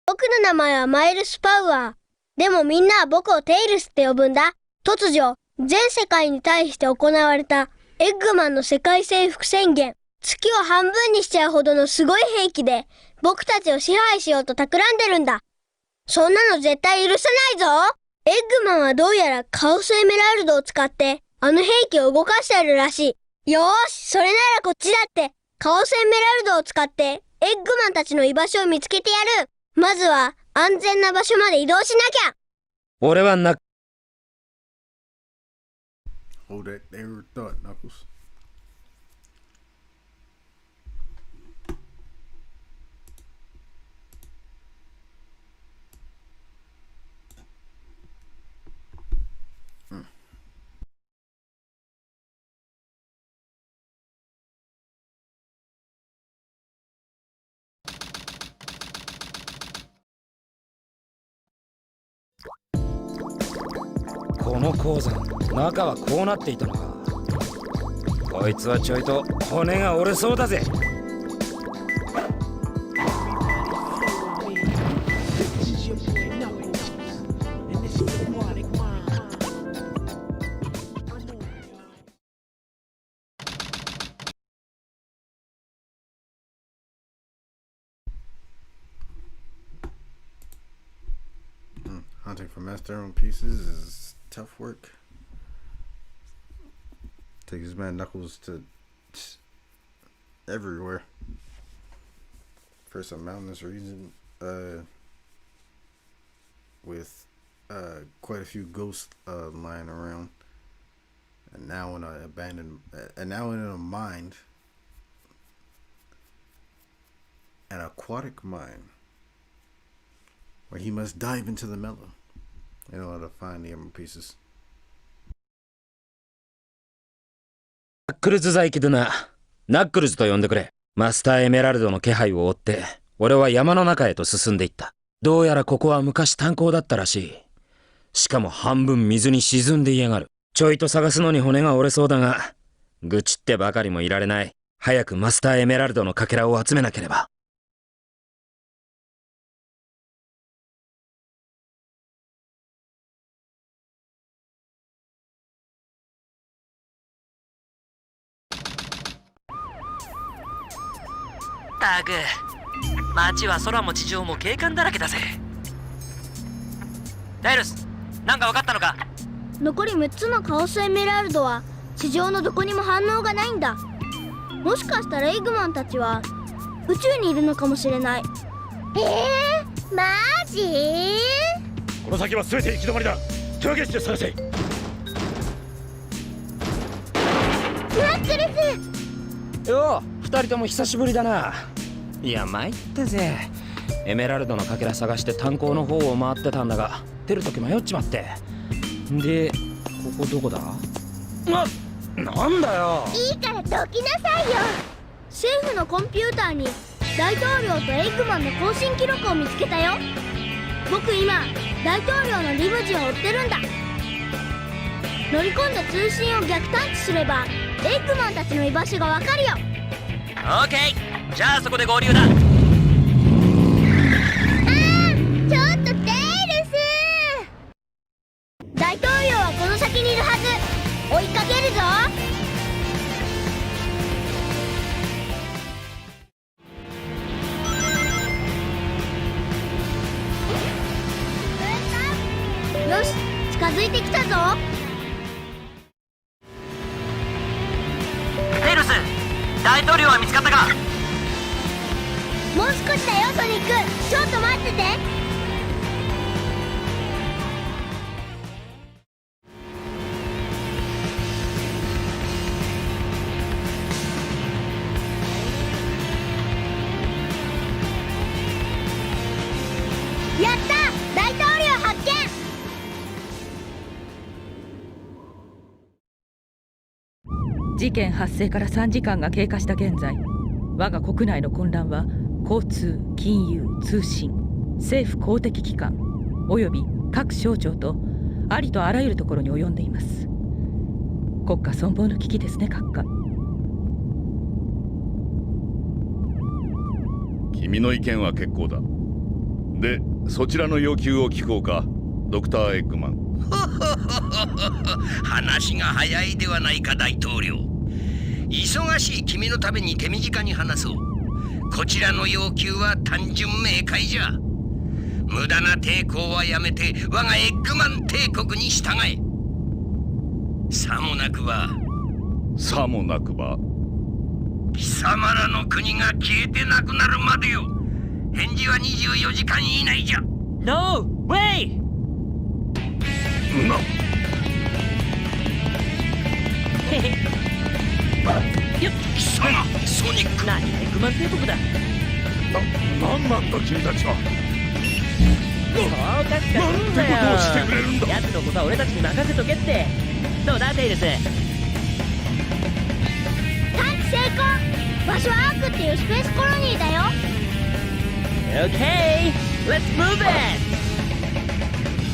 僕の名前はマイルス・パウアー。でもみんなは僕をテイルスって呼ぶんだ。突如、全世界に対して行われたエッグマンの世界征服宣言。月を半分にしちゃうほどのすごい兵器で僕たちを支配しようと企んでるんだ。そんなの絶対許さないぞ。エッグマンはどうやらカオスエメラルドを使ってあの兵器を動かしてるらしい。よーし、それならこっちだってカオスエメラルドを使ってエッグマンたちの居場所を見つけてやる。まずは安全な場所まで移動しなきゃ。俺はな。Hold that there thought, Knuckles. Mm. この鉱山、中はこうなっていたのか。こいつはちょいと骨が折れそうだぜ。hunting for Master Emerald pieces is tough work. Take his man Knuckles to everywhere. First a mountainous region with quite a few ghosts lying around, and now in a mine, an aquatic mine, where he must dive into the mellow in order to find the emerald pieces. ナックルズザイキドナ、ナックルズと呼んでくれ。マスターエメラルドの気配を追って、俺は山の中へと進んでいった。どうやらここは昔炭鉱だったらしい。しかも半分水に沈んでいやがる。ちょいと探すのに骨が折れそうだが、愚痴ってばかりもいられない。早くマスターエメラルドのかけらを集めなければ。たく、街は空も地上も警官だらけだぜ。タイルス、なんか分かったのか？残り6つのカオスエメラルドは地上のどこにも反応がないんだ。もしかしたらエッグマンたちは宇宙にいるのかもしれない。マジ？この先は全て行き止まりだ。手分けして探せ。ナックルス！よう、二人とも久しぶりだな。いや参ったぜ。エメラルドのかけら探して炭鉱の方を回ってたんだが、出るとき迷っちまって。で、ここどこだ？なんだよ。いいからどきなさいよ。政府のコンピューターに大統領とエッグマンの更新記録を見つけたよ。僕今大統領のリムジンを追ってるんだ。乗り込んだ通信を逆探知すればエッグマンたちの居場所がわかるよ。オーケー、じゃあそこで合流だ。ちょっとテイルス！大統領はこの先にいるはず。追いかけるぞ。よし、近づいてきたぞ。テイルス、大統領は見つかったか？もう少しだよソニック。ちょっと待ってて。やった！大統領発見！事件発生から3時間が経過した現在、我が国内の混乱は交通、金融、通信、政府公的機関および各省庁とありとあらゆるところに及んでいます。国家存亡の危機ですね、閣下。君の意見は結構だ。で、そちらの要求を聞こうか、ドクター・エッグマン。話が早いではないか、大統領。忙しい君のために手短に話そう。こちらの要求は単純明快じゃ。無駄な抵抗はやめて我がエッグマン帝国に従え。さもなくば貴様らの国が消えてなくなるまでよ。返事は24時間以内じゃ。 No way! 貴様ソニック。何がエッグマン帝国だ。なんなんだ君たちは。そうかってことをしてくれるんだ。奴のことは俺たちに任せとけって。どうだテイルス？探知成功。場所はアークっていうスペースコロニーだよ。 Okay, let's move it!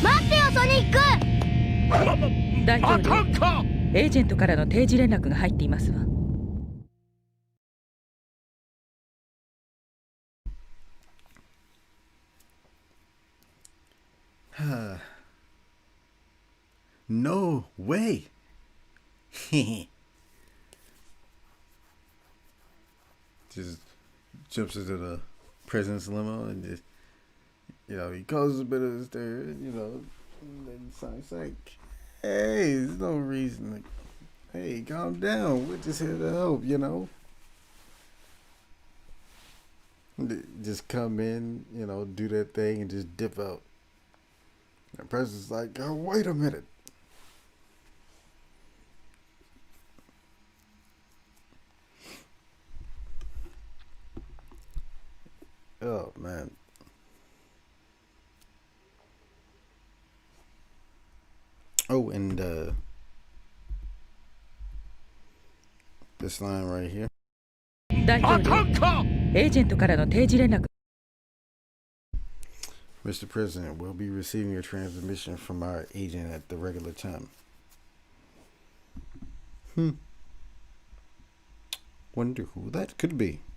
待ってよソニック。大統領、エージェントからの定時連絡が入っていますわ。No way. Just jumps into the president's limo and just, You know, he causes a bit of a stir, you know, and then Sonic's like, hey, there's no reason. Hey, calm down. We're just here to help, you know. Just come in, you know, do that thing and just dip out. The president's like, oh, wait a minute. Oh, man. Oh, and this line right here. 大統領、エージェントからの定時連絡。 Mr. President, we'll be receiving a transmission from our agent at the regular time. Wonder who that could be. "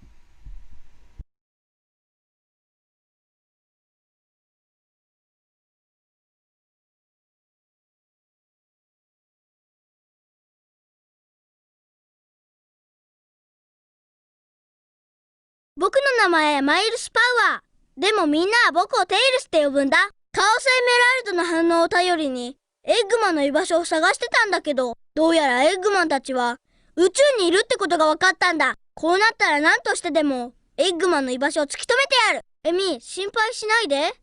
僕の名前はマイルス・パウアー。でもみんなは僕をテイルスって呼ぶんだ。カオスエメラルドの反応を頼りにエッグマンの居場所を探してたんだけど、どうやらエッグマンたちは宇宙にいるってことが分かったんだ。こうなったら何としてでもエッグマンの居場所を突き止めてやる。エミ、心配しないで。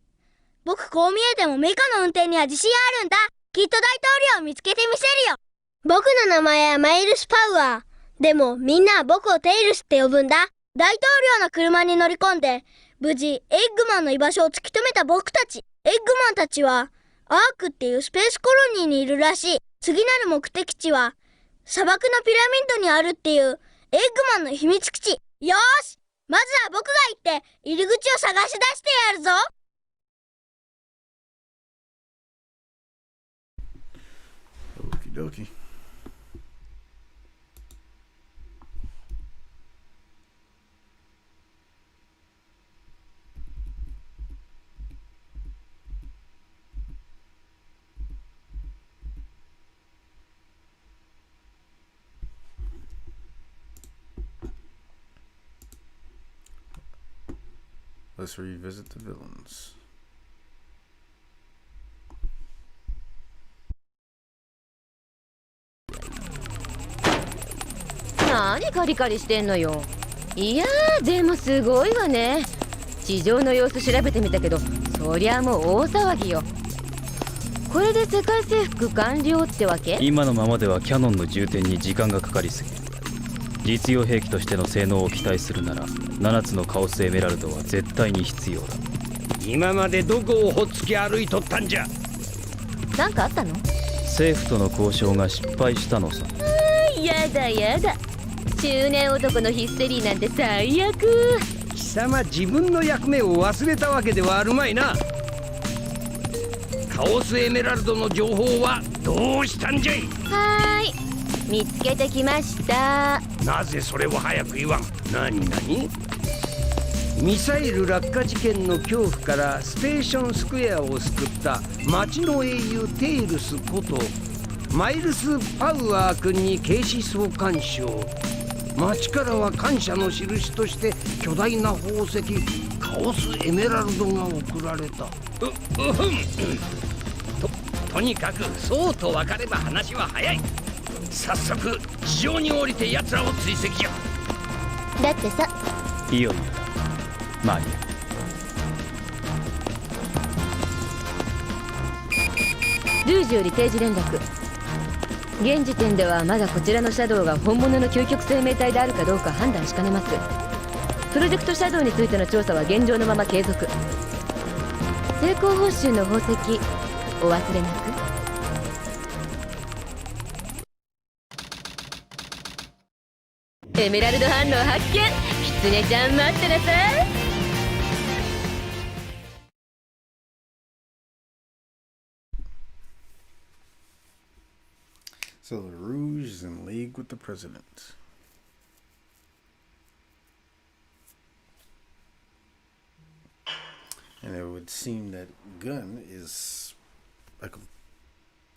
僕こう見えてもメカの運転には自信あるんだ。きっと大統領を見つけてみせるよ。僕の名前はマイルス・パウアー。でもみんなは僕をテイルスって呼ぶんだ。大統領の車に乗り込んで無事エッグマンの居場所を突き止めた僕たち。エッグマンたちはアークっていうスペースコロニーにいるらしい。次なる目的地は砂漠のピラミッドにあるっていうエッグマンの秘密基地。よーし、まずは僕が行って入り口を探し出してやるぞ。Okie dokie. Let's revisit the villains. 何カリカリしてんのよ。いやー、でもすごいわね。地上の様子調べてみたけど、そりゃもう大騒ぎよ。これで世界征服完了ってわけ？今のままではキャノンの充填に時間がかかりすぎる。実用兵器としての性能を期待するなら7つのカオスエメラルドは絶対に必要だ。今までどこをほっつき歩いとったんじゃ。なんかあったの？政府との交渉が失敗したのさ。やだやだ、中年男のヒステリーなんて最悪。貴様自分の役目を忘れたわけではあるまいな。カオスエメラルドの情報はどうしたんじゃい？はーい、見つけてきました。なぜそれを早く言わん？何ミサイル落下事件の恐怖からステーションスクエアを救った町の英雄テイルスことマイルス・パウアー君に警視総監賞。町からは感謝の印として巨大な宝石カオスエメラルドが贈られた。とにかくそうと分かれば話は早い。早速地上に降りて奴らを追跡じゃ。だってさ、いよいよまあいいや。ルージュより定時連絡。現時点ではまだこちらのシャドウが本物の究極生命体であるかどうか判断しかねます。プロジェクトシャドウについての調査は現状のまま継続。成功報酬の宝石お忘れなく。エメラルド反応発見。キツネちゃん待ってなさい。So the Rouge is in league with the president. And it would seem that Gun is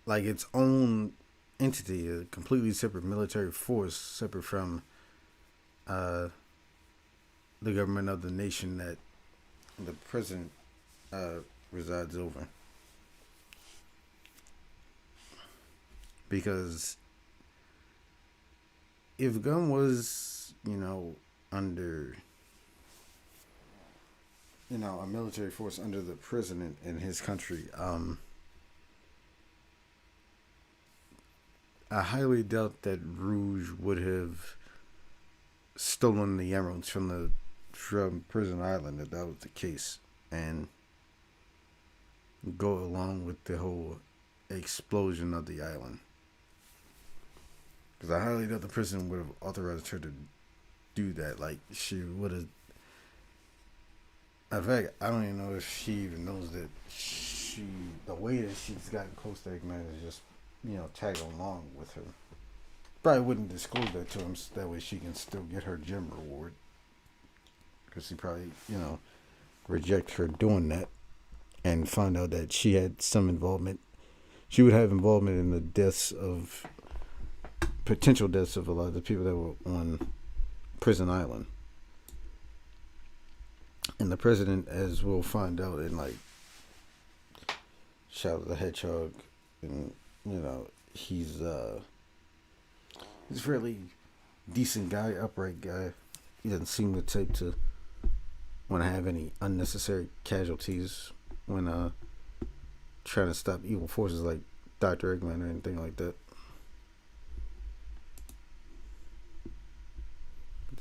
like its own entity, a completely separate military force, separate from the government of the nation that the president resides over. Because if Gun was, under, a military force under the president in his country, I highly doubt that Rouge would have stolen the emeralds from Prison Island if that was the case, and go along with the whole explosion of the island. Because I highly doubt the president would have authorized her to do that. Like, she would have. In fact, I don't even know if she even knows that the way that she's gotten close to Eggman is just, tag along with her. Probably wouldn't disclose that to him, so that way she can still get her gem reward. Because he probably, reject her doing that and find out that she had some involvement. She would have involvement in the potential deaths of a lot of the people that were on Prison Island. And the president, as we'll find out in Shadow the Hedgehog, and he's a fairly decent guy, upright guy. He doesn't seem the type to want to have any unnecessary casualties when trying to stop evil forces like Dr. Eggman or anything like that.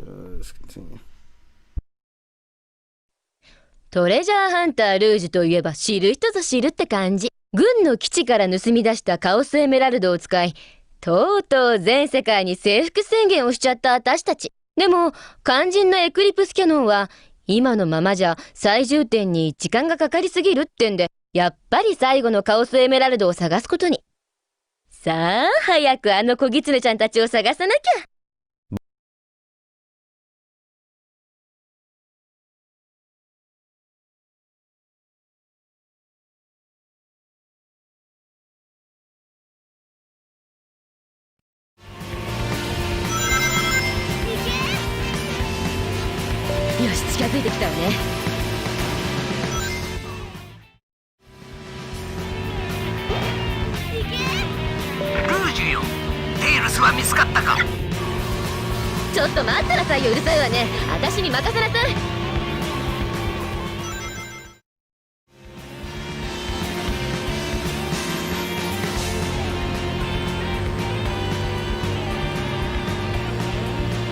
Let's continue. トレジャーハンタールージュといえば知る人ぞ知るって感じ。軍の基地から盗み出したカオスエメラルドを使い、とうとう全世界に征服宣言をしちゃった私たち。でも肝心のエクリプスキャノンは今のままじゃ最重点に時間がかかりすぎるってんで、やっぱり最後のカオスエメラルドを探すことに。さあ早くあの小狐ちゃんたちを探さなきゃ。よし、近づいてきたわね。ルージュよ、テイルスは見つかったか？ちょっと待ってなさいよ、うるさいわね。私に任せなさい。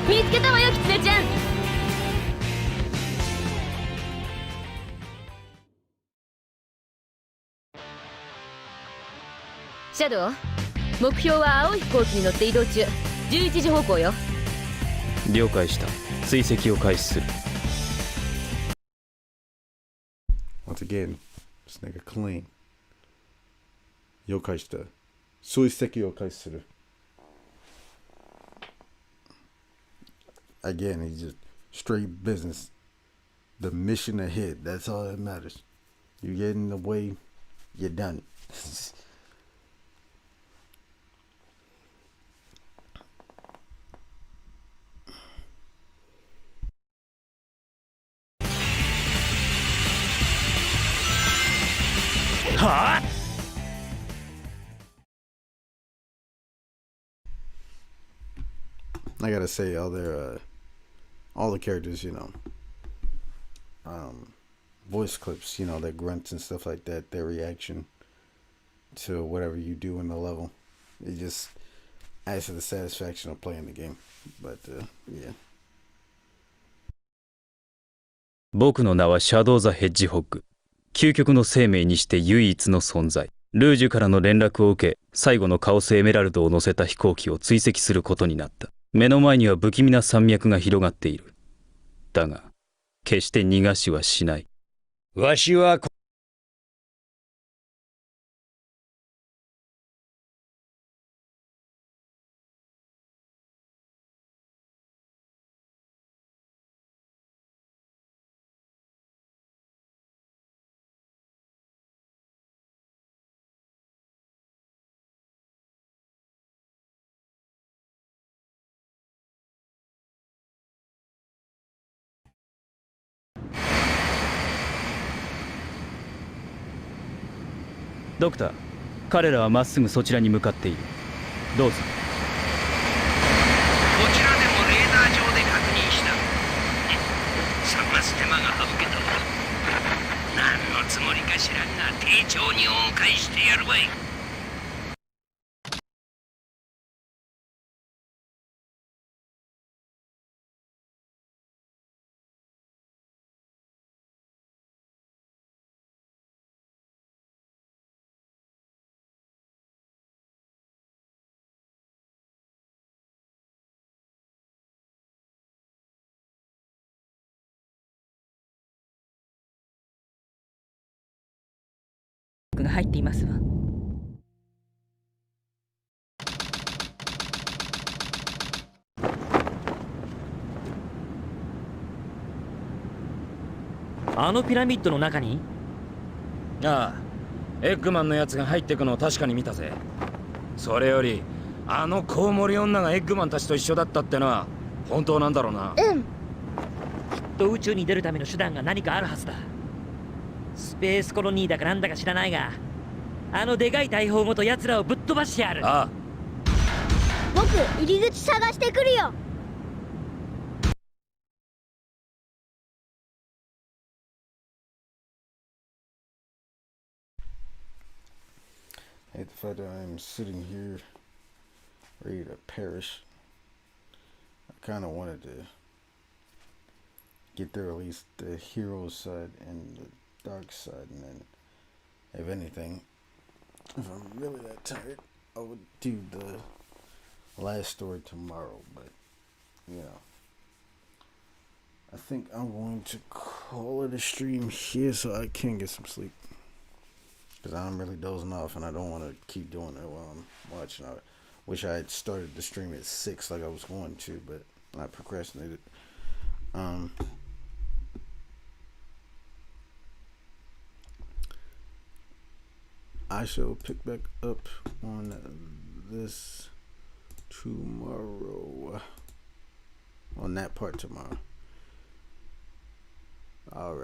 見つけたわよ、キツネちゃん。シャドウ、目標は青い飛行機に乗って移動中。11時方向よ。了解した。追跡を開始する。 Once again, this nigga clean. 了解した。追跡を開始する。Again, he's just straight business. The mission ahead, that's all that matters. You get in the way, you're done. I gotta say, all the characters, voice clips, their grunts and stuff like that, their reaction to whatever you do in the level, it just adds to the satisfaction of playing the game. But yeah. 僕の名はシャドウ・ザ・ヘッジホッグ。究極の生命にして唯一の存在。ルージュからの連絡を受け、最後のカオスエメラルドを乗せた飛行機を追跡することになった。目の前には不気味な山脈が広がっている。だが、決して逃がしはしない。わしはドクター、彼らはまっすぐそちらに向かっている。どうぞ。こちらでもレーダー上で確認した。探す手間が省けたわ。何のつもりか知らんが丁重にお迎えしてやるわい。が入っていますわ。あのピラミッドの中に？ああ、エッグマンのやつが入ってくのを確かに見たぜ。それよりあのコウモリ女がエッグマンたちと一緒だったってのは本当なんだろうな。うん。きっと宇宙に出るための手段が何かあるはずだ。スペースコロニーだかなんだか知らないが、あのでかい大砲ごと奴らをぶっ飛ばしてやる。ああ。僕、入り口探してくるよ。I hate the fact that I'm sitting here ready to perish. I kind of wanted to get there at least the hero side and the dark side, and then if anything, if I'm really that tired, I would do the last story tomorrow. But you know, I think I'm going to call it a stream here so I can get some sleep, because I'm really dozing off and I don't want to keep doing it while I'm watching. I wish I had started the stream at 6 like I was going to, but I procrastinated. I shall pick back up on this tomorrow. On that part tomorrow. Alright.